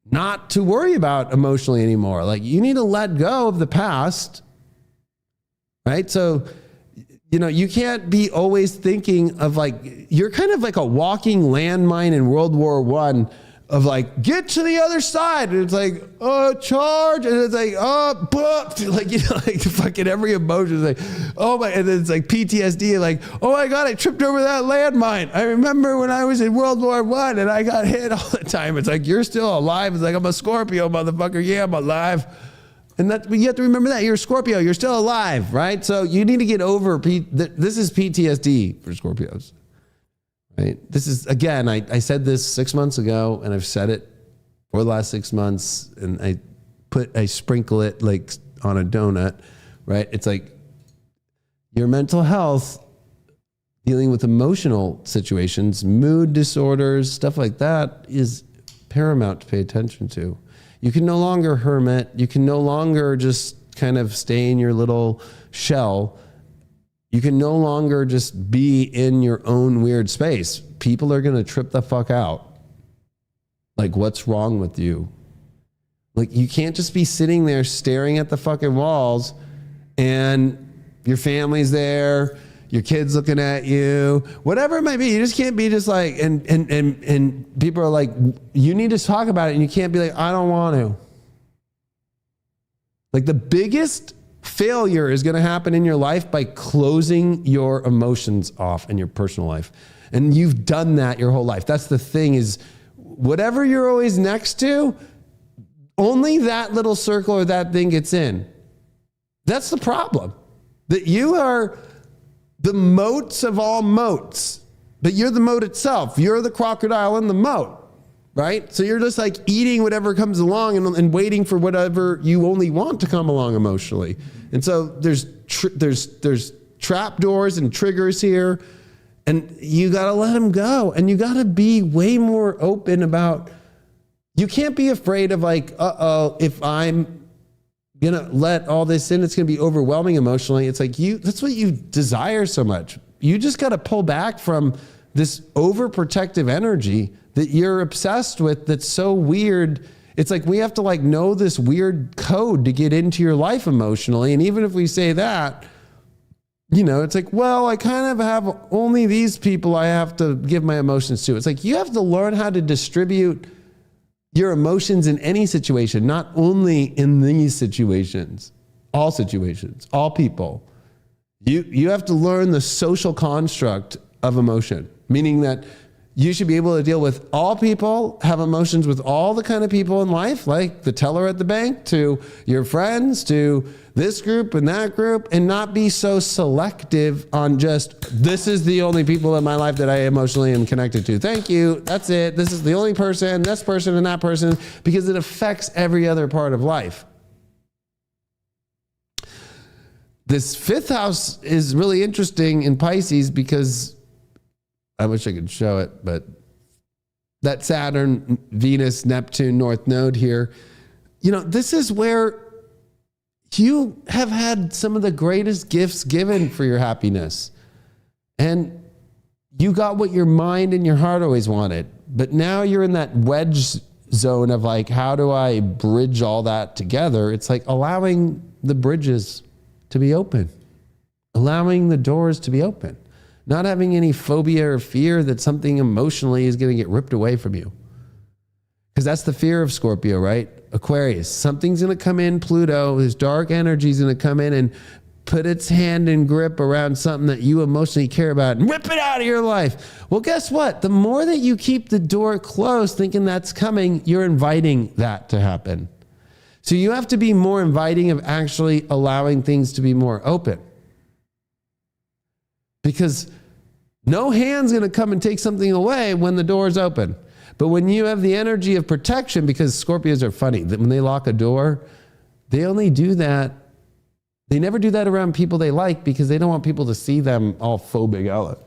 not to worry about emotionally anymore. Like you need to let go of the past, right? So, you know, you can't be always thinking of like, you're kind of like a walking landmine in World War I of like, get to the other side. And it's like, oh, charge. And it's like, oh, like, you know, like fucking every emotion is like, oh my, and then it's like PTSD, like, oh my God, I tripped over that landmine. I remember when I was in World War I and I got hit all the time. It's like, you're still alive. It's like, I'm a Scorpio, motherfucker. Yeah, I'm alive. And that, you have to remember that you're a Scorpio, you're still alive, right? So you need to get over, this is PTSD for Scorpios, right? This is, again, I said this 6 months ago, and I've said it for the last 6 months, and I sprinkle it like on a donut, right? It's like your mental health, dealing with emotional situations, mood disorders, stuff like that is paramount to pay attention to. You can no longer hermit. You can no longer just kind of stay in your little shell. You can no longer just be in your own weird space. People are going to trip the fuck out. Like, what's wrong with you? Like, you can't just be sitting there staring at the fucking walls and your family's there, your kids looking at you, whatever it might be. You just can't be just like, and people are like, you need to talk about it, and you can't be like, I don't want to. Like, the biggest failure is going to happen in your life by closing your emotions off in your personal life. And you've done that your whole life. That's the thing, is whatever you're always next to, only that little circle or that thing gets in. That's the problem. That you are the moats of all moats, but you're the moat itself. You're the crocodile in the moat, right? So you're just like eating whatever comes along and waiting for whatever you only want to come along emotionally. And so there's trap doors and triggers here, and you got to let them go. And you got to be way more open about, you can't be afraid of like, if I'm going to let all this in, it's going to be overwhelming emotionally. It's like that's what you desire so much. You just got to pull back from this overprotective energy that you're obsessed with. That's so weird. It's like we have to like know this weird code to get into your life emotionally. And even if we say that, you know, it's like, well, I kind of have only these people I have to give my emotions to. It's like, you have to learn how to distribute your emotions in any situation, not only in these situations, all people. You have to learn the social construct of emotion, meaning that you should be able to deal with all people, have emotions with all the kind of people in life, like the teller at the bank, to your friends, to this group and that group, and not be so selective on just, this is the only people in my life that I emotionally am connected to. Thank you. That's it. This is the only person, this person and that person, because it affects every other part of life. This fifth house is really interesting in Pisces because I wish I could show it, but that Saturn, Venus, Neptune, North Node here, you know, this is where you have had some of the greatest gifts given for your happiness. And you got what your mind and your heart always wanted. But now you're in that wedge zone of like, how do I bridge all that together? It's like allowing the bridges to be open, allowing the doors to be open. Not having any phobia or fear that something emotionally is going to get ripped away from you. Because that's the fear of Scorpio, right? Aquarius. Something's going to come in, Pluto, this dark energy is going to come in and put its hand and grip around something that you emotionally care about and rip it out of your life. Well, guess what? The more that you keep the door closed thinking that's coming, you're inviting that to happen. So you have to be more inviting of actually allowing things to be more open. Because no hand's going to come and take something away when the door's open. But when you have the energy of protection, because Scorpios are funny, that when they lock a door, they only do that. They never do that around people they like because they don't want people to see them all phobic,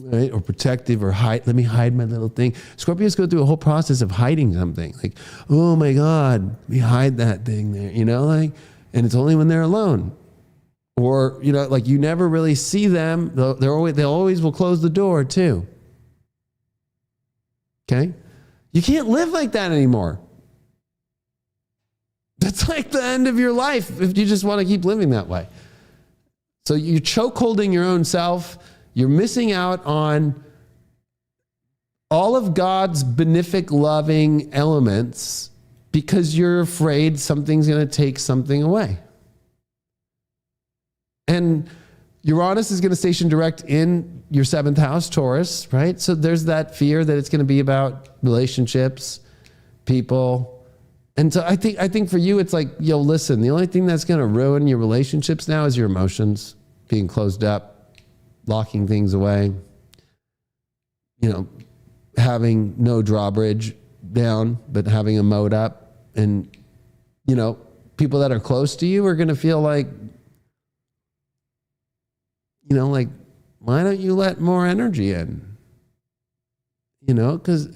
right? Or protective or hide. Let me hide my little thing. Scorpios go through a whole process of hiding something. Like, oh my God, let me hide that thing there, you know, like, and it's only when they're alone. Or, you know, like you never really see them. They always will close the door too. Okay? You can't live like that anymore. That's like the end of your life if you just want to keep living that way. So you're choke holding your own self. You're missing out on all of God's benefic, loving elements because you're afraid something's going to take something away. And Uranus is going to station direct in your seventh house, Taurus, right? So there's that fear that it's going to be about relationships, people, And so I think for you, it's like, yo, listen, the only thing that's going to ruin your relationships now is your emotions being closed up, locking things away, having no drawbridge down, but having a mode up. And, people that are close to you are going to feel like, like, why don't you let more energy in? Because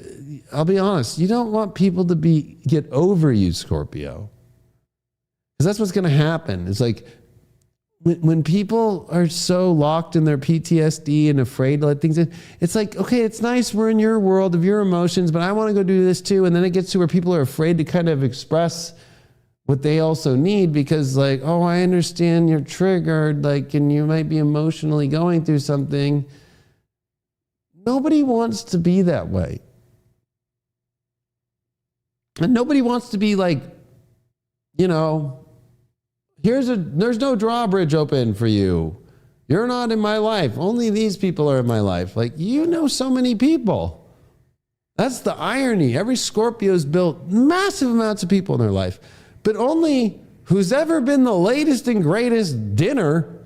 I'll be honest, you don't want people to get over you, Scorpio. Because that's what's going to happen. It's like when people are so locked in their PTSD and afraid to let things in, it's like, okay, it's nice we're in your world of your emotions, but I want to go do this too. And then it gets to where people are afraid to kind of express what they also need because like, oh, I understand you're triggered, like, and you might be emotionally going through something. Nobody wants to be that way. And nobody wants to be like, there's no drawbridge open for you. You're not in my life. Only these people are in my life. Like, so many people. That's the irony. Every Scorpio's built massive amounts of people in their life. But only who's ever been the latest and greatest dinner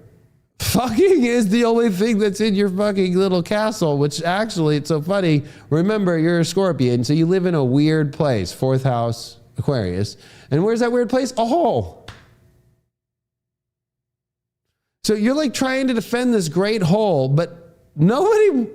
fucking is the only thing that's in your fucking little castle, which actually, it's so funny. Remember, you're a Scorpion, so you live in a weird place, 4th house, Aquarius. And where's that weird place? A hole. So you're like trying to defend this great hole, but nobody's,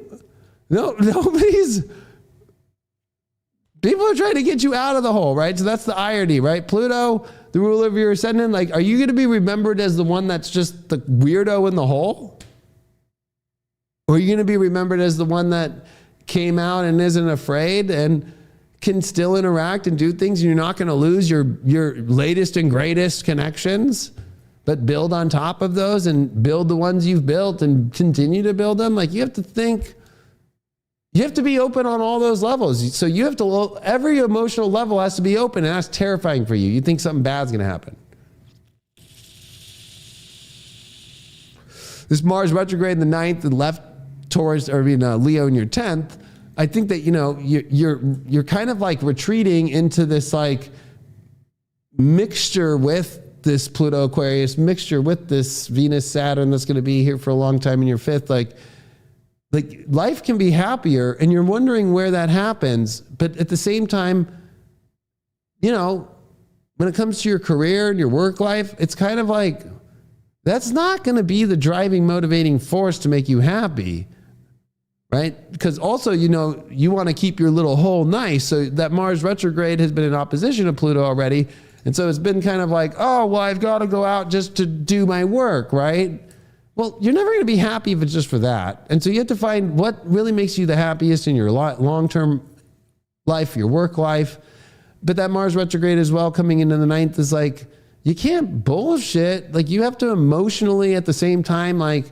people are trying to get you out of the hole, right? So that's the irony, right? Pluto, the ruler of your ascendant, like, are you going to be remembered as the one that's just the weirdo in the hole? Or are you going to be remembered as the one that came out and isn't afraid and can still interact and do things, and you're not going to lose your latest and greatest connections, but build on top of those and build the ones you've built and continue to build them? Like, you have to think, you have to be open on all those levels. So you have to, every emotional level has to be open, and that's terrifying for you. You think something bad's going to happen. This Mars retrograde in the 9th and left Taurus, Leo in your 10th. I think that, you're kind of like retreating into this like mixture with this Pluto Aquarius, mixture with this Venus Saturn that's going to be here for a long time in your 5th. Like life can be happier, and you're wondering where that happens. But at the same time, when it comes to your career and your work life, it's kind of like, that's not going to be the driving, motivating force to make you happy, right? Because also, you want to keep your little hole nice. So that Mars retrograde has been in opposition to Pluto already. And so it's been kind of like, oh, well, I've got to go out just to do my work, right? Well, you're never going to be happy if it's just for that. And so you have to find what really makes you the happiest in your long-term life, your work life. But that Mars retrograde as well coming into the 9th is like, you can't bullshit. Like, you have to emotionally at the same time, like,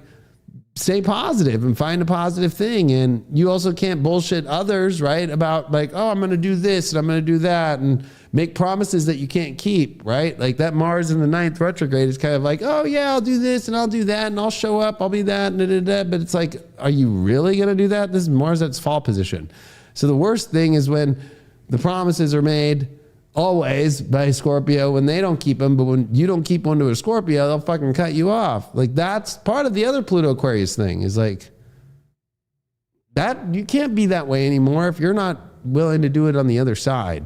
stay positive and find a positive thing. And you also can't bullshit others, right? About like, oh, I'm going to do this and I'm going to do that, and make promises that you can't keep, right? Like that Mars in the 9th retrograde is kind of like, oh yeah, I'll do this and I'll do that and I'll show up, I'll be that, and but it's like, are you really going to do that? This is Mars that's fall position. So the worst thing is when the promises are made always by Scorpio when they don't keep them, but when you don't keep one to a Scorpio, they'll fucking cut you off. Like, that's part of the other Pluto Aquarius thing, is like, that you can't be that way anymore if you're not willing to do it on the other side.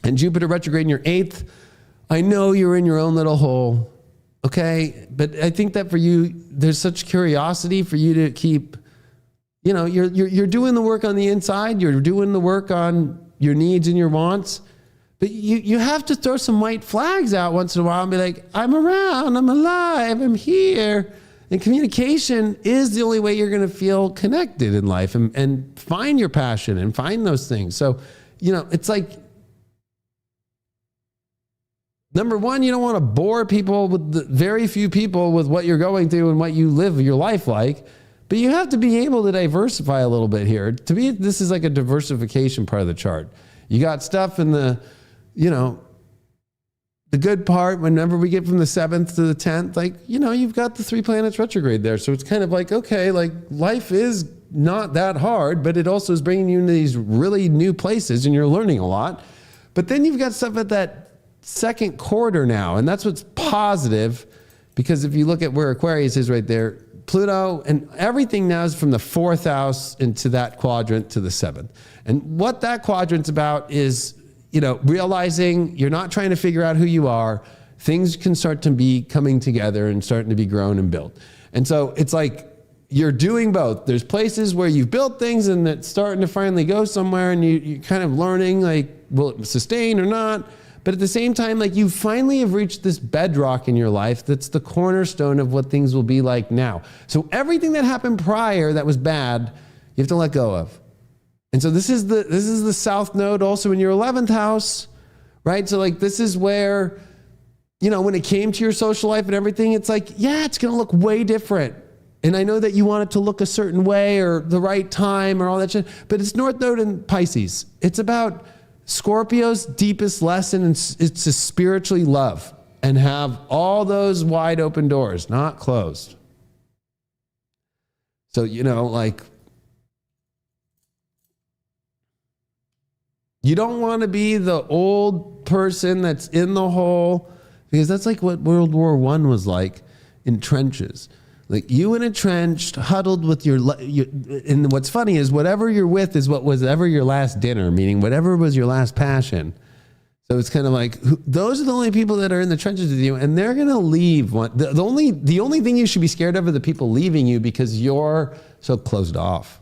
And Jupiter retrograde in your 8th, I know you're in your own little hole, okay? But I think that for you, there's such curiosity for you to keep, you're doing the work on the inside, you're doing the work on your needs and your wants, but you have to throw some white flags out once in a while and be like, I'm around, I'm alive, I'm here. And communication is the only way you're going to feel connected in life and find your passion and find those things. So, it's like, number one, you don't want to bore people very few people with what you're going through and what you live your life like. But you have to be able to diversify a little bit here. To me, this is like a diversification part of the chart. You got stuff in the, the good part, whenever we get from the 7th to the 10th, like, you've got the 3 planets retrograde there. So it's kind of like, okay, like life is not that hard, but it also is bringing you into these really new places and you're learning a lot. But then you've got stuff at that second quarter now, and that's what's positive, because if you look at where Aquarius is right there, Pluto and everything now is from the 4th house into that quadrant to the 7th. And what that quadrant's about is, realizing you're not trying to figure out who you are. Things can start to be coming together and starting to be grown and built. And so it's like you're doing both. There's places where you've built things and it's starting to finally go somewhere, and you're kind of learning, like, will it sustain or not? But at the same time, like, you finally have reached this bedrock in your life that's the cornerstone of what things will be like now. So everything that happened prior that was bad, you have to let go of. And so this is the south node also in your 11th house, right? So like, this is where, when it came to your social life and everything, it's like, yeah, it's going to look way different. And I know that you want it to look a certain way or the right time or all that shit, but it's North Node in Pisces. It's about Scorpio's deepest lesson, it's to spiritually love and have all those wide open doors, not closed. So, like, you don't want to be the old person that's in the hole, because that's like what World War I was like, in trenches. Like, you in a trench, huddled with your, and what's funny is whatever you're with is what was ever your last dinner, meaning whatever was your last passion. So it's kind of like, those are the only people that are in the trenches with you, and they're going to leave. The only thing you should be scared of are the people leaving you, because you're so closed off.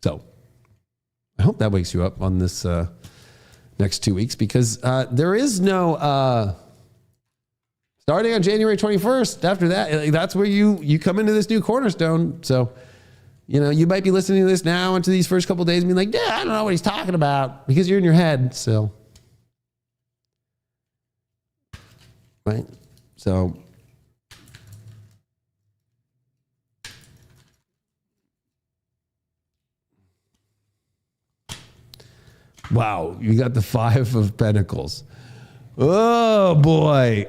So I hope that wakes you up on this next 2 weeks, because there is no... starting on January 21st, after that, that's where you come into this new cornerstone. So, you might be listening to this now into these first couple of days and being like, yeah, I don't know what he's talking about, because you're in your head still. Right? So, wow, you got the 5 of Pentacles. Oh, boy.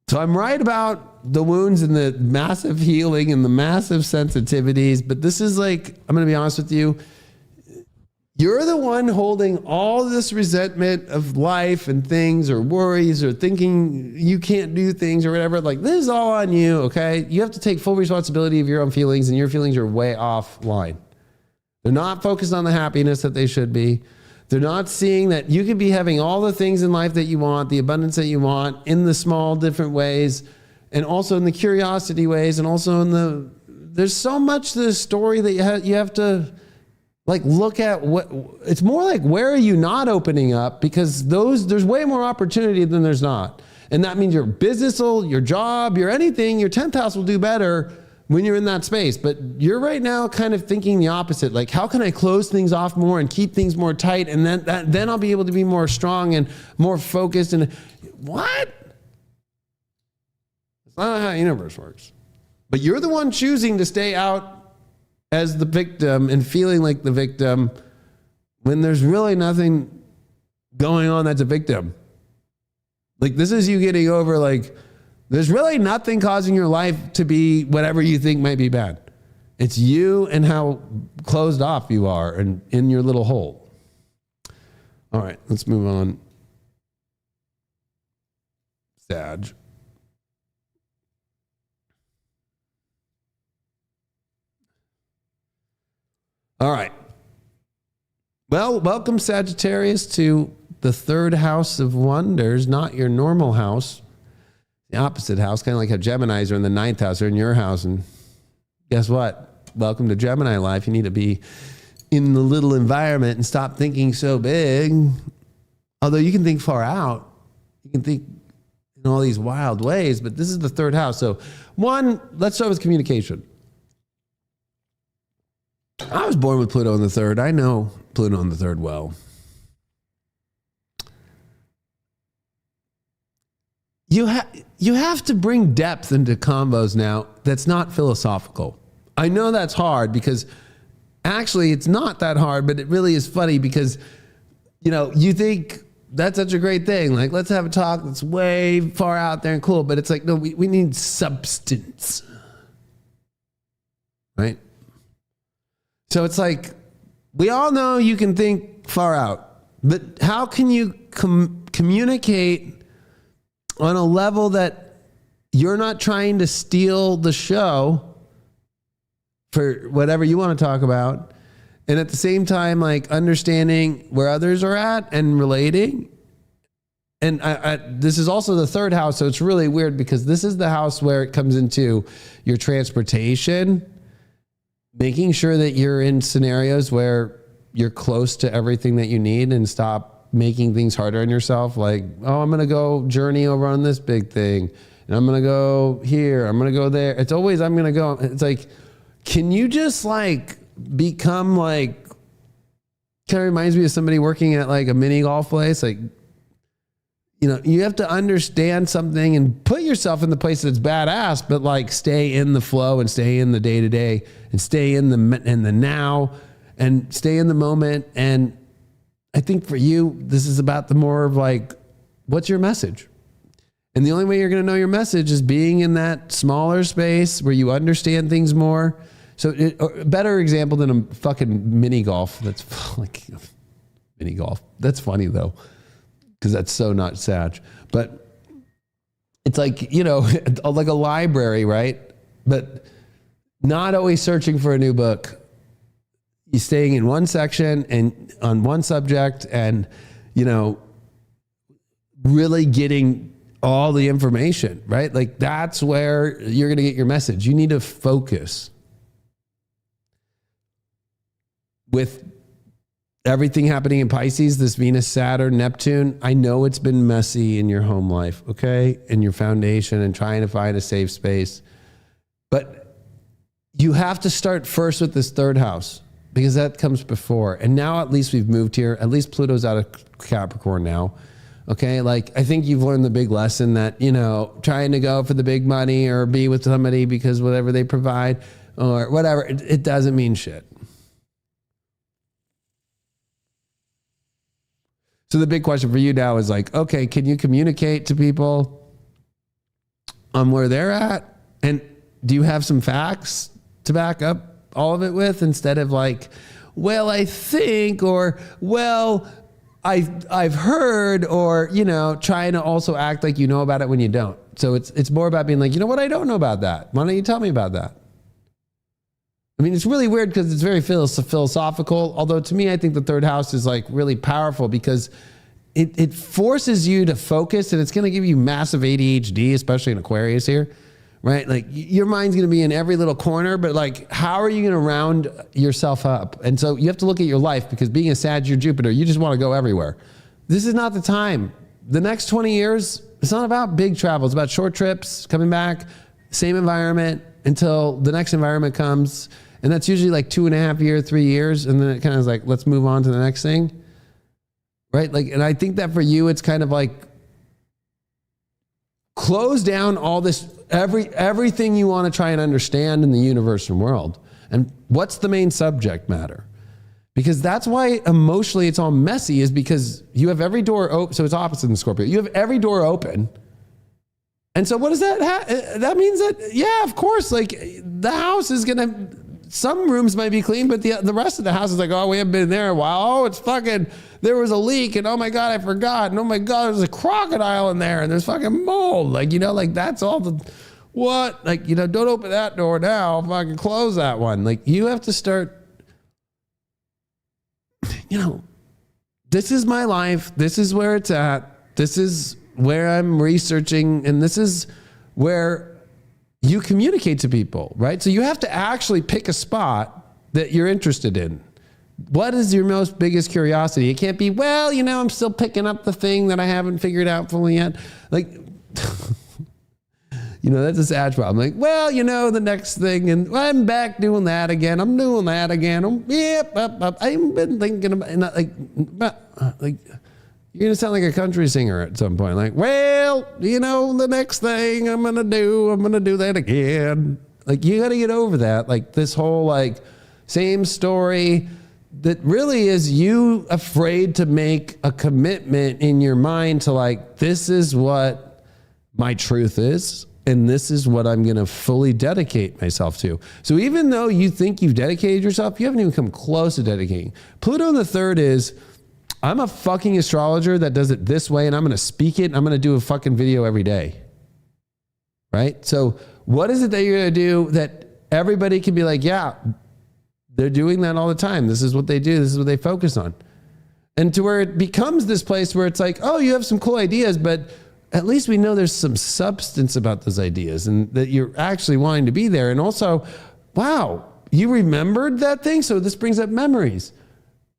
So I'm right about the wounds and the massive healing and the massive sensitivities, but this is like, I'm going to be honest with you, you're the one holding all this resentment of life and things, or worries, or thinking you can't do things or whatever. Like, this is all on you, okay? You have to take full responsibility of your own feelings, and your feelings are way offline. They're not focused on the happiness that they should be. They're not seeing that you could be having all the things in life that you want, the abundance that you want, in the small different ways, and also in the curiosity ways, and also in there's so much to the story that you have to, like, look at. It's more like, where are you not opening up? Because there's way more opportunity than there's not. And that means your business your job, your anything, your 10th house will do better when you're in that space. But you're right now kind of thinking the opposite. Like, how can I close things off more and keep things more tight? And then I'll be able to be more strong and more focused. And what? That's not how the universe works. But you're the one choosing to stay out as the victim and feeling like the victim when there's really nothing going on that's a victim. Like, this is you getting over, like, there's really nothing causing your life to be whatever you think might be bad. It's you and how closed off you are and in your little hole. All right, let's move on. Sag. All right. Well, welcome, Sagittarius, to the 3rd house of wonders, not your normal house. The opposite house, kind of like how Geminis are in the 9th house, or in your house. And guess what? Welcome to Gemini life. You need to be in the little environment and stop thinking so big. Although you can think far out. You can think in all these wild ways, but this is the 3rd house. So let's start with communication. I was born with Pluto in the 3rd. I know Pluto in the 3rd well. You have to bring depth into combos now that's not philosophical. I know that's hard, because actually it's not that hard, but it really is funny, because, you think that's such a great thing. Like, let's have a talk that's way far out there and cool, but it's like, no, we need substance. Right? So it's like, we all know you can think far out, but how can you communicate on a level that you're not trying to steal the show for whatever you want to talk about, and at the same time, like understanding where others are at and relating? And this is also the third house, so it's really weird because this is the house where it comes into your transportation, making sure that you're in scenarios where you're close to everything that you need and stop making things harder on yourself. Like, oh, I'm going to go journey over on this big thing, and I'm going to go here, I'm going to go there. It's always, I'm going to go. It's like, can you just like become like, kind of reminds me of somebody working at like a mini golf place. Like, you know, you have to understand something and put yourself in the place that's badass, but like stay in the flow and stay in the day to day and stay in the now and stay in the moment. And I think for you, this is about the more of like, what's your message? And the only way you're going to know your message is being in that smaller space where you understand things more. So a better example than a fucking mini golf. That's like mini golf. That's funny though, because that's so not Sag. But it's like, you know, like a library, right? But not always searching for a new book. You're staying in one section and on one subject and, you know, really getting all the information, right? Like that's where you're going to get your message. You need to focus. With everything happening in Pisces, this Venus, Saturn, Neptune, I know it's been messy in your home life, okay? In your foundation and trying to find a safe space. But you have to start first with this third house because that comes before. And now at least we've moved here. At least Pluto's out of Capricorn now, okay? Like I think you've learned the big lesson that, you know, trying to go for the big money or be with somebody because whatever they provide or whatever, it doesn't mean shit. So the big question for you now is like, okay, can you communicate to people on where they're at? And do you have some facts to back up all of it with instead of like, well, I think, or, well, I've heard, or, you know, trying to also act like you know about it when you don't. So it's more about being like, you know what? I don't know about that. Why don't you tell me about that? I mean, it's really weird because it's very philosophical. Although to me, I think the third house is like really powerful because it forces you to focus and it's going to give you massive ADHD, especially in Aquarius here, right? Like your mind's going to be in every little corner, but like, how are you going to round yourself up? And so you have to look at your life because being a Sag or Jupiter, you just want to go everywhere. This is not the time. The next 20 years, it's not about big travel. It's about short trips, coming back, same environment until the next environment comes. And that's usually like 2.5 years, 3 years. And then it kind of is like, let's move on to the next thing. Right? Like, and I think that for you, it's kind of like close down all this, everything you want to try and understand in the universe and world. And what's the main subject matter? Because that's why emotionally it's all messy, is because you have every door open. So it's opposite in Scorpio. You have every door open. And so what does that that means that, yeah, of course, like the house is going to, some rooms might be clean, but the rest of the house is like, oh, we haven't been there in a while. Oh, it's fucking, there was a leak and oh my God, I forgot. And oh my God, there's a crocodile in there and there's fucking mold. Like, you know, like that's all the, what? Like, you know, don't open that door now. Fucking close that one. Like you have to start, you know, this is my life. This is where it's at. This is where I'm researching. And this is where you communicate to people, right? So you have to actually pick a spot that you're interested in. What is your most biggest curiosity? It can't be, well, you know, I'm still picking up the thing that I haven't figured out fully yet. Like, you know, that's a Sag problem. Like, well, you know, the next thing, and I'm back doing that again. I'm doing that again. Yep, I've been thinking about, and like, you're going to sound like a country singer at some point. Like, well, you know, the next thing I'm going to do that again. Like, you got to get over that. Like, this whole, like, same story that really is you afraid to make a commitment in your mind to, like, this is what my truth is. and this is what I'm going to fully dedicate myself to. So even though you think you've dedicated yourself, you haven't even come close to dedicating. Pluto in the third is, I'm a fucking astrologer that does it this way, and I'm going to speak it, and I'm going to do a fucking video every day. Right? So what is it that you're going to do that everybody can be like, yeah, they're doing that all the time. This is what they do. This is what they focus on. And to where it becomes this place where it's like, oh, you have some cool ideas, but at least we know there's some substance about those ideas and that you're actually wanting to be there. And also, wow, you remembered that thing? So this brings up memories.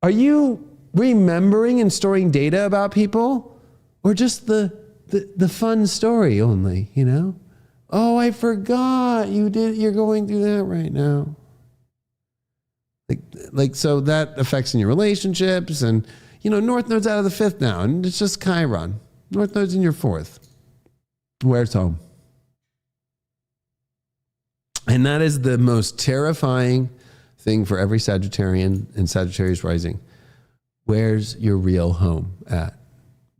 Are you remembering and storing data about people, or just the fun story only, you know? Oh, I forgot you're going through that right now. Like, so that affects in your relationships, and, you know, North Node's out of the fifth now, and it's just Chiron. North Node's in your fourth. Where's home? And that is the most terrifying thing for every Sagittarian and Sagittarius rising. Where's your real home at?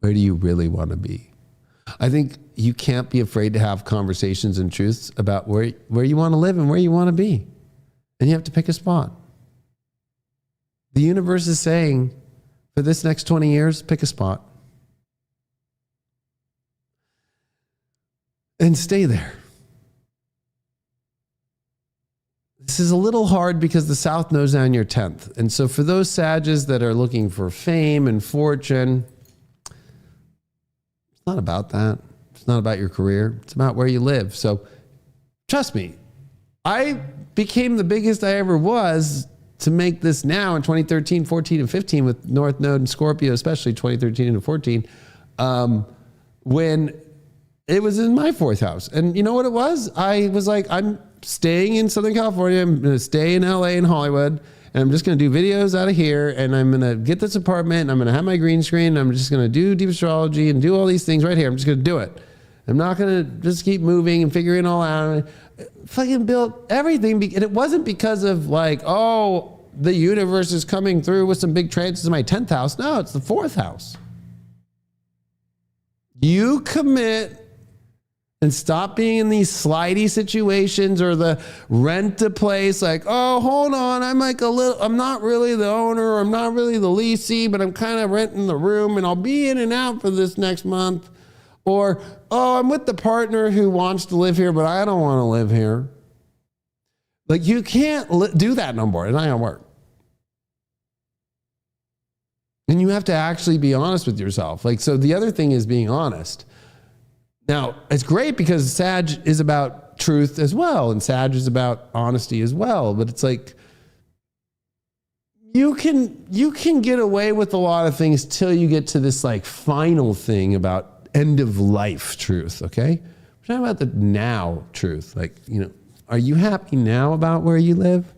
Where do you really want to be? I think you can't be afraid to have conversations and truths about where you want to live and where you want to be. And you have to pick a spot. The universe is saying, for this next 20 years, pick a spot. And stay there. This is a little hard because the South Node's now in your 10th. And so for those Sages that are looking for fame and fortune, it's not about that. It's not about your career. It's about where you live. So trust me, I became the biggest I ever was to make this now in 2013, 14, and 15 with North Node and Scorpio, especially 2013 and 14, when it was in my fourth house. And you know what it was? I was like, I'm staying in Southern California. I'm going to stay in LA and Hollywood. And I'm just going to do videos out of here. And I'm going to get this apartment. And I'm going to have my green screen. And I'm just going to do deep astrology and do all these things right here. I'm just going to do it. I'm not going to just keep moving and figuring it all out. I fucking built everything. And it wasn't because of like, oh, the universe is coming through with some big transits in my 10th house. No, it's the fourth house. You commit and stop being in these slidey situations or the rent a place like, oh, hold on, I'm not really the owner, I'm not really the leasee, but I'm kind of renting the room and I'll be in and out for this next month. Or, oh, I'm with the partner who wants to live here, but I don't want to live here. Like, you can't do that no more. It's not going to work. And you have to actually be honest with yourself. Like, so the other thing is being honest. Now, it's great because Sag is about truth as well, and Sag is about honesty as well. But it's like, you can get away with a lot of things till you get to this like final thing about end of life truth, okay? We're talking about the now truth. Like, you know, are you happy now about where you live?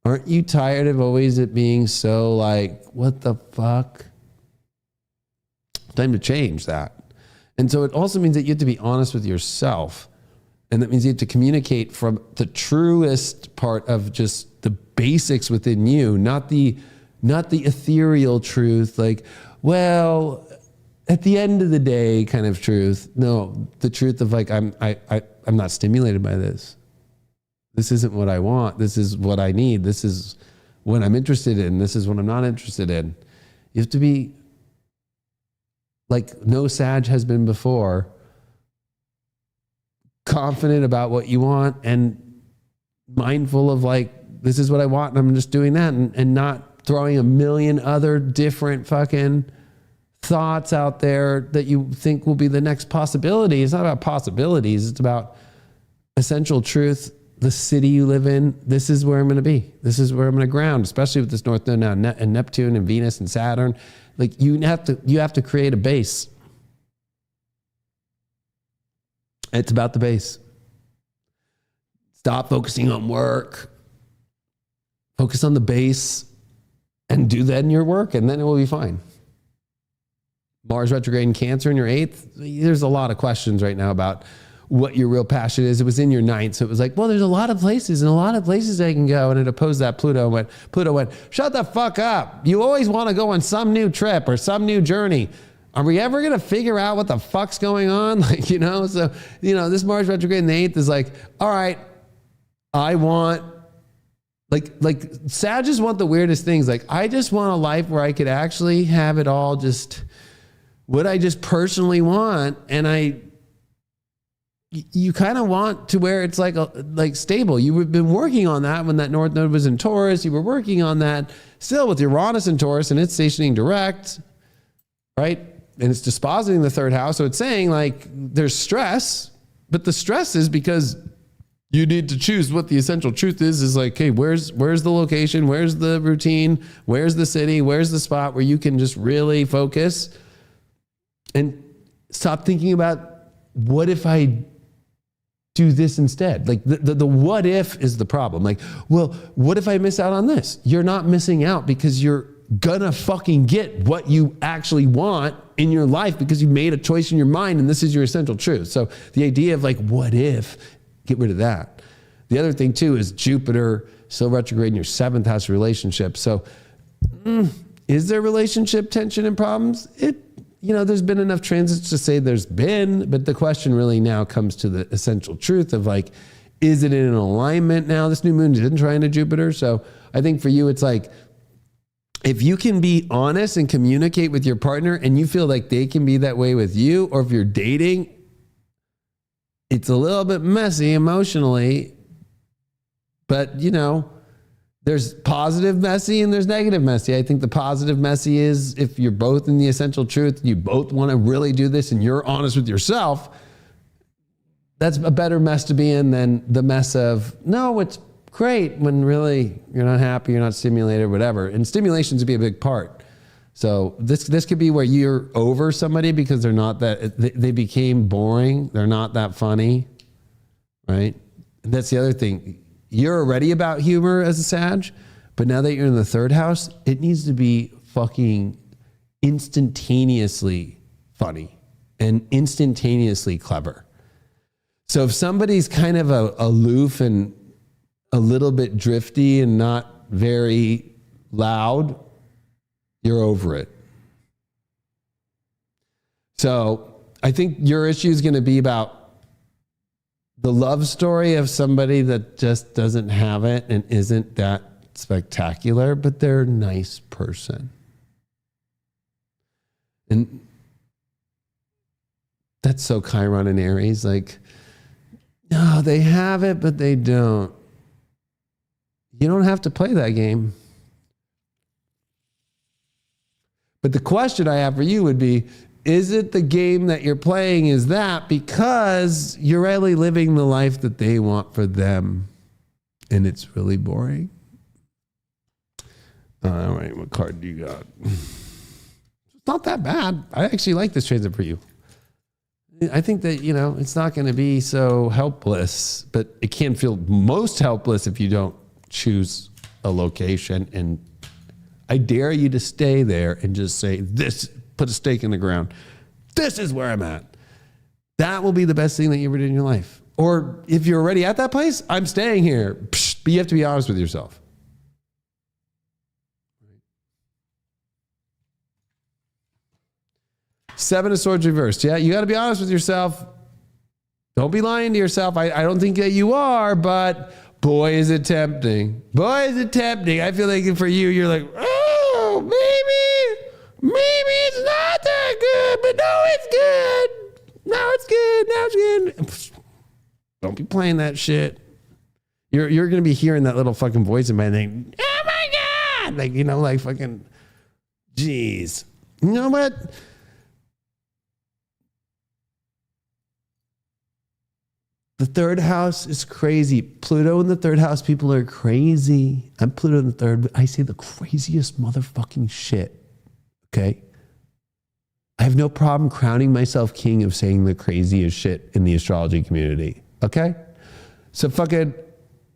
Aren't you tired of always it being so like, what the fuck? Time to change that. And so it also means that you have to be honest with yourself. And that means you have to communicate from the truest part of just the basics within you, not the ethereal truth, like, well, at the end of the day kind of truth. No, the truth of like, I'm not stimulated by this. This isn't what I want. This is what I need. This is what I'm interested in. This is what I'm not interested in. You have to be like no Sag has been before, confident about what you want and mindful of like, this is what I want and I'm just doing that, and not throwing a million other different fucking thoughts out there that you think will be the next possibility. It's not about possibilities. It's about essential truth. The city you live in, this is where I'm going to be. This is where I'm going to ground, especially with this North Node now and Neptune and Venus and Saturn. Like you have to create a base. It's about the base. Stop focusing on work. Focus on the base and do that in your work, and then it will be fine. Mars retrograde in Cancer in your 8th. There's a lot of questions right now about what your real passion is. It was in your 9th. So it was like, well, there's a lot of places I can go. And it opposed that Pluto went, shut the fuck up. You always want to go on some new trip or some new journey. Are we ever going to figure out what the fuck's going on? Like, you know, so, you know, this Mars retrograde in the 8th is like, all right, I want, like Sagittarius want the weirdest things. Like, I just want a life where I could actually have it all just what I just personally want. And you kind of want to where it's like stable. You've been working on that when that North Node was in Taurus. You were working on that still with Uranus in Taurus, and it's stationing direct, right? And it's dispositing the 3rd house. So it's saying like there's stress, but the stress is because you need to choose what the essential truth is like, hey, where's the location? Where's the routine? Where's the city? Where's the spot where you can just really focus and stop thinking about what if I do this instead? Like the what if is the problem. Like, well, what if I miss out on this? You're not missing out because you're gonna fucking get what you actually want in your life because you made a choice in your mind and this is your essential truth. So the idea of like, what if, get rid of that. The other thing too is Jupiter still retrograde in your 7th house relationship. So is there relationship tension and problems? You know, there's been enough transits to say there's been, but the question really now comes to the essential truth of like, is it in an alignment now? This new moon didn't try into Jupiter. So I think for you, it's like, if you can be honest and communicate with your partner and you feel like they can be that way with you, or if you're dating, it's a little bit messy emotionally, but you know, there's positive messy and there's negative messy. I think the positive messy is if you're both in the essential truth, you both want to really do this and you're honest with yourself, that's a better mess to be in than the mess of, no, it's great when really you're not happy, you're not stimulated, whatever. And stimulations would be a big part. So this could be where you're over somebody because they're not that, they became boring. They're not that funny, right? And that's the other thing. You're already about humor as a Sag, but now that you're in the 3rd house, it needs to be fucking instantaneously funny and instantaneously clever. So if somebody's kind of aloof and a little bit drifty and not very loud, you're over it. So I think your issue is going to be about the love story of somebody that just doesn't have it and isn't that spectacular, but they're a nice person. And that's so Chiron and Aries. Like, no, they have it, but they don't. You don't have to play that game. But the question I have for you would be, is it the game that you're playing is that because you're really living the life that they want for them and it's really boring? All right, what card do you got? It's not that bad. I actually like this transit for you. I think that, you know, it's not going to be so helpless, but it can feel most helpless if you don't choose a location. And I dare you to stay there and just say, this, put a stake in the ground. This is where I'm at. That will be the best thing that you ever did in your life. Or if you're already at that place, I'm staying here. But you have to be honest with yourself. Seven of Swords reversed. Yeah, you got to be honest with yourself. Don't be lying to yourself. I don't think that you are, but boy, is it tempting. Boy, is it tempting. I feel like for you, you're like, oh, maybe it's not that good, but no, it's good. Now it's good. Now it's good. Don't be playing that shit. You're going to be hearing that little fucking voice in my thing. Oh my God. Like, you know, like fucking, geez. You know what? The 3rd house is crazy. Pluto in the 3rd house, people are crazy. I'm Pluto in the 3rd, but I say the craziest motherfucking shit. Okay? I have no problem crowning myself king of saying the craziest shit in the astrology community. Okay? So fucking,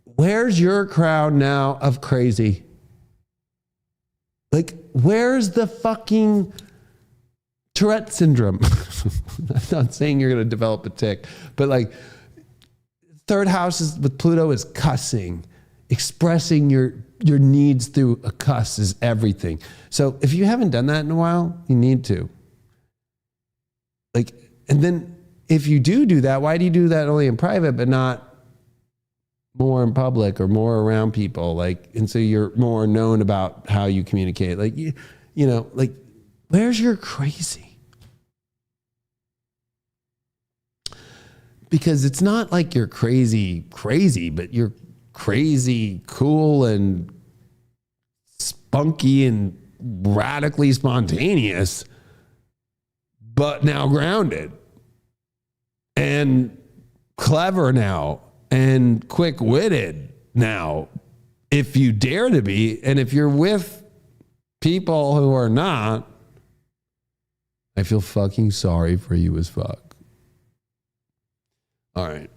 where's your crown now of crazy? Like, where's the fucking Tourette syndrome? I'm not saying you're going to develop a tic, but like, 3rd house is, with Pluto is cussing. Expressing your needs through a cuss is everything. So if you haven't done that in a while, you need to. Like, and then if you do that, why do you do that only in private, but not more in public or more around people? Like, and so you're more known about how you communicate. Like, you know, like, where's your crazy? Because it's not like you're crazy, but you're crazy, cool, and spunky and radically spontaneous, but now grounded and clever now and quick-witted now, if you dare to be. And if you're with people who are not, I feel fucking sorry for you as fuck. All right.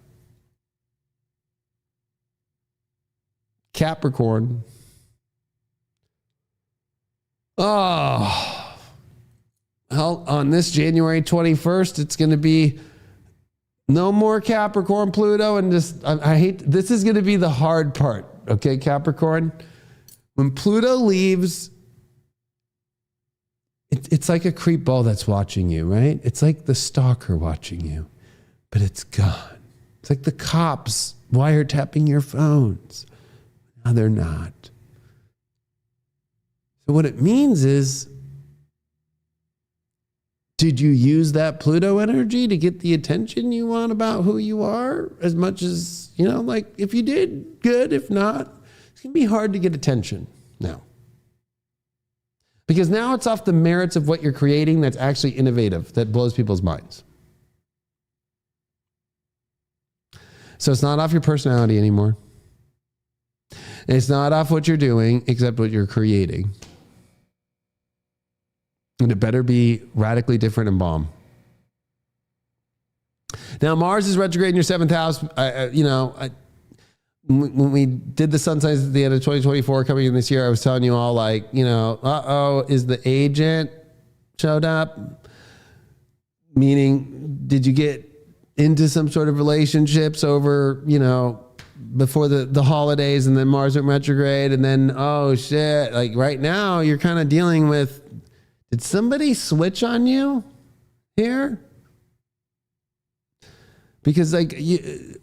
Capricorn. Oh, hell, on this January 21st, it's going to be no more Capricorn, Pluto, and just, I hate, this is going to be the hard part, okay, Capricorn? When Pluto leaves, it's like a creep ball that's watching you, right? It's like the stalker watching you, but it's gone. It's like the cops wiretapping your phones. Now they're not. So what it means is, did you use that Pluto energy to get the attention you want about who you are? As much as, you know, like, if you did, good. If not, it's going to be hard to get attention now. Because now it's off the merits of what you're creating that's actually innovative, that blows people's minds. So it's not off your personality anymore. It's not off what you're doing, except what you're creating. And it better be radically different and bomb. Now, Mars is retrograde in your 7th house. When we did the sun signs at the end of 2024 coming in this year, I was telling you all, like, you know, is the agent showed up? Meaning, did you get into some sort of relationships over, you know, before the holidays, and then Mars went retrograde, and then, oh shit, like right now you're kind of dealing with, did somebody switch on you here? Because like you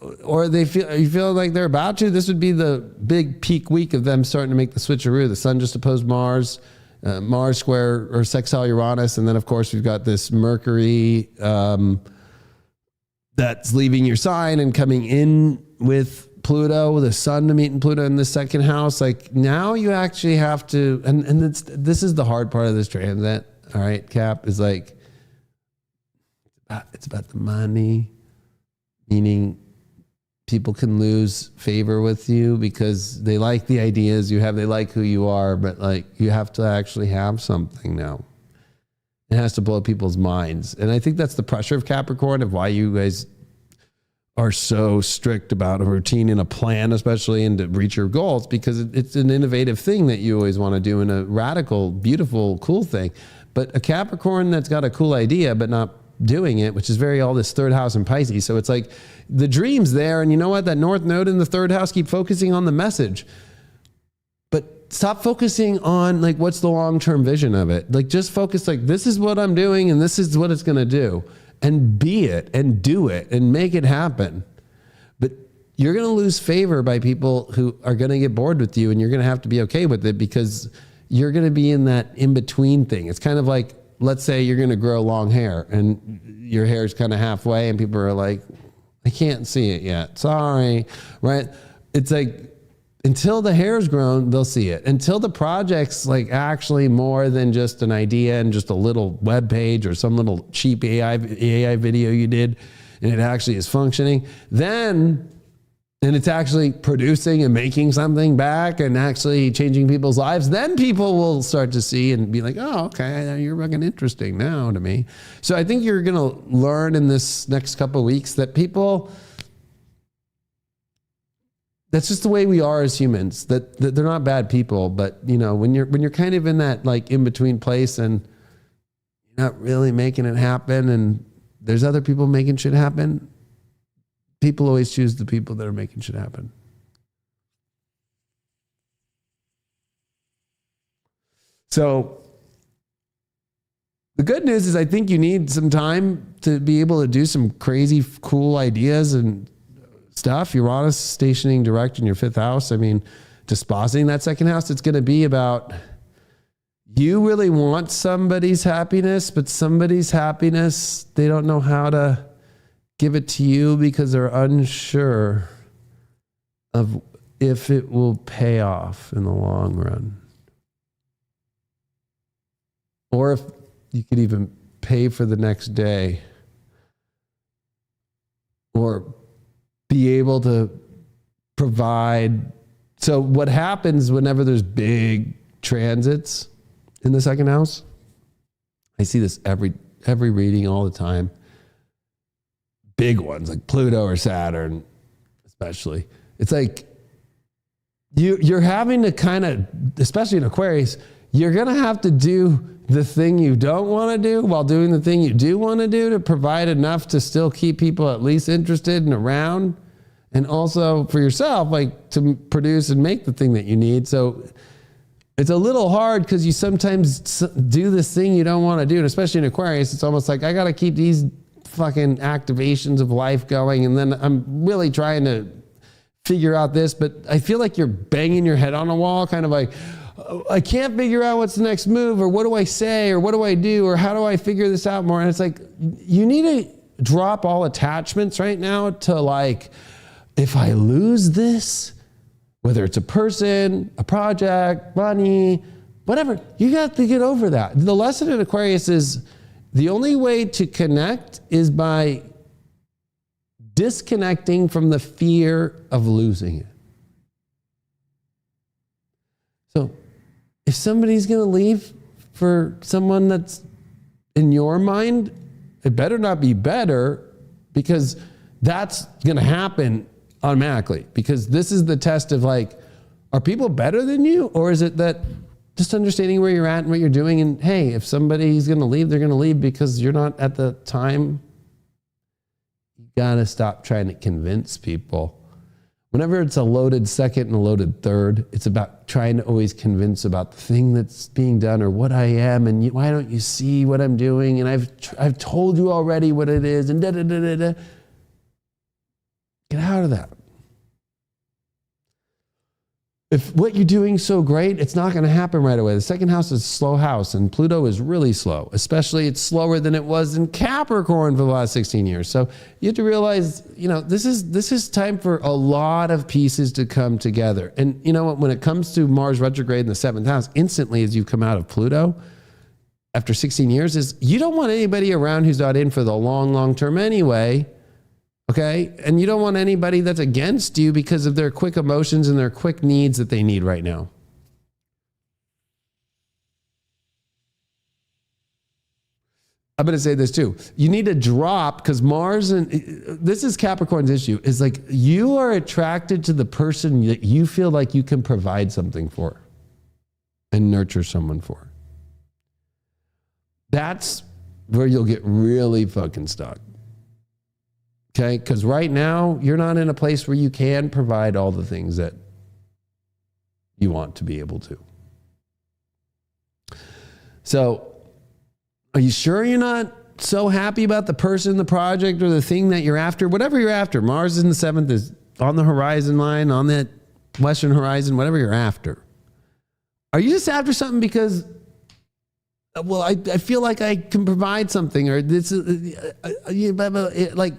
feel like they're about to. This would be the big peak week of them starting to make the switcheroo. The sun just opposed Mars, Mars square or sextile Uranus, and then of course we've got this Mercury that's leaving your sign and coming in with Pluto, the sun to meet in Pluto in the 2nd house. Like now you actually have to, and this is the hard part of this transit. All right, Cap, is like, it's about the money, meaning people can lose favor with you because they like the ideas you have, they like who you are, but like you have to actually have something now. It has to blow people's minds. And I think that's the pressure of Capricorn, of why you guys are so strict about a routine and a plan, especially, and to reach your goals, because it's an innovative thing that you always want to do, and a radical, beautiful, cool thing. But a Capricorn that's got a cool idea but not doing it, which is very all this 3rd house in Pisces. So it's like the dream's there, and you know what? That North Node in the 3rd house, keep focusing on the message. But stop focusing on like what's the long-term vision of it. Like just focus like, this is what I'm doing and this is what it's going to do. And be it and do it and make it happen. But you're going to lose favor by people who are going to get bored with you, and you're going to have to be okay with it, because you're going to be in that in-between thing. It's kind of like, let's say you're going to grow long hair and your hair is kind of halfway and people are like, I can't see it yet. Sorry, right? It's like, until the hair's grown, they'll see it. Until the project's like actually more than just an idea and just a little web page or some little cheap AI video you did, and it actually is functioning, then, and it's actually producing and making something back and actually changing people's lives, then people will start to see and be like, oh, okay, you're fucking interesting now to me. So I think you're going to learn in this next couple of weeks that people, that's just the way we are as humans, that they're not bad people. But you know, when you're kind of in that like in between place and you're not really making it happen, and there's other people making shit happen, people always choose the people that are making shit happen. So The good news is I think you need some time to be able to do some crazy, cool ideas and stuff. Uranus stationing direct in your 5th house. I mean, dispositing that 2nd house, it's going to be about you really want somebody's happiness, but somebody's happiness, they don't know how to give it to you because they're unsure of if it will pay off in the long run. Or if you could even pay for the next day. Or be able to provide. So what happens whenever there's big transits in the 2nd house? I see this every reading all the time. Big ones like Pluto or Saturn, especially. It's like you're having to kind of, especially in Aquarius, you're going to have to do the thing you don't want to do while doing the thing you do want to do to provide enough to still keep people at least interested and around. And also for yourself, like to produce and make the thing that you need. So it's a little hard because you sometimes do this thing you don't want to do. And especially in Aquarius, it's almost like I got to keep these fucking activations of life going. And then I'm really trying to figure out this, but I feel like you're banging your head on a wall, kind of like, I can't figure out what's the next move, or what do I say, or what do I do, or how do I figure this out more? And it's like, you need to drop all attachments right now to like, if I lose this, whether it's a person, a project, money, whatever, you got to get over that. The lesson in Aquarius is the only way to connect is by disconnecting from the fear of losing it. So if somebody's going to leave for someone that's in your mind, it better not be better, because that's going to happen automatically. Because this is the test of like, are people better than you? Or is it that just understanding where you're at and what you're doing, and hey, if somebody's going to leave, they're going to leave because you're not at the time. You got to stop trying to convince people. Whenever it's a loaded 2nd and a loaded 3rd, it's about trying to always convince about the thing that's being done or what I am, and why don't you see what I'm doing? And I've told you already what it is, and da da da da da. Get out of that. If what you're doing is so great, it's not going to happen right away. The 2nd house is a slow house, and Pluto is really slow. Especially, it's slower than it was in Capricorn for the last 16 years. So you have to realize, this is time for a lot of pieces to come together. And you know what? When it comes to Mars retrograde in the 7th house, instantly as you come out of Pluto, after 16 years, is you don't want anybody around who's not in for the long, long term anyway. Okay? And you don't want anybody that's against you because of their quick emotions and their quick needs that they need right now. I'm going to say this too. You need to drop, because Mars, and this is Capricorn's issue, is like you are attracted to the person that you feel like you can provide something for and nurture someone for. That's where you'll get really fucking stuck. Okay, because right now you're not in a place where you can provide all the things that you want to be able to. So, are you sure you're not so happy about the person, the project, or the thing that you're after? Whatever you're after, Mars in the 7th is on the horizon line, on that western horizon, whatever you're after. Are you just after something because, well, I feel like I can provide something, or this is like.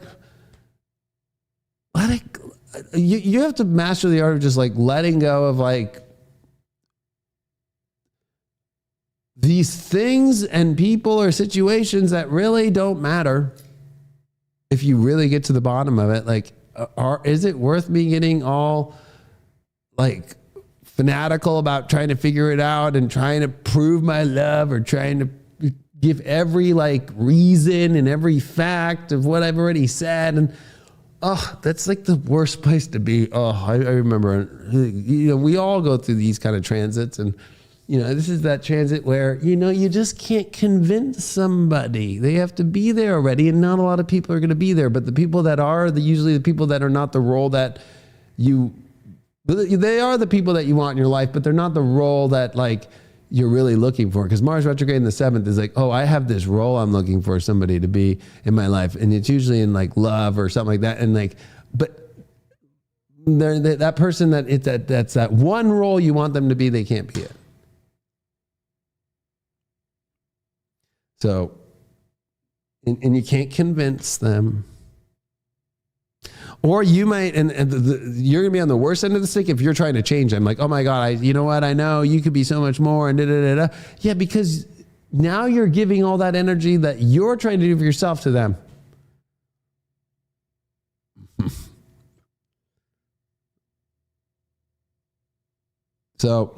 You have to master the art of just like letting go of like these things and people or situations that really don't matter. If you really get to the bottom of it, like, is it worth me getting all like fanatical about trying to figure it out and trying to prove my love, or trying to give every like reason and every fact of what I've already said? And that's like the worst place to be. I remember, we all go through these kind of transits, and this is that transit where, you just can't convince somebody. They have to be there already, and not a lot of people are going to be there. But the people that are, usually the people that are not the role that they are the people that you want in your life, but they're not the role that like you're really looking for. Because Mars retrograde in the 7th is like, oh, I have this role I'm looking for somebody to be in my life. And it's usually in like love or something like that. And like, but that person that's that one role you want them to be, they can't be it. So, and you can't convince them. Or you might, you're going to be on the worst end of the stick if you're trying to change them. Like, oh my God, you know what? I know you could be so much more and da-da-da-da. Yeah, because now you're giving all that energy that you're trying to do for yourself to them. So,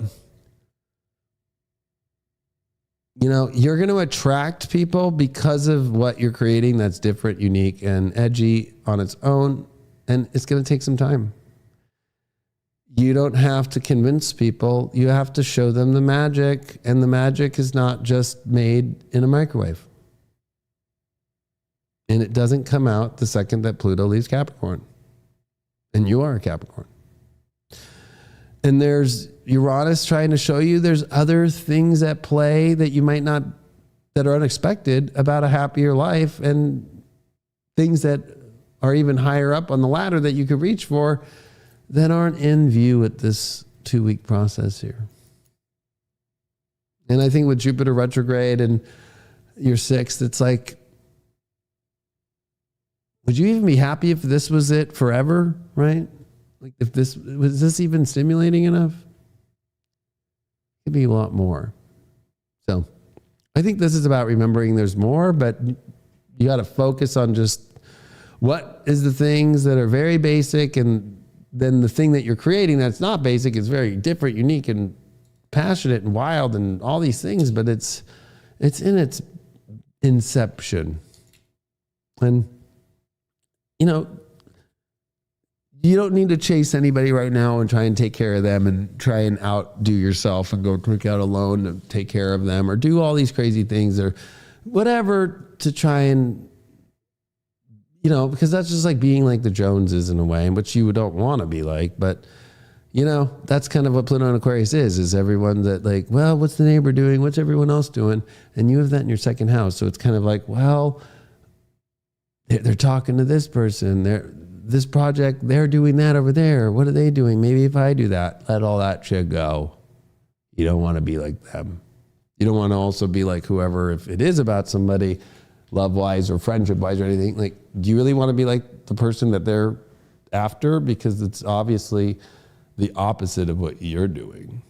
you know, you're going to attract people because of what you're creating that's different, unique, and edgy on its own. And it's going to take some time. You don't have to convince people. You have to show them the magic. And the magic is not just made in a microwave. And it doesn't come out the second that Pluto leaves Capricorn. And you are a Capricorn. And there's Uranus trying to show you there's other things at play that you might not, that are unexpected about a happier life, and things that are even higher up on the ladder that you could reach for that aren't in view at this 2-week process here. And I think with Jupiter retrograde and your 6th, it's like, would you even be happy if this was it forever, right? Like if this, was this even stimulating enough? It could be a lot more. So I think this is about remembering there's more, but you got to focus on just what is the things that are very basic, and then the thing that you're creating that's not basic is very different, unique, and passionate, and wild, and all these things, but it's in its inception. And, you know, you don't need to chase anybody right now and try and take care of them and try and outdo yourself and go work out alone to take care of them or do all these crazy things or whatever to try and, you know, because that's just like being like the Joneses in a way, which you don't want to be like. But, you know, that's kind of what Pluto and Aquarius is everyone that like, well, what's the neighbor doing? What's everyone else doing? And you have that in your second house. So it's kind of like, well, they're talking to this person. This project, they're doing that over there. What are they doing? Maybe if I do that, let all that shit go. You don't want to be like them. You don't want to also be like whoever, if it is about somebody, love-wise or friendship-wise or anything, like, do you really want to be like the person that they're after? Because it's obviously the opposite of what you're doing.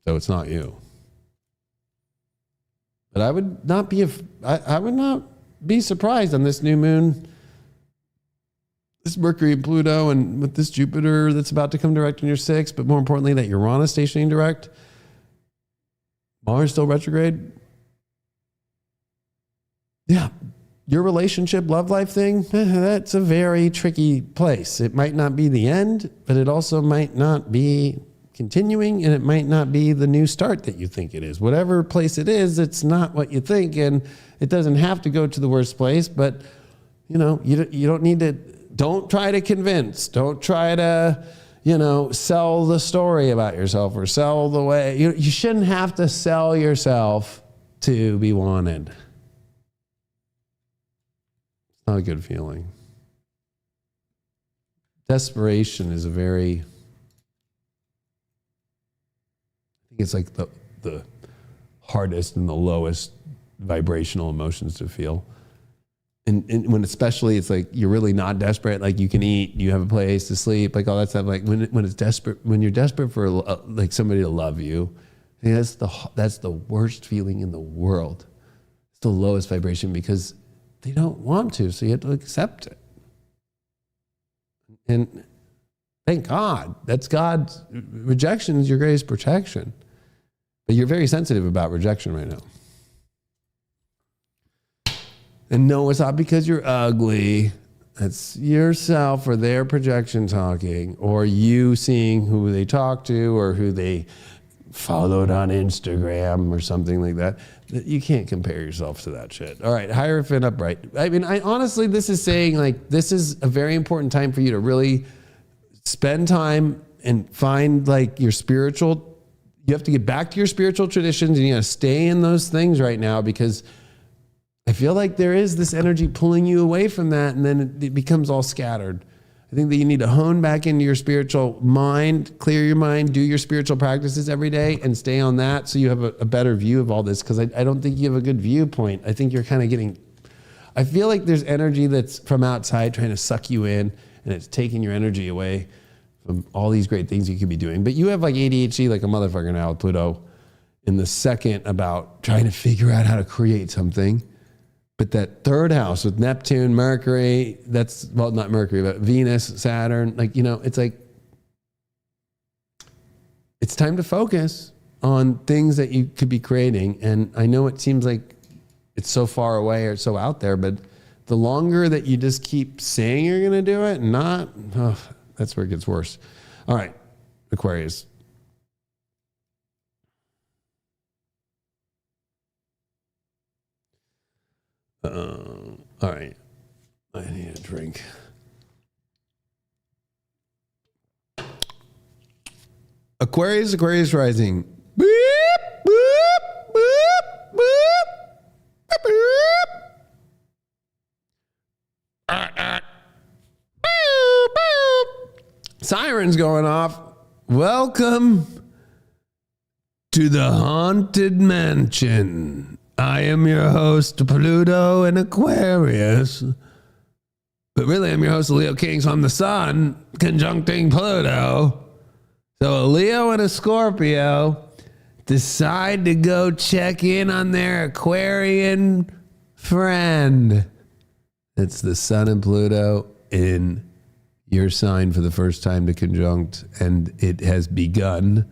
So it's not you. But I would not be surprised on this new moon, this Mercury and Pluto, and with this Jupiter that's about to come direct in your 6th, but more importantly, that Uranus stationing direct, Mars still retrograde. Yeah, your relationship, love life thing, that's a very tricky place. It might not be the end, but it also might not be continuing, and it might not be the new start that you think it is. Whatever place it is, it's not what you think, and it doesn't have to go to the worst place, but, you know, you don't need to, don't try to convince, don't try to, you know, sell the story about yourself or sell the way, you shouldn't have to sell yourself to be wanted. Not a good feeling. Desperation is a very, I think it's like the hardest and the lowest vibrational emotions to feel. And when especially it's like you're really not desperate, like you can eat, you have a place to sleep, like all that stuff. Like when it's desperate, when you're desperate for like somebody to love you, I think that's the worst feeling in the world. It's the lowest vibration because they don't want to, so you have to accept it. And thank God. That's God's rejection is your greatest protection. But you're very sensitive about rejection right now. And no, it's not because you're ugly. That's yourself or their projection talking, or you seeing who they talk to or who they followed on Instagram or something like that. You can't compare yourself to that shit. All right, Hierophant upright. I mean, honestly, this is saying like, this is a very important time for you to really spend time and find like your spiritual, you have to get back to your spiritual traditions, and you got to stay in those things right now, because I feel like there is this energy pulling you away from that, and then it becomes all scattered. I think that you need to hone back into your spiritual mind, clear your mind, do your spiritual practices every day, and stay on that so you have a better view of all this, because I don't think you have a good viewpoint. I think you're kind of getting... I feel like there's energy that's from outside trying to suck you in, and it's taking your energy away from all these great things you could be doing. But you have like ADHD like a motherfucker now with Pluto in the second about trying to figure out how to create something. But that third house with Neptune, Mercury, that's, well, not Mercury, but Venus, Saturn, like, you know, it's like, it's time to focus on things that you could be creating. And I know it seems like it's so far away or so out there, but the longer that you just keep saying you're going to do it and not, that's where it gets worse. All right, Aquarius. All right, I need a drink. Aquarius rising. Boop, boop, boop, boop, boop. Sirens going off. Welcome to the Haunted Mansion. I am your host, Pluto and Aquarius. But really, I'm your host, Leo King, so I'm the sun conjuncting Pluto. So a Leo and a Scorpio decide to go check in on their Aquarian friend. It's the sun and Pluto in your sign for the first time to conjunct, and it has begun.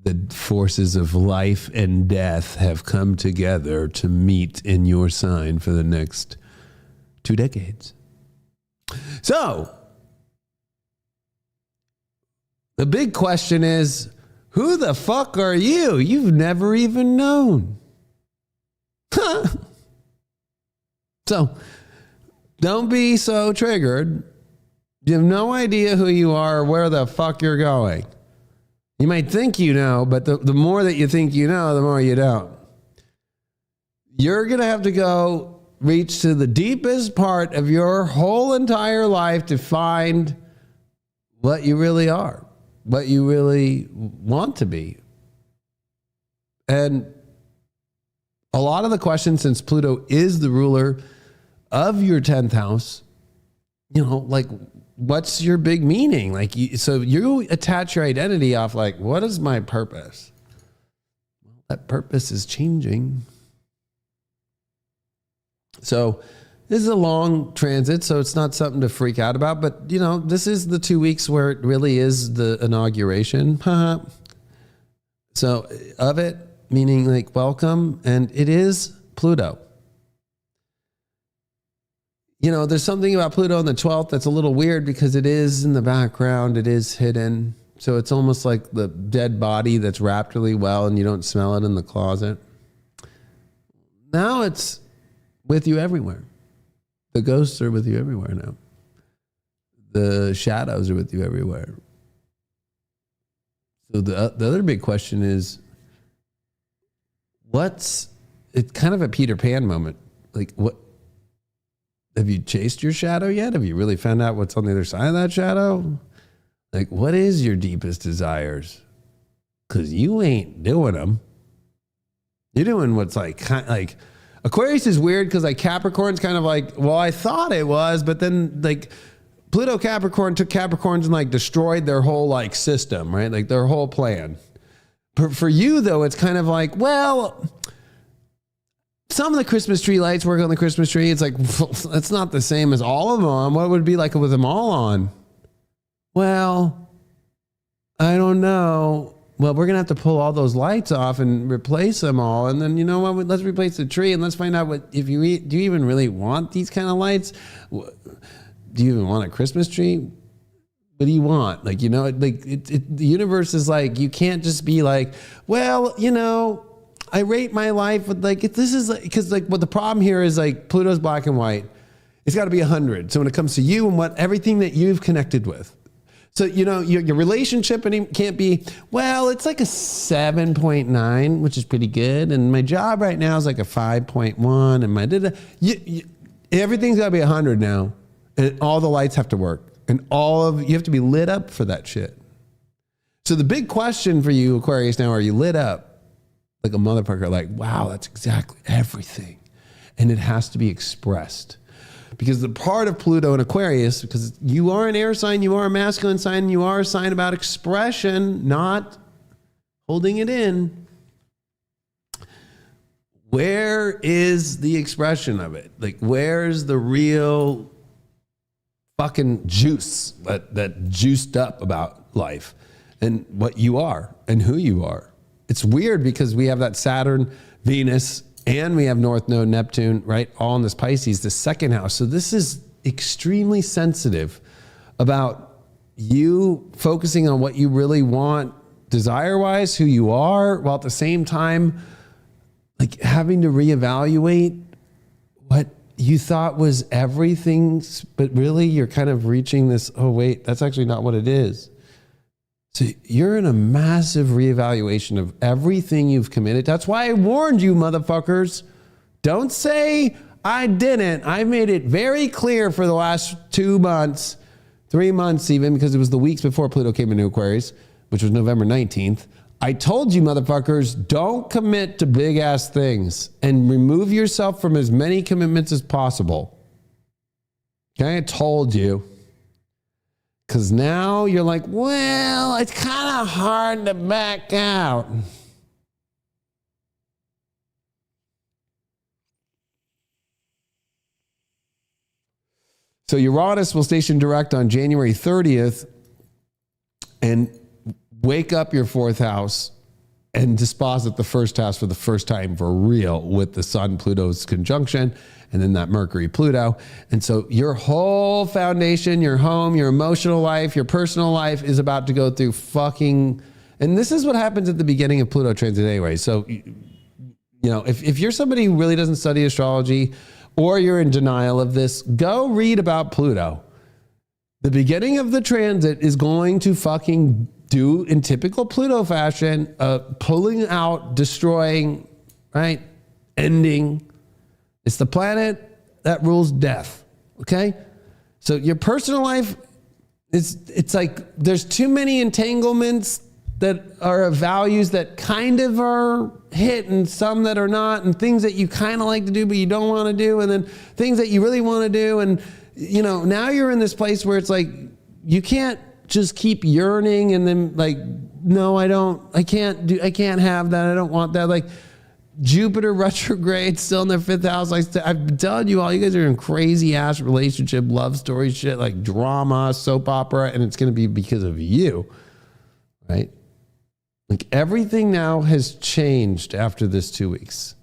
The forces of life and death have come together to meet in your sign for the next 2 decades. So, the big question is, who the fuck are you? You've never even known. So, don't be so triggered. You have no idea who you are or where the fuck you're going. You might think you know, but the more that you think you know, the more you don't. You're going to have to go reach to the deepest part of your whole entire life to find what you really are, what you really want to be. And a lot of the questions, since Pluto is the ruler of your 10th house, you know, like, what's your big meaning? Like, so you attach your identity off like, what is my purpose? Well, that purpose is changing. So this is a long transit, so it's not something to freak out about. But, you know, this is the 2 weeks where it really is the inauguration. So of it, meaning like welcome, and it is Pluto. You know, there's something about Pluto on the 12th that's a little weird because it is in the background. It is hidden. So it's almost like the dead body that's wrapped really well and you don't smell it in the closet. Now it's with you everywhere. The ghosts are with you everywhere now. The shadows are with you everywhere. So the other big question is, it's kind of a Peter Pan moment. Like, what? Have you chased your shadow yet? Have you really found out what's on the other side of that shadow? Like, what is your deepest desires? Because you ain't doing them. You're doing what's like Aquarius is weird because like Capricorn's kind of like, well, I thought it was, but then like Pluto Capricorn took Capricorns and like destroyed their whole like system, right? Like their whole plan. For you though, it's kind of like, well, some of the Christmas tree lights work on the Christmas tree. It's like, it's not the same as all of them. What would it be like with them all on? Well, I don't know. Well, we're going to have to pull all those lights off and replace them all. And then, you know what? Let's replace the tree and let's find out do you even really want these kind of lights? Do you even want a Christmas tree? What do you want? Like, you know, like the universe is like, you can't just be like, well, you know, I rate my life with like, this is like, because like what the problem here is like Pluto's black and white. It's got to be 100. So when it comes to you and everything that you've connected with. So, your relationship can't be, well, it's like a 7.9, which is pretty good. And my job right now is like a 5.1. And my everything's got to be 100 now. And all the lights have to work. And you have to be lit up for that shit. So the big question for you, Aquarius, now, are you lit up like a motherfucker? Like, wow, that's exactly everything. And it has to be expressed. Because the part of Pluto in Aquarius, because you are an air sign, you are a masculine sign, you are a sign about expression, not holding it in. Where is the expression of it? Like, where's the real fucking juice that juiced up about life and what you are and who you are? It's weird because we have that Saturn, Venus, and we have North Node, Neptune, right? All in this Pisces, the second house. So this is extremely sensitive about you focusing on what you really want desire-wise, who you are, while at the same time, like having to reevaluate what you thought was everything, but really you're kind of reaching this, oh wait, that's actually not what it is. So you're in a massive reevaluation of everything you've committed. That's why I warned you, motherfuckers. Don't say I didn't. I made it very clear for the last 2 months, 3 months even, because it was the weeks before Pluto came into Aquarius, which was November 19th. I told you, motherfuckers, don't commit to big ass things and remove yourself from as many commitments as possible. Okay, I told you. Because now you're like, well, it's kind of hard to back out. So Uranus will station direct on January 30th and wake up your fourth house and disposit the first house for the first time for real with the Sun-Pluto's conjunction and then that Mercury-Pluto. And so your whole foundation, your home, your emotional life, your personal life is about to go through fucking... And this is what happens at the beginning of Pluto transit anyway. So, if you're somebody who really doesn't study astrology or you're in denial of this, go read about Pluto. The beginning of the transit is going to fucking do, in typical Pluto fashion, pulling out, destroying, right? Ending. It's the planet that rules death, okay? So your personal life, it's like there's too many entanglements that are of values that kind of are hit and some that are not, and things that you kind of like to do but you don't want to do, and then things that you really want to do. And, now you're in this place where it's like you can't just keep yearning and then like, no, I can't have that. I don't want that. Like, Jupiter retrograde still in their fifth house. I've been telling you all, you guys are in crazy ass relationship, love story shit, like drama, soap opera, and it's going to be because of you, right? Like everything now has changed after this 2 weeks.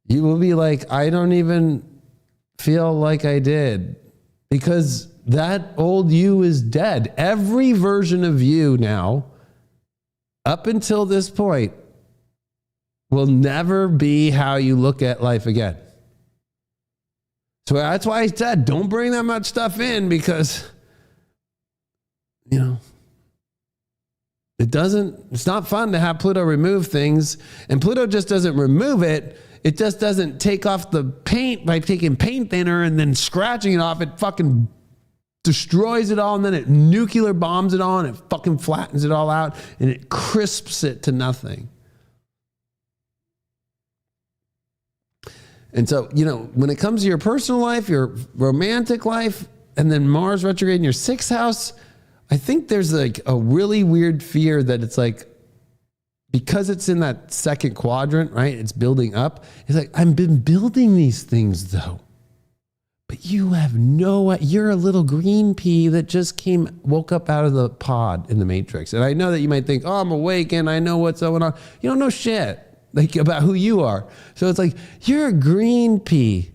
You will be like, I don't even feel like I did because that old you is dead. Every version of you now, up until this point, will never be how you look at life again. So that's why I said, don't bring that much stuff in because, it's not fun to have Pluto remove things. And Pluto just doesn't remove it. It just doesn't take off the paint by taking paint thinner and then scratching it off. It fucking destroys it all, and then it nuclear bombs it all, and it fucking flattens it all out, and it crisps it to nothing. And so, when it comes to your personal life, your romantic life, and then Mars retrograde in your sixth house, I think there's like a really weird fear that it's like, because it's in that second quadrant, right? It's building up. It's like, I've been building these things though, but you have you're a little green pea that just woke up out of the pod in the Matrix. And I know that you might think, oh, I'm awake and I know what's going on. You don't know shit. Like about who you are. So it's like, you're a green pea.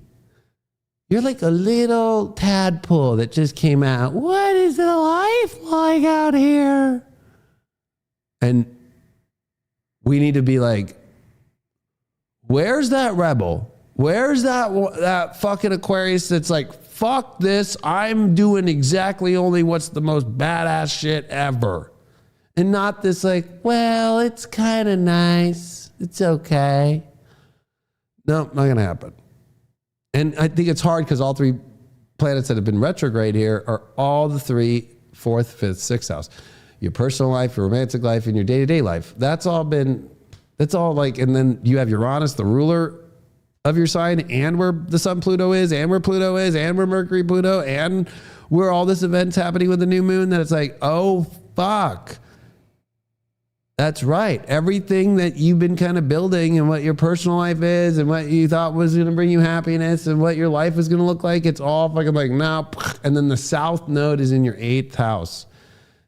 You're like a little tadpole that just came out. What is the life like out here? And we need to be like, where's that rebel? Where's that fucking Aquarius that's like fuck this. I'm doing exactly only what's the most badass shit ever. And not this like, well, it's kind of nice. It's okay. No, not going to happen. And I think it's hard because all three planets that have been retrograde here are all the 3, 4th, 5th, 6th house. Your personal life, your romantic life, and your day-to-day life. That's all like, and then you have Uranus, the ruler of your sign, and where the sun Pluto is, and where Pluto is, and where Mercury Pluto, and where all this event's happening with the new moon, that it's like, oh, fuck. That's right. Everything that you've been kind of building and what your personal life is and what you thought was going to bring you happiness and what your life is going to look like, it's all fucking like, no. And then the south node is in your 8th house.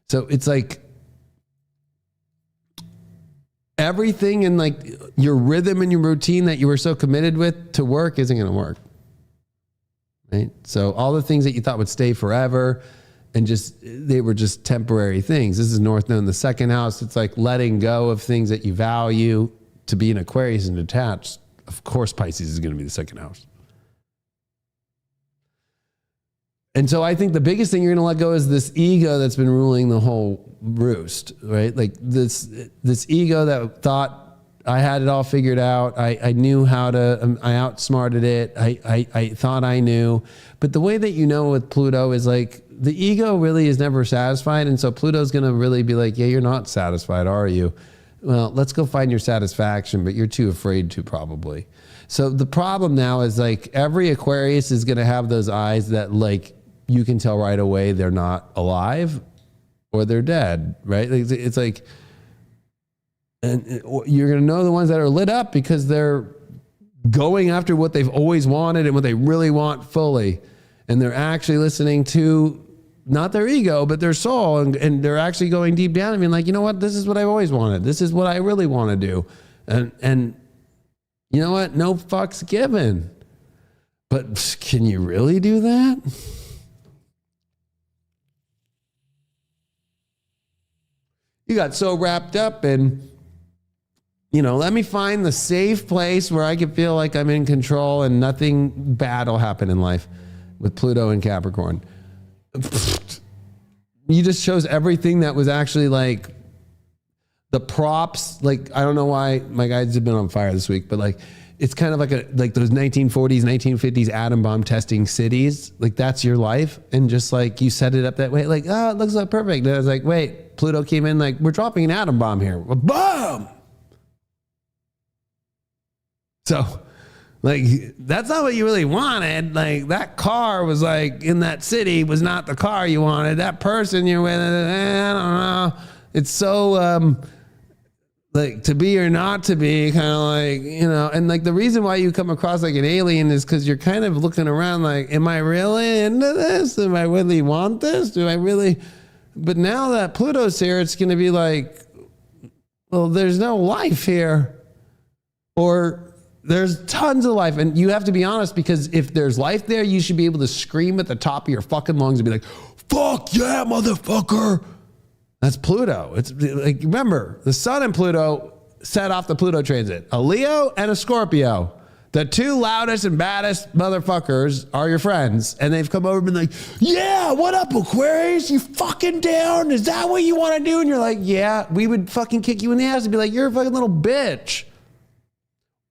So it's like everything in like your rhythm and your routine that you were so committed with to work isn't going to work. Right? So all the things that you thought would stay forever and they were just temporary things. This is North Node in the 2nd house. It's like letting go of things that you value. To be an Aquarius and detached, of course, Pisces is going to be the 2nd house. And so I think the biggest thing you're going to let go is this ego that's been ruling the whole roost, right? Like this ego that thought I had it all figured out. I knew how to, I outsmarted it. I thought I knew. But the way that you know with Pluto is like the ego really is never satisfied. And so Pluto's going to really be like, yeah, you're not satisfied, are you? Well, let's go find your satisfaction, but you're too afraid to probably. So the problem now is like every Aquarius is going to have those eyes that like, you can tell right away they're not alive or they're dead, right? It's like, and you're going to know the ones that are lit up because they're going after what they've always wanted and what they really want fully. And they're actually listening to not their ego, but their soul. And they're actually going deep down and being like, you know what? This is what I've always wanted. This is what I really want to do. And you know what? No fucks given. But can you really do that? You got so wrapped up in, let me find the safe place where I can feel like I'm in control and nothing bad will happen in life with Pluto and Capricorn. You just chose everything that was actually like the props. Like, I don't know why my guys have been on fire this week, but like, it's kind of like those 1940s, 1950s atom bomb testing cities. Like that's your life. And just like you set it up that way, like, oh, it looks like perfect. And I was like, wait, Pluto came in like, we're dropping an atom bomb here. Boom! So like, that's not what you really wanted. Like that car was like in that city was not the car you wanted. That person you're with, I don't know. It's so, like to be or not to be, kind of like, and like the reason why you come across like an alien is because you're kind of looking around like, am I really into this? Do I really want this? Do I really? But now that Pluto's here, it's going to be like, well, there's no life here, or there's tons of life. And you have to be honest, because if there's life there, you should be able to scream at the top of your fucking lungs and be like, fuck yeah, motherfucker. That's Pluto. It's like, remember, the sun and Pluto set off the Pluto transit. A Leo and a Scorpio. The two loudest and baddest motherfuckers are your friends. And they've come over and been like, yeah, what up, Aquarius? You fucking down? Is that what you want to do? And you're like, yeah, we would fucking kick you in the ass and be like, you're a fucking little bitch.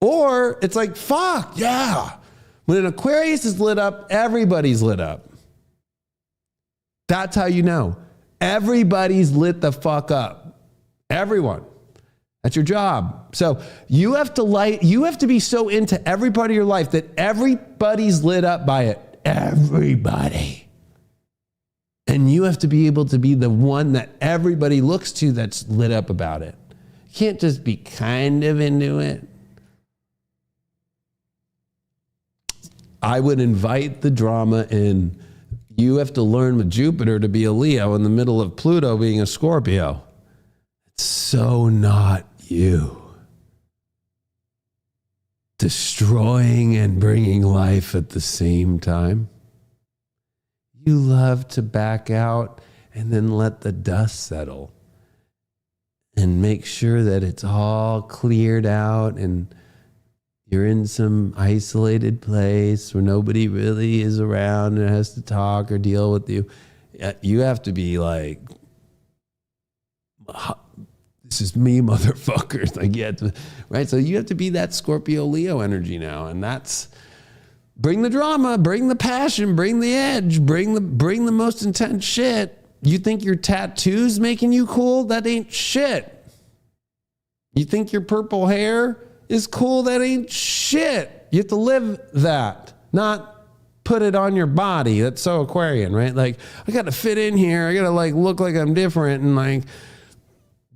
Or it's like, fuck, yeah. When an Aquarius is lit up, everybody's lit up. That's how you know. Everybody's lit the fuck up. Everyone. That's your job. So you have to be so into every part of your life that everybody's lit up by it. Everybody. And you have to be able to be the one that everybody looks to that's lit up about it. You can't just be kind of into it. I would invite the drama in. You have to learn with Jupiter to be a Leo in the middle of Pluto being a Scorpio. It's so not you. Destroying and bringing life at the same time. You love to back out and then let the dust settle and make sure that it's all cleared out and you're in some isolated place where nobody really is around and has to talk or deal with you. You have to be like, this is me, motherfuckers. Like, you have to, right? So you have to be that Scorpio Leo energy now. And that's, bring the drama, bring the passion, bring the edge, bring the most intense shit. You think your tattoos making you cool? That ain't shit. You think your purple hair is cool? That ain't shit. You have to live that, not put it on your body. That's so Aquarian, right? Like, I got to fit in here. I got to like look like I'm different and like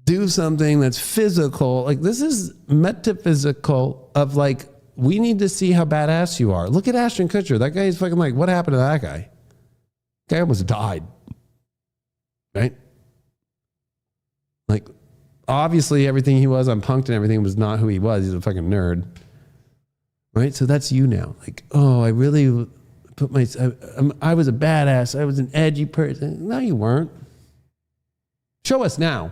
do something that's physical. Like, this is metaphysical of like, we need to see how badass you are. Look at Ashton Kutcher. That guy is fucking like, what happened to that guy? Guy almost died. Right? Like, obviously everything he was on Punked and everything was not who he was. He's a fucking nerd. Right? So that's you now. Like, oh, I really put I was a badass. I was an edgy person. No, you weren't. Show us now.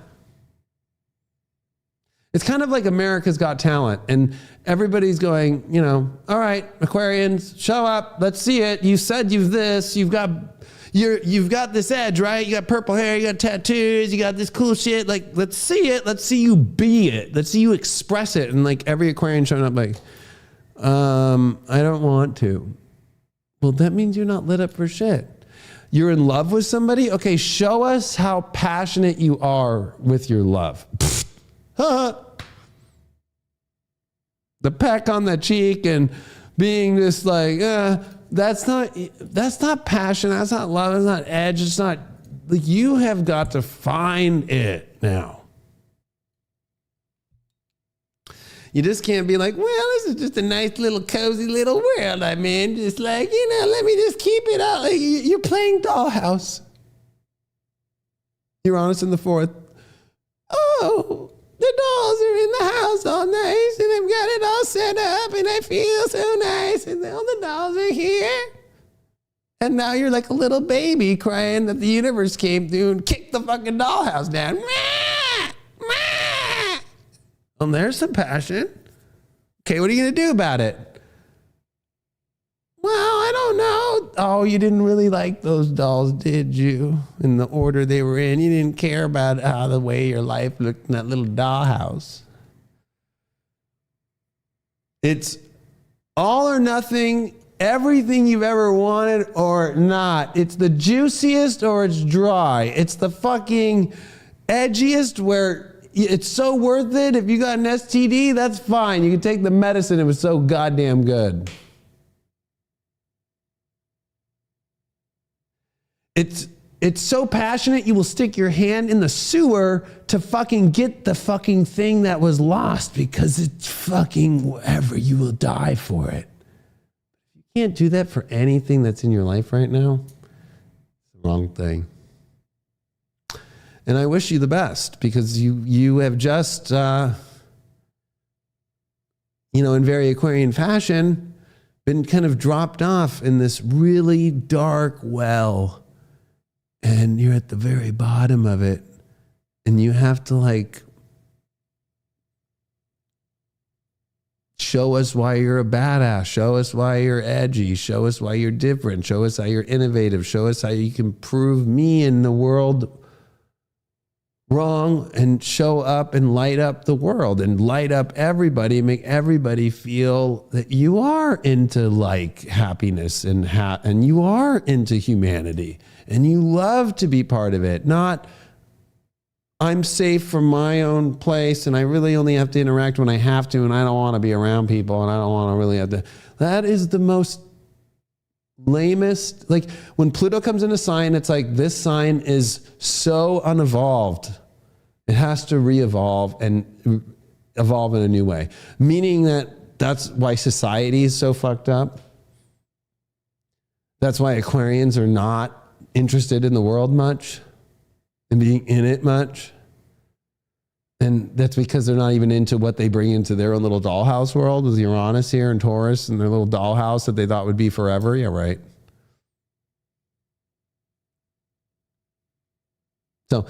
It's kind of like America's Got Talent, and everybody's going, you know, all right, Aquarians, show up. Let's see it. You said you've got this edge, right? You got purple hair, you got tattoos, you got this cool shit. Like, let's see it. Let's see you be it. Let's see you express it. And like every Aquarian showing up like, I don't want to. Well, that means you're not lit up for shit. You're in love with somebody? Okay, show us how passionate you are with your love. The peck on the cheek and being just like, that's not passion. That's not love. That's not edge. It's not, like, you have got to find it now. You just can't be like, well, this is just a nice little cozy little world I'm in. Just like, let me just keep it up. Like, you're playing dollhouse. Uranus in the fourth. Oh, the dolls are in the house all nice, and they've got it all set up, and I feel so nice, and all the dolls are here. And now you're like a little baby crying that the universe came through and kicked the fucking dollhouse down. Well, there's some passion. Okay, what are you going to do about it? Well, I don't know. Oh, you didn't really like those dolls, did you? In the order they were in. You didn't care about how the way your life looked in that little dollhouse. It's all or nothing, everything you've ever wanted or not. It's the juiciest or it's dry. It's the fucking edgiest where it's so worth it. If you got an STD, that's fine. You can take the medicine. It was so goddamn good. It's so passionate, you will stick your hand in the sewer to fucking get the fucking thing that was lost because it's fucking whatever. You will die for it. You can't do that for anything that's in your life right now. It's the wrong thing. And I wish you the best because you have just, in very Aquarian fashion, been kind of dropped off in this really dark well. And you're at the very bottom of it. And you have to like show us why you're a badass. Show us why you're edgy. Show us why you're different. Show us how you're innovative. Show us how you can prove me in the world wrong and show up and light up the world and light up everybody, make everybody feel that you are into like happiness and you are into humanity and you love to be part of it. Not, I'm safe from my own place and I really only have to interact when I have to and I don't want to be around people and I don't want to really have to. That is the most lamest. Like when Pluto comes in a sign, it's like this sign is so unevolved. It has to re-evolve and evolve in a new way. Meaning that's why society is so fucked up. That's why Aquarians are not interested in the world much and being in it much. And that's because they're not even into what they bring into their own little dollhouse world with Uranus here and Taurus and their little dollhouse that they thought would be forever. Yeah, right. So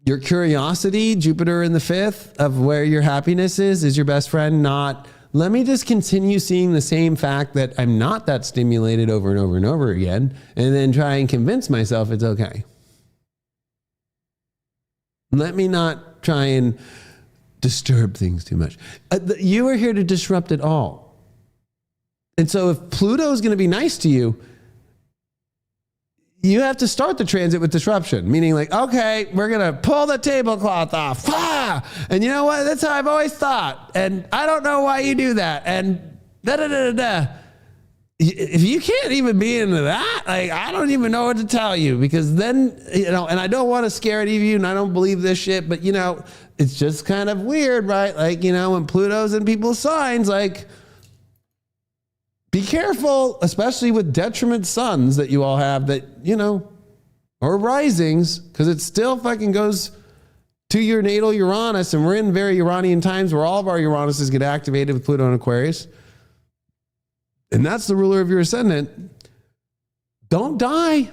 Your curiosity, Jupiter in the fifth, of where your happiness is your best friend, not let me just continue seeing the same fact that I'm not that stimulated over and over and over again, and then try and convince myself it's okay. Let me not try and disturb things too much. You are here to disrupt it all. And so if Pluto is going to be nice to you, you have to start the transit with disruption, meaning like, okay, we're going to pull the tablecloth off. Ah! And you know what? That's how I've always thought. And I don't know why you do that. And da-da-da-da-da. If you can't even be into that, like, I don't even know what to tell you, because then, you know, and I don't want to scare any of you, and I don't believe this shit, but, you know, it's just kind of weird, right? Like, you know, when Pluto's in people's signs, like, be careful, especially with detriment suns that you all have that, you know, or risings, because it still fucking goes to your natal Uranus, and we're in very Uranian times where all of our Uranuses get activated with Pluto and Aquarius. And that's the ruler of your ascendant. Don't die.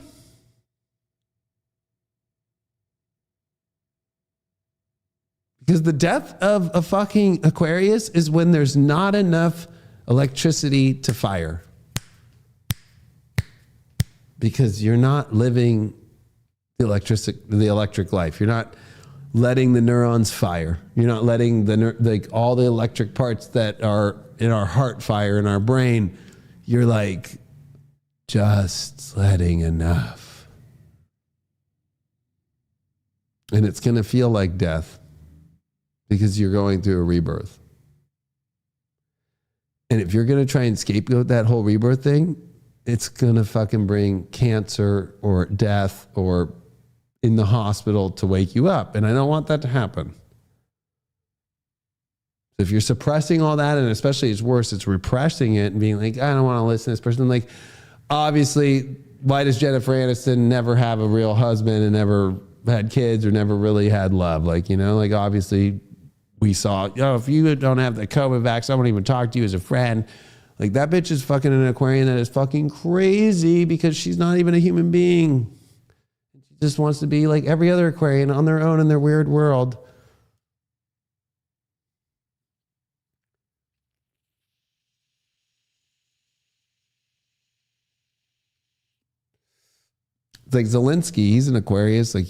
Because the death of a fucking Aquarius is when there's not enough electricity to fire. Because you're not living the electric life. You're not letting the neurons fire. You're not letting all the electric parts that are in our heart fire, in our brain. You're like just letting enough. And it's going to feel like death because you're going through a rebirth. And if you're going to try and scapegoat that whole rebirth thing, it's going to fucking bring cancer or death or in the hospital to wake you up. And I don't want that to happen. If you're suppressing all that, and especially it's worse, it's repressing it and being like, I don't want to listen to this person. Like, obviously, why does Jennifer Aniston never have a real husband and never had kids or never really had love? Like, you know, like obviously we saw, if you don't have the COVID vax, I won't even talk to you as a friend. Like, that bitch is fucking an Aquarian that is fucking crazy because she's not even a human being. She just wants to be like every other Aquarian on their own in their weird world. Like Zelensky, he's an Aquarius. Like,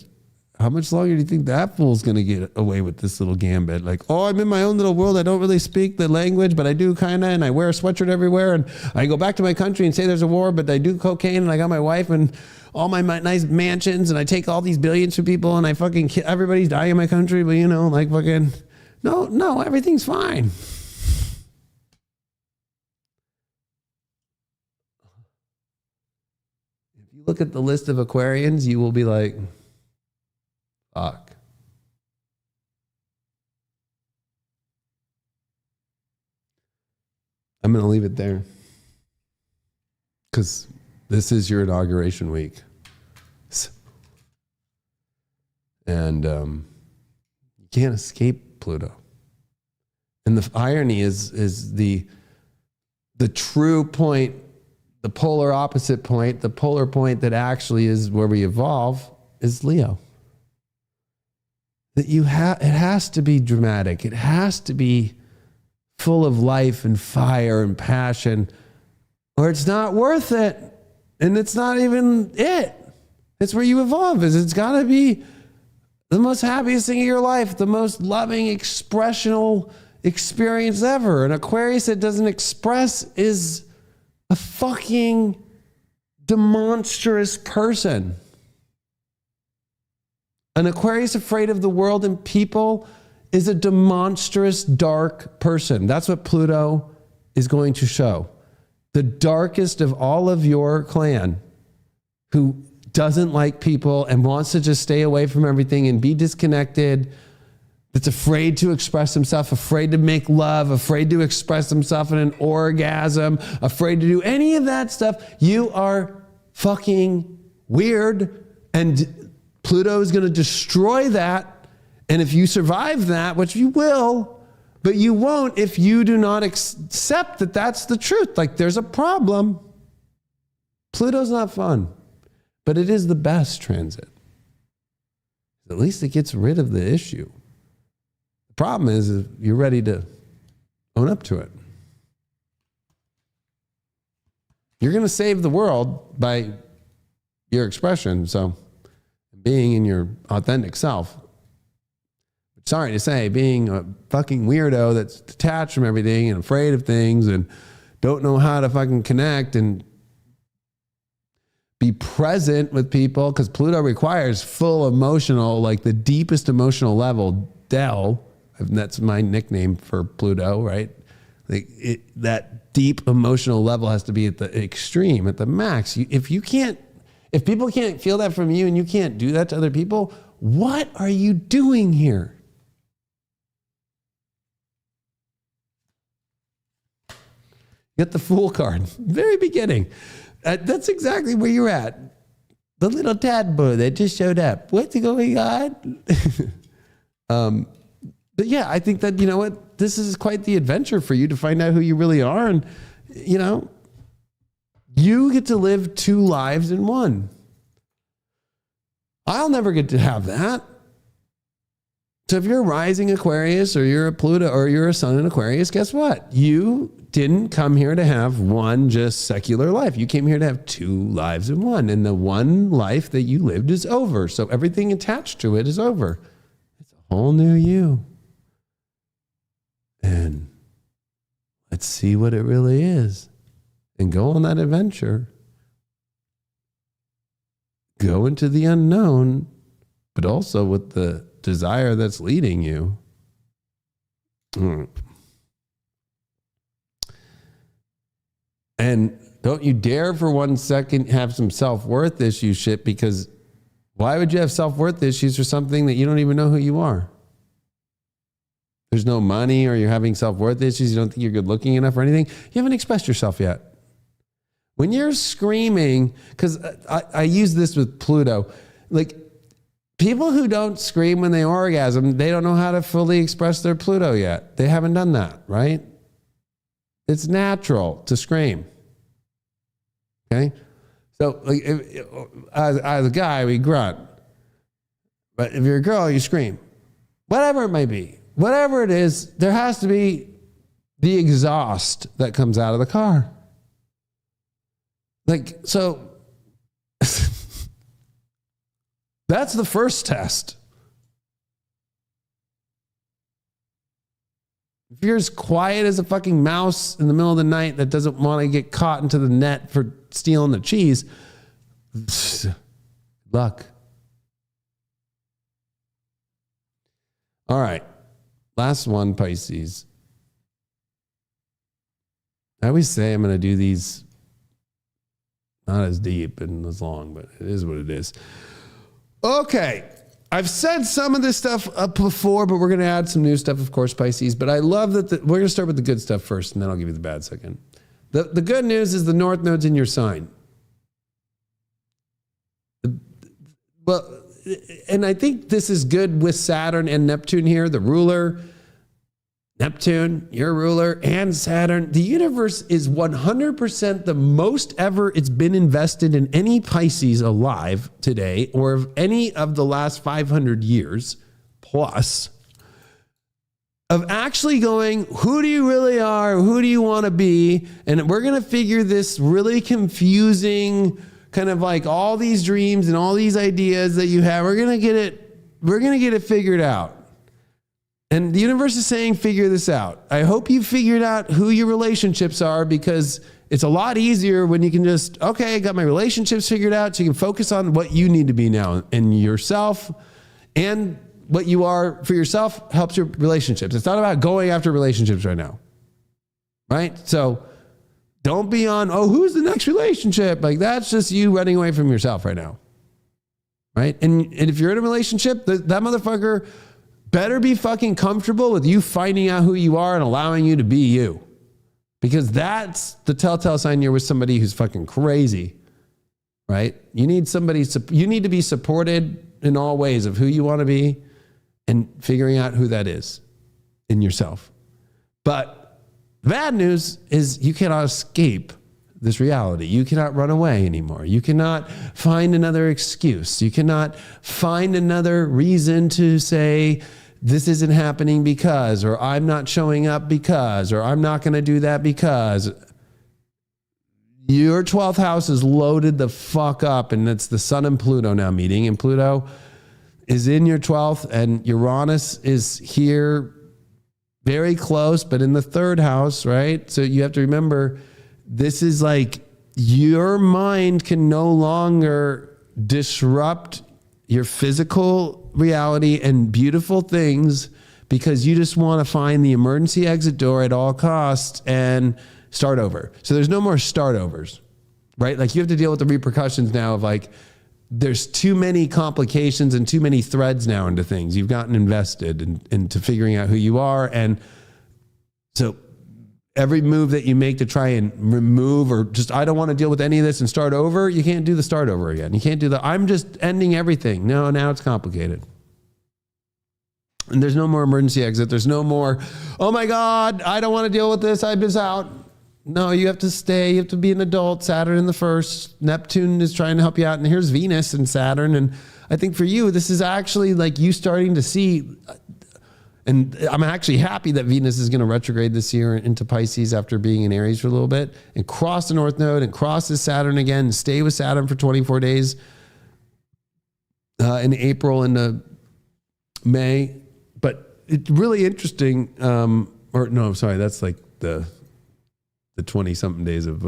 how much longer do you think that fool's going to get away with this little gambit? Like, oh, I'm in my own little world. I don't really speak the language, but I do kind of, and I wear a sweatshirt everywhere, and I go back to my country and say there's a war, but I do cocaine, and I got my wife and all my nice mansions, and I take all these billions from people, and I fucking kill, everybody's dying in my country, but you know, like fucking, no, everything's fine. Look at the list of Aquarians, you will be like, fuck. I'm going to leave it there because this is your inauguration week. And you can't escape Pluto. And the irony is the true point, the polar opposite point, the polar point that actually is where we evolve is Leo. That it has to be dramatic. It has to be full of life and fire and passion, or it's not worth it. And it's not even it. It's where you evolve. It's got to be the most happiest thing of your life, the most loving, expressional experience ever. An Aquarius that doesn't express is a fucking demonstrous person. An Aquarius afraid of the world and people is a demonstrous dark person. That's what Pluto is going to show. The darkest of all of your clan who doesn't like people and wants to just stay away from everything and be disconnected, that's afraid to express himself, afraid to make love, afraid to express himself in an orgasm, afraid to do any of that stuff. You are fucking weird, and Pluto is going to destroy that. And if you survive that, which you will, but you won't if you do not accept that that's the truth. Like, there's a problem. Pluto's not fun, but it is the best transit. at least it gets rid of the issue. The problem is you're ready to own up to it. You're going to save the world by your expression, so being in your authentic self. Sorry to say, being a fucking weirdo that's detached from everything and afraid of things and don't know how to fucking connect and be present with people, because Pluto requires full emotional, like the deepest emotional level, Del, that's my nickname for Pluto, right? Like that deep emotional level has to be at the extreme, at the max. If people can't feel that from you and you can't do that to other people, what are you doing here? Get the Fool card, very beginning. That's exactly where you're at. The little tadpole that just showed up. What's going on? But yeah, I think that, you know what, this is quite the adventure for you to find out who you really are. And, you know, you get to live two lives in one. I'll never get to have that. So if you're a rising Aquarius or you're a Pluto or you're a sun in Aquarius, guess what? You didn't come here to have one just secular life. You came here to have two lives in one. And the one life that you lived is over. So everything attached to it is over. It's a whole new you. And let's see what it really is. And go on that adventure. Go into the unknown, but also with the desire that's leading you. And don't you dare for 1 second have some self-worth issue shit, because why would you have self-worth issues for something that you don't even know who you are? There's no money, or you're having self-worth issues. You don't think you're good looking enough or anything. You haven't expressed yourself yet. When you're screaming, because I use this with Pluto, like people who don't scream when they orgasm, they don't know how to fully express their Pluto yet. They haven't done that, right? It's natural to scream. Okay? So like, as a guy, we grunt. But if you're a girl, you scream. Whatever it may be. Whatever it is, there has to be the exhaust that comes out of the car. Like, so that's the first test. If you're as quiet as a fucking mouse in the middle of the night that doesn't want to get caught into the net for stealing the cheese, luck. All right. Last one, Pisces. I always say I'm going to do these not as deep and as long, but it is what it is. Okay. I've said some of this stuff up before, but we're going to add some new stuff, of course, Pisces. But I love that we're going to start with the good stuff first, and then I'll give you the bad second. The good news is the North Node's in your sign. Well, and I think this is good with Saturn and Neptune here, the ruler. Neptune, your ruler, and Saturn. The universe is 100% the most ever it's been invested in any Pisces alive today, or of any of the last 500 years plus, of actually going, who do you really are? Who do you want to be? And we're going to figure this really confusing, kind of like all these dreams and all these ideas that you have. We're going to get it figured out. And the universe is saying, figure this out. I hope you figured out who your relationships are, because it's a lot easier when you can just, okay, I got my relationships figured out, so you can focus on what you need to be now and yourself, and what you are for yourself helps your relationships. It's not about going after relationships right now, right? So don't be on, who's the next relationship? Like that's just you running away from yourself right now, right? And if you're in a relationship, that motherfucker better be fucking comfortable with you finding out who you are and allowing you to be you. Because that's the telltale sign you're with somebody who's fucking crazy, right? You need to be supported in all ways of who you want to be and figuring out who that is in yourself. But the bad news is you cannot escape this reality. You cannot run away anymore. You cannot find another excuse. You cannot find another reason to say, this isn't happening because, or I'm not showing up because, or I'm not going to do that because. Your 12th house is loaded the fuck up, and it's the Sun and Pluto now meeting, and Pluto is in your 12th, and Uranus is here very close, but in the 3rd house, right? So you have to remember, this is like your mind can no longer disrupt your physical reality and beautiful things because you just want to find the emergency exit door at all costs and start over. So there's no more start overs, right? Like you have to deal with the repercussions now of like, there's too many complications and too many threads now into things. You've gotten invested into figuring out who you are. And so every move that you make to try and remove or just, I don't want to deal with any of this and start over, you can't do the start over again. You can't do the, I'm just ending everything. No, now it's complicated. And there's no more emergency exit. There's no more, oh my God, I don't want to deal with this. I'm just out. No, you have to stay. You have to be an adult. Saturn in the 1st. Neptune is trying to help you out. And here's Venus and Saturn. And I think for you, this is actually like you starting to see, and I'm actually happy that Venus is going to retrograde this year into Pisces after being in Aries for a little bit and cross the North Node and crosses Saturn again and stay with Saturn for 24 days in April and May. But it's really interesting. Or no, I'm sorry. That's like the 20 something days of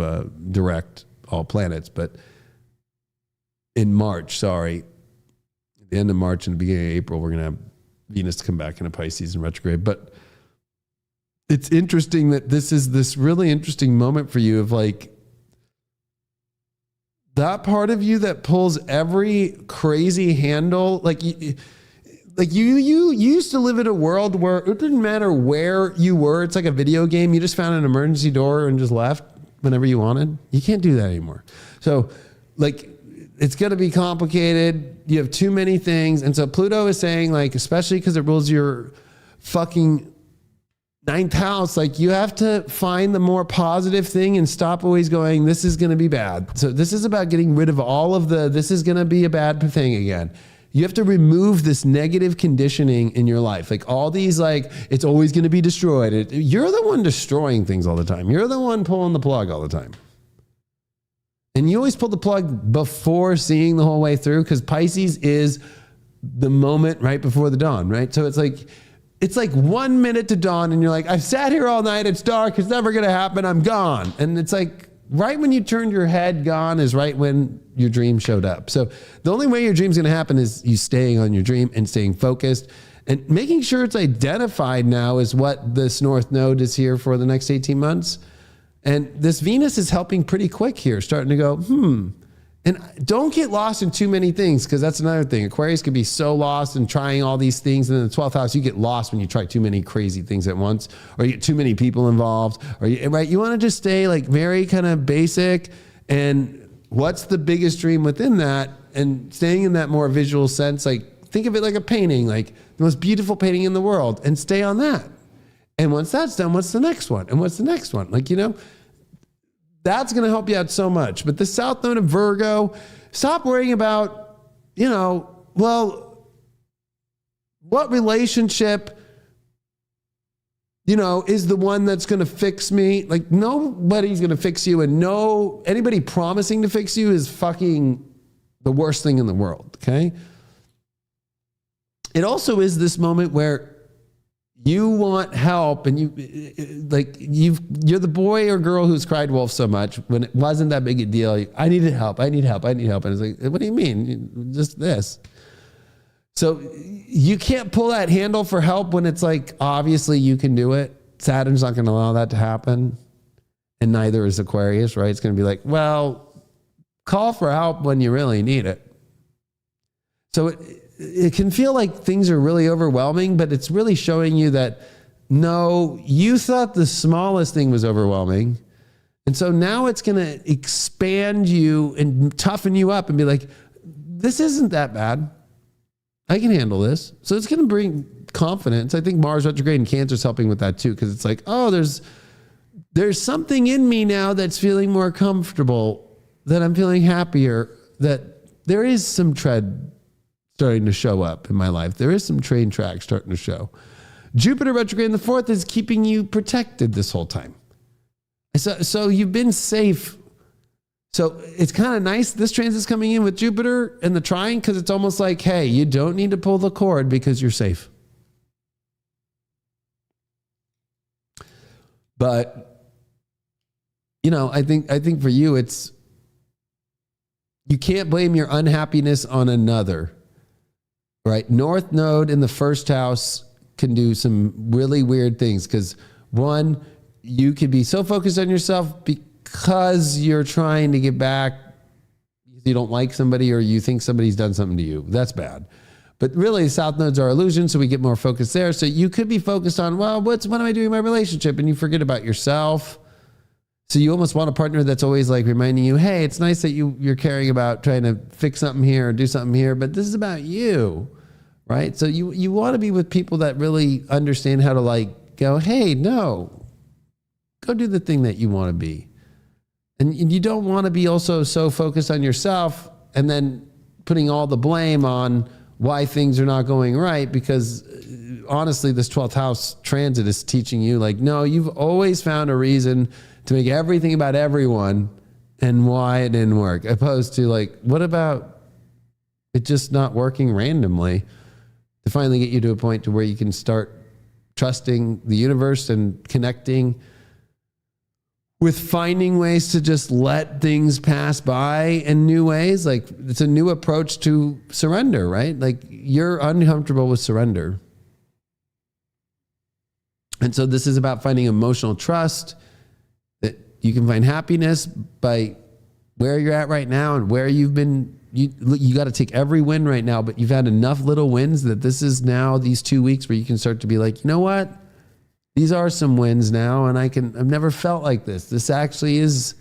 direct all planets, but in March, at the end of March and the beginning of April, we're going to have Venus come back into Pisces and retrograde. But it's interesting that this is this really interesting moment for you of like that part of you that pulls every crazy handle. Like you used to live in a world where it didn't matter where you were. It's like a video game. You just found an emergency door and just left whenever you wanted. You can't do that anymore. So like, it's going to be complicated. You have too many things. And so Pluto is saying like, especially because it rules your fucking 9th house, like you have to find the more positive thing and stop always going, this is going to be bad. So this is about getting rid of all of this is going to be a bad thing again. You have to remove this negative conditioning in your life. Like all these, like, it's always going to be destroyed. You're the one destroying things all the time. You're the one pulling the plug all the time. And you always pull the plug before seeing the whole way through because Pisces is the moment right before the dawn, right? So it's like 1 minute to dawn and you're like, I've sat here all night. It's dark. It's never going to happen. I'm gone. And it's like, right when you turned your head, gone is right when your dream showed up. So the only way your dream's going to happen is you staying on your dream and staying focused and making sure it's identified now is what this North Node is here for the next 18 months. And this Venus is helping pretty quick here, starting to go, And don't get lost in too many things because that's another thing. Aquarius can be so lost in trying all these things. And in the 12th house, you get lost when you try too many crazy things at once or you get too many people involved. Right? You want to just stay like very kind of basic and what's the biggest dream within that and staying in that more visual sense. Like think of it like a painting, like the most beautiful painting in the world and stay on that. And once that's done, what's the next one? And what's the next one? Like, that's going to help you out so much. But the South Node of Virgo, stop worrying about, what relationship, is the one that's going to fix me. Like nobody's going to fix you and anybody promising to fix you is fucking the worst thing in the world. Okay. It also is this moment where you want help and you're the boy or girl who's cried wolf so much when it wasn't that big a deal. I needed help. I need help. And it's like, what do you mean? Just this. So you can't pull that handle for help when it's like, obviously you can do it. Saturn's not going to allow that to happen. And neither is Aquarius, right? It's going to be like, well, call for help when you really need it. So it can feel like things are really overwhelming, but it's really showing you that, no, you thought the smallest thing was overwhelming. And so now it's going to expand you and toughen you up and be like, this isn't that bad. I can handle this. So it's going to bring confidence. I think Mars retrograde in Cancer is helping with that too, because it's like, oh, there's there's something in me now that's feeling more comfortable, that I'm feeling happier, that there is some tread starting to show up in my life. There is some train tracks starting to show. Jupiter retrograde in the fourth is keeping you protected this whole time. So you've been safe. So it's kind of nice. This transit's coming in with Jupiter and the trine, because it's almost like, hey, you don't need to pull the cord because you're safe. But, I think for you, you can't blame your unhappiness on another, right? North node in the first house can do some really weird things, because one, you could be so focused on yourself because you're trying to get back. You don't like somebody, or you think somebody's done something to you. That's bad. But really, south nodes are illusion, so we get more focused there. So you could be focused on, well, what am I doing in my relationship? And you forget about yourself. So you almost want a partner that's always like reminding you, hey, it's nice that you're caring about trying to fix something here or do something here, but this is about you, right? So you want to be with people that really understand how to like go, hey, no, go do the thing that you want to be. And you don't want to be also so focused on yourself and then putting all the blame on why things are not going right, because honestly, this 12th house transit is teaching you like, no, you've always found a reason to make everything about everyone and why it didn't work, opposed to like, what about it just not working randomly, to finally get you to a point to where you can start trusting the universe and connecting with finding ways to just let things pass by in new ways. Like it's a new approach to surrender, right? Like you're uncomfortable with surrender. And so this is about finding emotional trust, that you can find happiness by where you're at right now and where you've been. You got to take every win right now, but you've had enough little wins that this is now these 2 weeks where you can start to be like, you know what? These are some wins now, and I've never felt like this. This actually is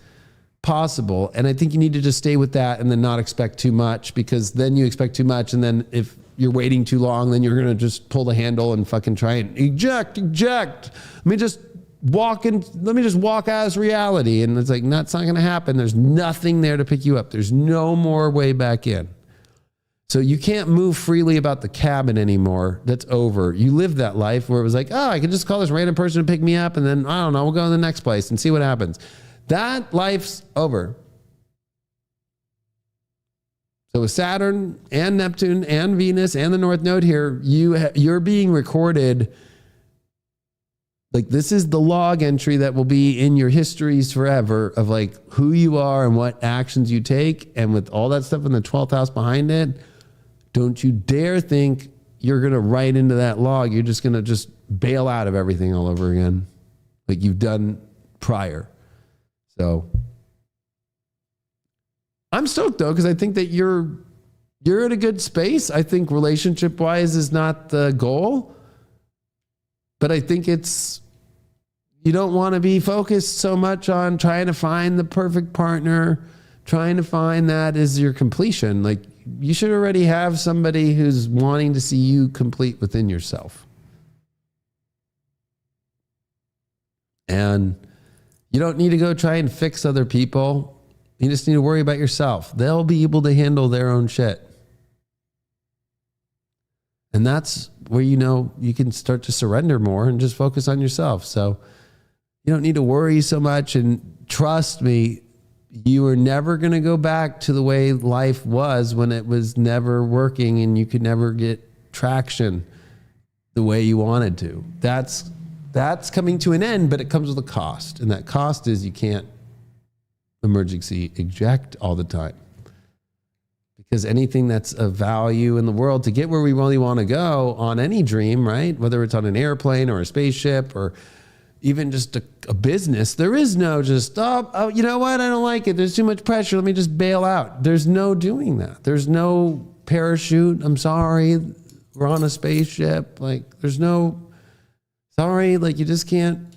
possible. And I think you need to just stay with that and then not expect too much, because then you expect too much. And then if you're waiting too long, then you're going to just pull the handle and fucking try and eject. Let me just walk out of this reality. And it's like, that's not going to happen. There's nothing there to pick you up. There's no more way back in. So you can't move freely about the cabin anymore. That's over. You lived that life where it was like, oh, I can just call this random person to pick me up, and then, I don't know, we'll go to the next place and see what happens. That life's over. So with Saturn and Neptune and Venus and the North Node here, you're being recorded. Like this is the log entry that will be in your histories forever of like who you are and what actions you take. And with all that stuff in the 12th house behind it, don't you dare think you're going to write into that log. You're just going to just bail out of everything all over again, like you've done prior. So I'm stoked though, because I think that you're in a good space. I think relationship wise is not the goal, but I think you don't want to be focused so much on trying to find the perfect partner, trying to find that is your completion. Like you should already have somebody who's wanting to see you complete within yourself. And you don't need to go try and fix other people. You just need to worry about yourself. They'll be able to handle their own shit. And that's where, you can start to surrender more and just focus on yourself. So you don't need to worry so much. And trust me, you are never going to go back to the way life was when it was never working and you could never get traction the way you wanted to. That's coming to an end, but it comes with a cost. And that cost is you can't emergency eject all the time. Because anything that's of value in the world, to get where we really want to go on any dream, right? Whether it's on an airplane or a spaceship or even just a business, there is no just, oh, you know what? I don't like it. There's too much pressure. Let me just bail out. There's no doing that. There's no parachute. I'm sorry. We're on a spaceship. Like there's no, sorry. Like you just can't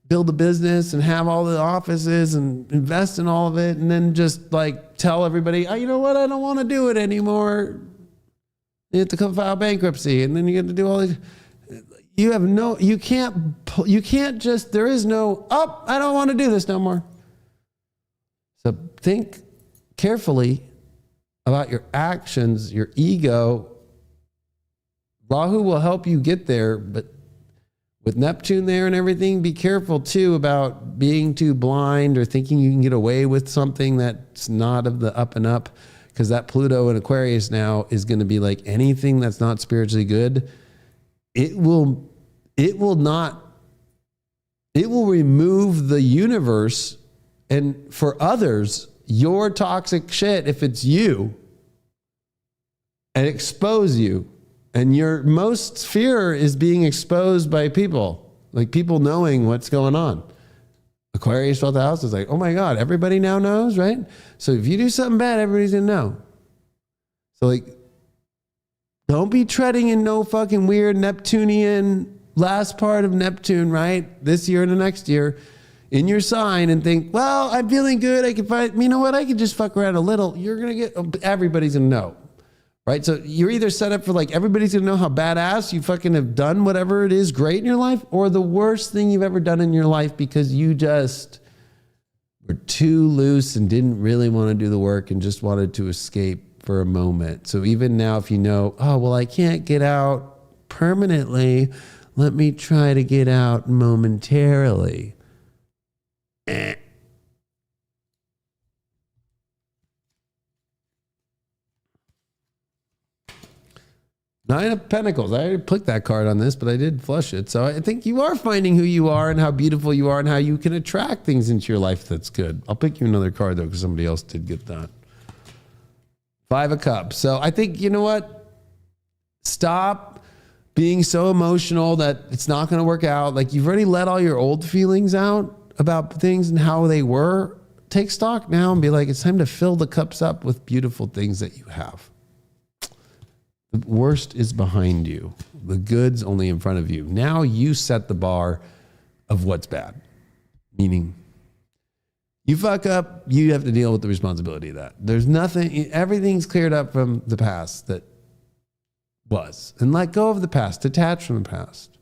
build a business and have all the offices and invest in all of it. And then just like tell everybody, oh, you know what? I don't want to do it anymore. You have to come file bankruptcy. And then you have to do all these. you can't just, there is no, oh, I don't want to do this no more. So think carefully about your actions, your ego. Rahu will help you get there, but with Neptune there and everything, be careful too about being too blind or thinking you can get away with something that's not of the up and up, because that Pluto in Aquarius now is going to be like anything that's not spiritually good. It will remove the universe, and for others, your toxic shit, if it's you, and expose you. And your most fear is being exposed by people, like people knowing what's going on. Aquarius 12th house is like, oh my God, everybody now knows, right? So if you do something bad, everybody's gonna know. So like, don't be treading in no fucking weird Neptunian last part of Neptune, right? This year and the next year in your sign and think, well, I'm feeling good. I can find, you know what? I can just fuck around a little. You're gonna get, everybody's gonna know. Right? So you're either set up for like, everybody's going to know how badass you fucking have done whatever it is great in your life, or the worst thing you've ever done in your life because you just were too loose and didn't really want to do the work and just wanted to escape for a moment. So even now, if you know, oh, well, I can't get out permanently, let me try to get out momentarily. Nine of Pentacles. I already clicked that card on this, but I did flush it. So I think you are finding who you are and how beautiful you are and how you can attract things into your life that's good. I'll pick you another card, though, because somebody else did get that. Five of Cups. So I think, you know what? Stop being so emotional that it's not going to work out. Like, you've already let all your old feelings out about things and how they were. Take stock now and be like, it's time to fill the cups up with beautiful things that you have. The worst is behind you. The good's only in front of you. Now you set the bar of what's bad. Meaning, you fuck up, you have to deal with the responsibility of that. There's nothing, everything's cleared up from the past that was. And let go of the past. Detach from the past.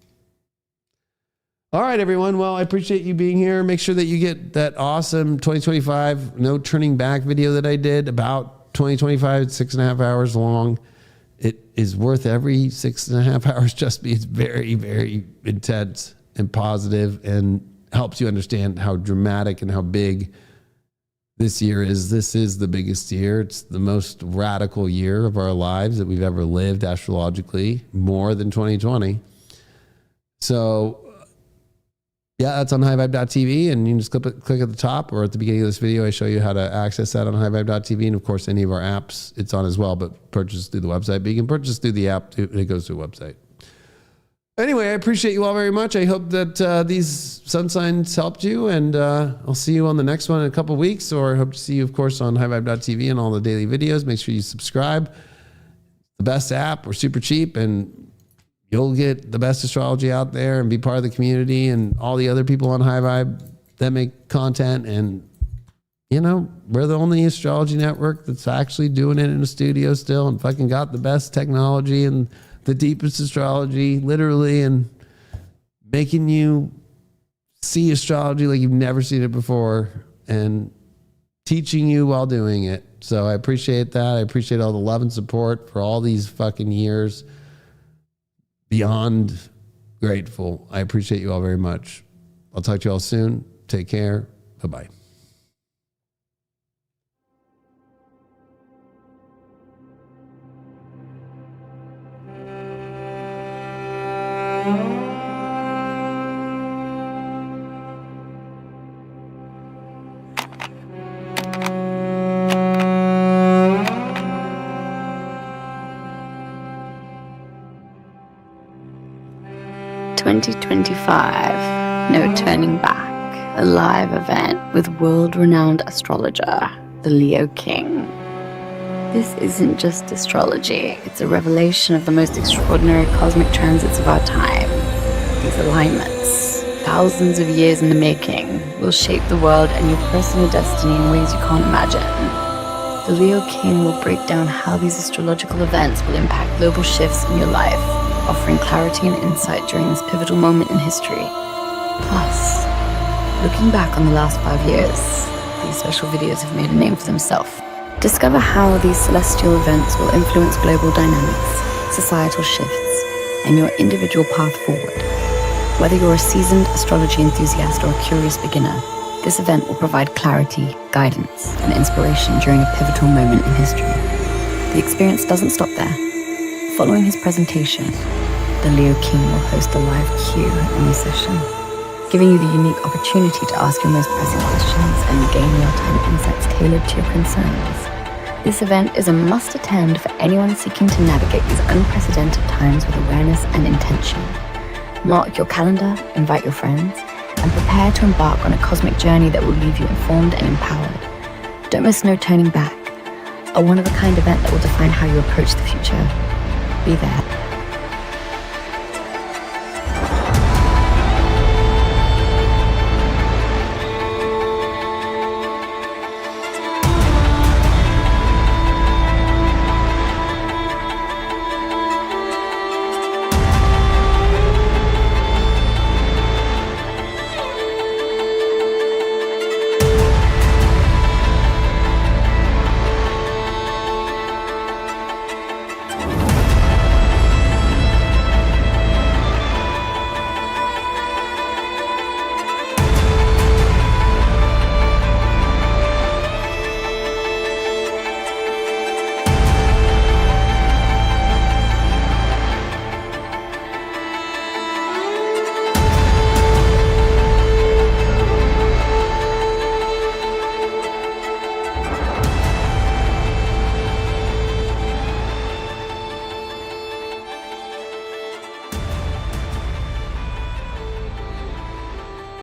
All right, everyone. Well, I appreciate you being here. Make sure that you get that awesome 2025 no turning back video that I did about 2025. It's 6.5 hours long. It is worth every 6.5 hours. Just be, it's very, very intense and positive and helps you understand how dramatic and how big this year is. This is the biggest year. It's the most radical year of our lives that we've ever lived astrologically, more than 2020. So yeah, that's on highvibe.tv, and you can just click at the top, or at the beginning of this video, I show you how to access that on highvibe.tv. And of course, any of our apps, it's on as well, but purchase through the website. But you can purchase through the app too, and it goes to a website. Anyway, I appreciate you all very much. I hope that these sun signs helped you, and I'll see you on the next one in a couple of weeks, or I hope to see you, of course, on highvibe.tv and all the daily videos. Make sure you subscribe. The best app. We're super cheap, and you'll get the best astrology out there and be part of the community and all the other people on High Vibe that make content. And, you know, we're the only astrology network that's actually doing it in a studio still and fucking got the best technology and the deepest astrology, literally, and making you see astrology like you've never seen it before and teaching you while doing it. So I appreciate that. I appreciate all the love and support for all these fucking years. Beyond grateful. I appreciate you all very much. I'll talk to you all soon. Take care. Bye-bye. No turning back, a live event with world-renowned astrologer, the Leo King. This isn't just astrology, it's a revelation of the most extraordinary cosmic transits of our time. These alignments, thousands of years in the making, will shape the world and your personal destiny in ways you can't imagine. The Leo King will break down how these astrological events will impact global shifts in your life, offering clarity and insight during this pivotal moment in history. Plus, looking back on the last 5 years, these special videos have made a name for themselves. Discover how these celestial events will influence global dynamics, societal shifts, and your individual path forward. Whether you're a seasoned astrology enthusiast or a curious beginner, this event will provide clarity, guidance, and inspiration during a pivotal moment in history. The experience doesn't stop there. Following his presentation, the Leo King will host a live Q&A session, giving you the unique opportunity to ask your most pressing questions and gain real-time insights tailored to your concerns. This event is a must-attend for anyone seeking to navigate these unprecedented times with awareness and intention. Mark your calendar, invite your friends, and prepare to embark on a cosmic journey that will leave you informed and empowered. Don't miss No Turning Back, a one-of-a-kind event that will define how you approach the future. Be there.